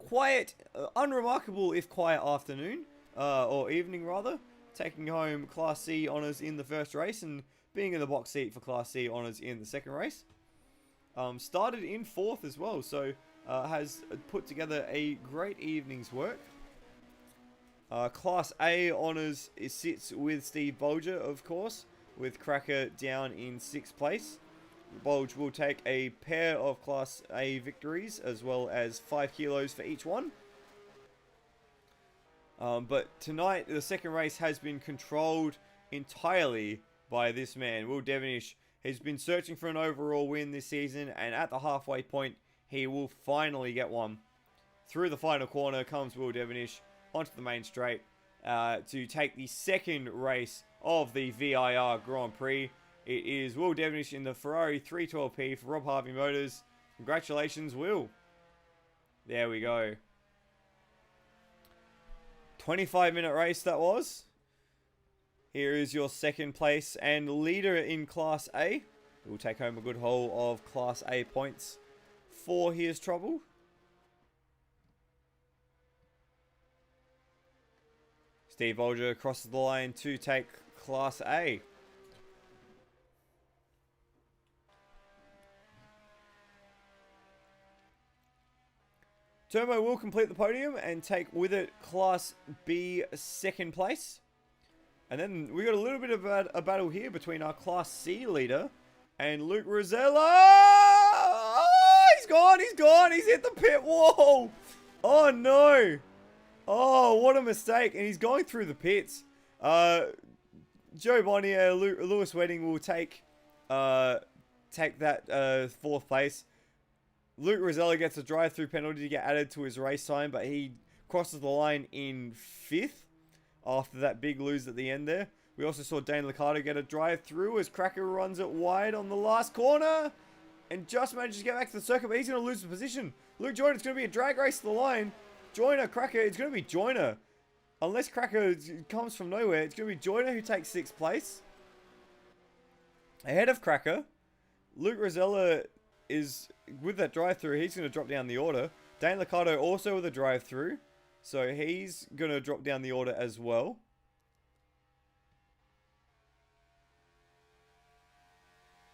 quiet, unremarkable if quiet afternoon, or evening rather. Taking home Class C honours in the first race and being in the box seat for Class C honours in the second race. Started in 4th as well, so has put together a great evening's work. Class A honours sits with Steve Bulger, of course, with Cracker down in 6th place. Bulge will take a pair of Class A victories as well as 5 kilos for each one. But tonight, the second race has been controlled entirely by this man, Will Devonish. He's been searching for an overall win this season, and at the halfway point, he will finally get one. Through the final corner comes Will Devonish onto the main straight to take the second race of the VIR Grand Prix. It is Will Devonish in the Ferrari 312P for Rob Harvey Motors. Congratulations, Will. There we go. 25-minute race that was. Here is your second place and leader in Class A. He will take home a good haul of Class A points for his trouble. Steve Bulger crosses the line to take Class A. Turbo will complete the podium and take with it Class B second place. And then we got a little bit of a battle here between our Class C leader and Luke Rosella. Oh, he's gone, he's hit the pit wall. Oh no. Oh, what a mistake. And he's going through the pits. Joe Bonnier, Lewis Wedding will take that 4th place. Luke Rosella gets a drive-through penalty to get added to his race time, but he crosses the line in 5th after that big lose at the end there. We also saw Dane Liccardo get a drive-through as Cracker runs it wide on the last corner and just manages to get back to the circuit, but he's going to lose the position. Luke Joyner, it's going to be a drag race to the line. Joyner, Cracker, it's going to be Joyner. Unless Cracker comes from nowhere, it's going to be Joyner who takes 6th place. Ahead of Cracker, Luke Rosella is with that drive-through. He's going to drop down the order. Dane Liccardo also with a drive-through, so he's going to drop down the order as well.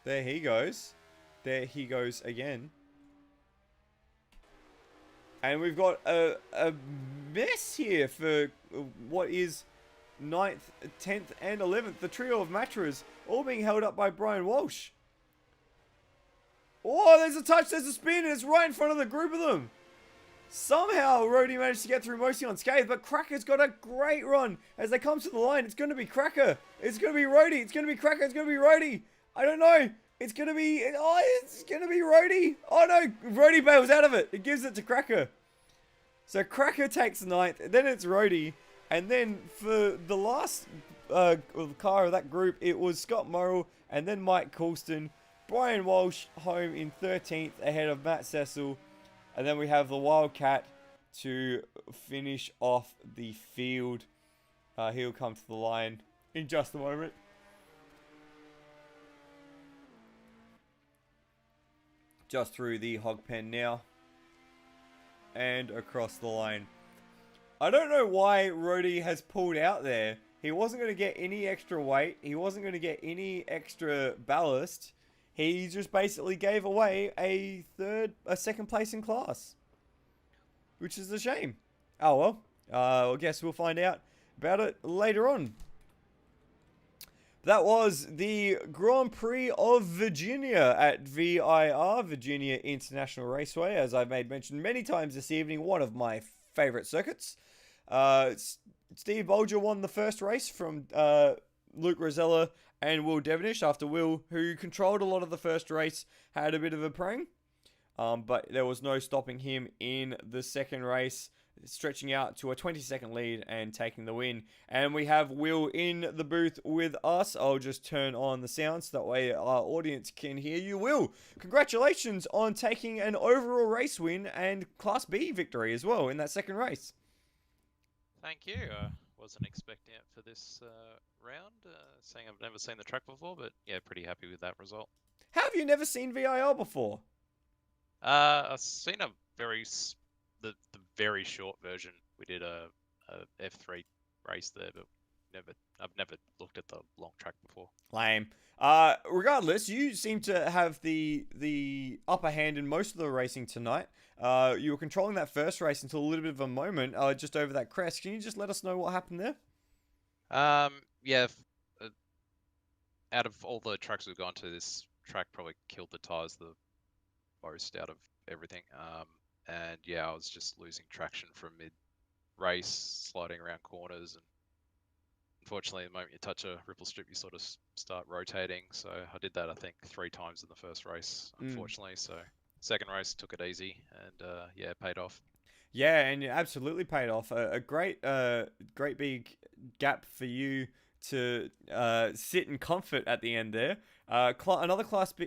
There he goes. There he goes again. And we've got a mess here for what is 9th, 10th, and 11th. The trio of Matras all being held up by Brian Walsh. Oh, there's a touch, there's a spin, and it's right in front of the group of them. Somehow, Rhodey managed to get through mostly unscathed, but Cracker's got a great run. As they come to the line, it's going to be Cracker. It's going to be Rhodey. It's going to be Cracker. It's going to be Rhodey. I don't know. It's going to be... Oh, it's going to be Rhodey. Oh, no. Rhodey bails out of it. It gives it to Cracker. So Cracker takes 9th. Then it's Rhodey. And then for the last car of that group, it was Scott Morrill and then Mike Coulston. Brian Walsh home in 13th ahead of Matt Cecil. And then we have the Wildcat to finish off the field. He'll come to the line in just a moment. Just through the hog pen now. And across the line. I don't know why Rody has pulled out there. He wasn't going to get any extra weight. He wasn't going to get any extra ballast. He just basically gave away a second place in class. Which is a shame. Oh well. I guess we'll find out about it later on. That was the Grand Prix of Virginia at VIR, Virginia International Raceway. As I've made mention many times this evening, one of my favourite circuits. Steve Bulger won the first race from Luke Rosella and Will Devonish, after Will, who controlled a lot of the first race, had a bit of a prang. But there was no stopping him in the second race, stretching out to a 20-second lead and taking the win. And we have Will in the booth with us. I'll just turn on the sound so that way our audience can hear you. Will, congratulations on taking an overall race win and Class B victory as well in that second race. Thank you. I wasn't expecting it for this round, saying I've never seen the track before, but yeah, pretty happy with that result. How have you never seen VIR before? I've seen the very short version. We did a F3 race there, but I've never looked at the long track before. Lame. Regardless, you seem to have the upper hand in most of the racing tonight. You were controlling that first race until a little bit of a moment, just over that crest. Can you just let us know what happened there? Yeah. Out of all the tracks we've gone to, this track probably killed the tyres the most out of everything. And yeah, I was just losing traction from mid-race, sliding around corners, and unfortunately, the moment you touch a ripple strip, you sort of start rotating. So I did that, I think, 3 times in the first race, unfortunately. So second race, took it easy, and yeah, it paid off. Yeah, and it absolutely paid off. A great big gap for you to sit in comfort at the end there. Another Class B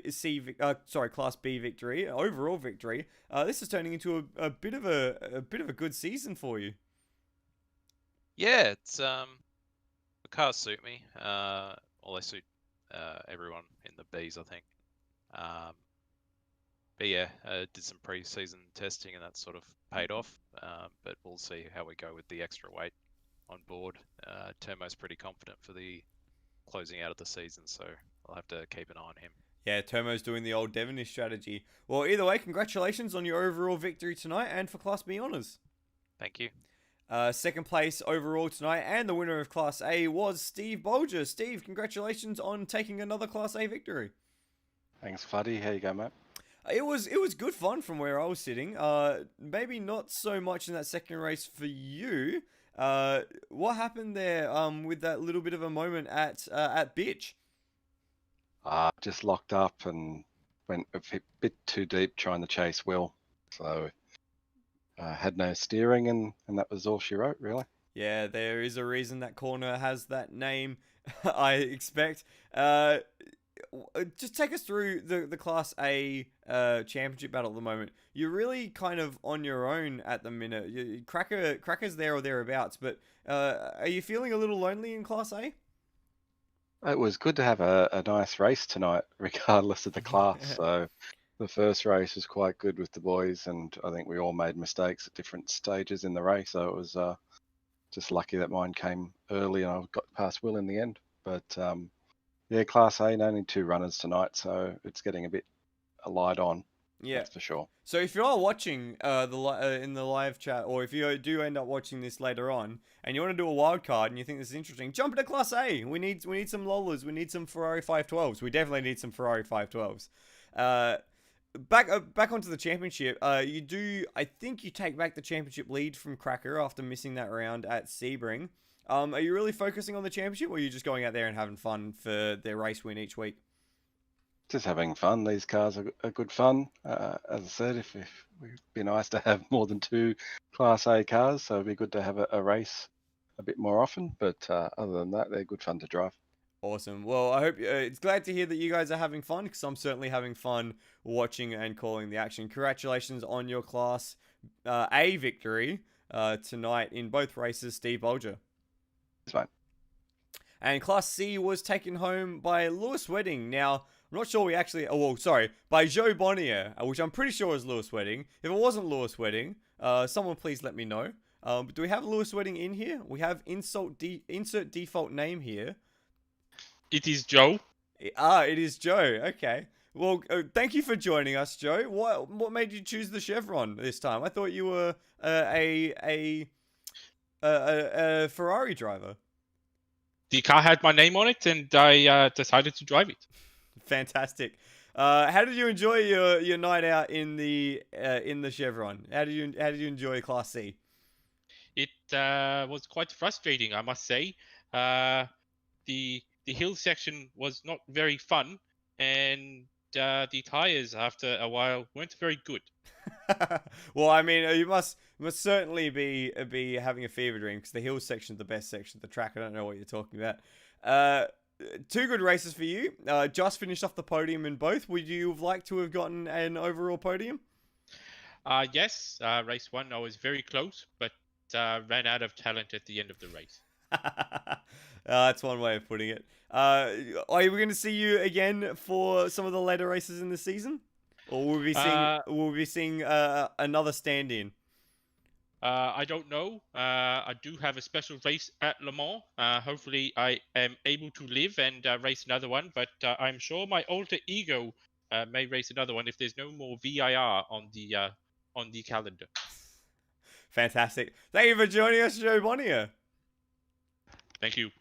victory, overall victory. This is turning into a bit of a good season for you. Yeah, it's the cars suit me. Well, they suit everyone in the Bs, I think. But yeah, did some pre-season testing and that sort of paid off. But we'll see how we go with the extra weight on board. Termo's pretty confident for the closing out of the season, so I'll have to keep an eye on him. Yeah, Termo's doing the old Devonish strategy. Well, either way, congratulations on your overall victory tonight and for Class B honours. Thank you. Second place overall tonight, and the winner of Class A was Steve Bulger. Steve, congratulations on taking another Class A victory. Thanks, Fuddy. How you going, mate? It was good fun from where I was sitting. Maybe not so much in that second race for you. What happened there with that little bit of a moment at Bitch? Just locked up and went a bit too deep trying to chase Will. So had no steering, and that was all she wrote, really. Yeah, there is a reason that corner has that name, I expect. Just take us through the Class A championship battle at the moment. You're really kind of on your own at the minute. Cracker's there or thereabouts, but are you feeling a little lonely in Class A? It was good to have a nice race tonight, regardless of the class. So the first race was quite good with the boys, and I think we all made mistakes at different stages in the race. So it was just lucky that mine came early and I got past Will in the end. But yeah, Class A, only 2 runners tonight, so it's getting a bit light on. Yeah, that's for sure. So if you are watching in the live chat, or if you do end up watching this later on, and you want to do a wild card and you think this is interesting, jump into Class A. We need some Lolas. We need some Ferrari 512s. We definitely need some Ferrari 512s. Back onto the championship. I think you take back the championship lead from Cracker after missing that round at Sebring. Are you really focusing on the championship, or are you just going out there and having fun for their race win each week? Just having fun. These cars are good fun. As I said, if it'd be nice to have more than 2 Class A cars, so it'd be good to have a race a bit more often. But other than that, they're good fun to drive. Awesome. Well, I hope it's glad to hear that you guys are having fun, because I'm certainly having fun watching and calling the action. Congratulations on your Class A victory tonight in both races, Steve Bulger. It's fine. And Class C was taken home by Lewis Wedding. Now, I'm not sure we actually... Oh, well, sorry. By Joe Bonnier, which I'm pretty sure is Lewis Wedding. If it wasn't Lewis Wedding, someone please let me know. But do we have Lewis Wedding in here? We have insert default name here. It is Joe. It is Joe. Okay. Well, thank you for joining us, Joe. What made you choose the Chevron this time? I thought you were a Ferrari driver. The car had my name on it, and I decided to drive it. Fantastic. How did you enjoy your night out in the Chevron? How did you enjoy Class C? It was quite frustrating, I must say. The hill section was not very fun, and the tires after a while weren't very good. Well, I mean, you must certainly be having a fever dream, because the hill section is the best section of the track. I don't know what you're talking about. 2 good races for you. Just finished off the podium in both. Would you have liked to have gotten an overall podium? Yes, race 1 I was very close, but ran out of talent at the end of the race. That's one way of putting it. Are we going to see you again for some of the later races in the season, or will we be seeing another stand-in? I don't know. I do have a special race at Le Mans. Hopefully, I am able to live and race another one. But I'm sure my alter ego may race another one if there's no more VIR on the calendar. Fantastic. Thank you for joining us, Joe Bonnier. Thank you.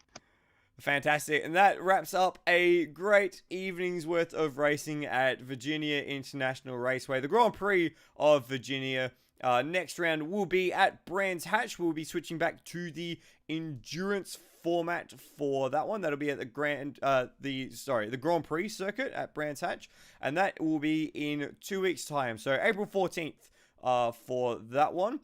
Fantastic. And that wraps up a great evening's worth of racing at Virginia International Raceway, the Grand Prix of Virginia. Next round will be at Brands Hatch. We'll be switching back to the endurance format for that one. That'll be at the Grand Prix circuit at Brands Hatch, and that will be in 2 weeks' time. So April 14th for that one.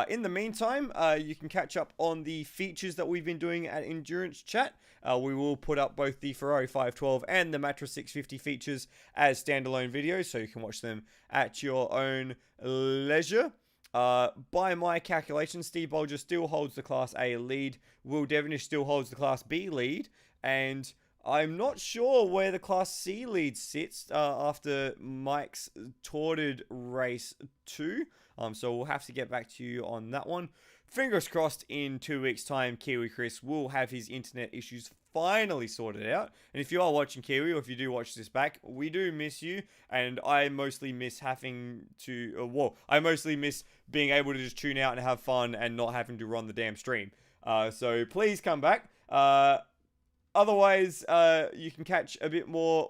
In the meantime, you can catch up on the features that we've been doing at Endurance Chat. We will put up both the Ferrari 512 and the Matra 650 features as standalone videos, so you can watch them at your own leisure. By my calculations, Steve Bulger still holds the Class A lead. Will Devonish still holds the Class B lead. And I'm not sure where the Class C lead sits after Mike's torted race 2. So we'll have to get back to you on that one. Fingers crossed in 2 weeks' time, Kiwi Chris will have his internet issues finally sorted out. And if you are watching Kiwi, or if you do watch this back, we do miss you. And I mostly miss I mostly miss being able to just tune out and have fun and not having to run the damn stream. So please come back. Otherwise, you can catch a bit more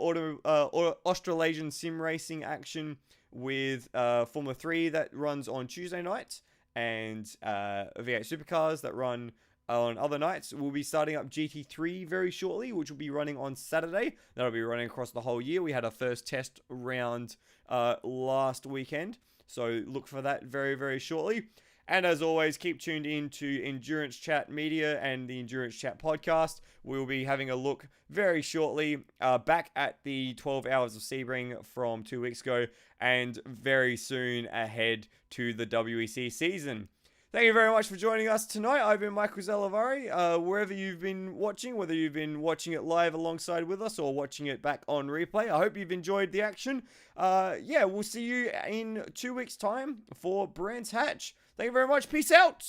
Australasian sim racing action with Formula 3 that runs on Tuesday nights, and V8 Supercars that run on other nights. We'll be starting up GT3 very shortly, which will be running on Saturday. That'll be running across the whole year. We had our first test round last weekend, so look for that very, very shortly. And as always, keep tuned in to Endurance Chat Media and the Endurance Chat podcast. We'll be having a look very shortly back at the 12 Hours of Sebring from 2 weeks ago, and very soon ahead to the WEC season. Thank you very much for joining us tonight. I've been Michael Zalavari. Wherever you've been watching, whether you've been watching it live alongside with us or watching it back on replay, I hope you've enjoyed the action. We'll see you in 2 weeks' time for Brands Hatch. Thank you very much. Peace out.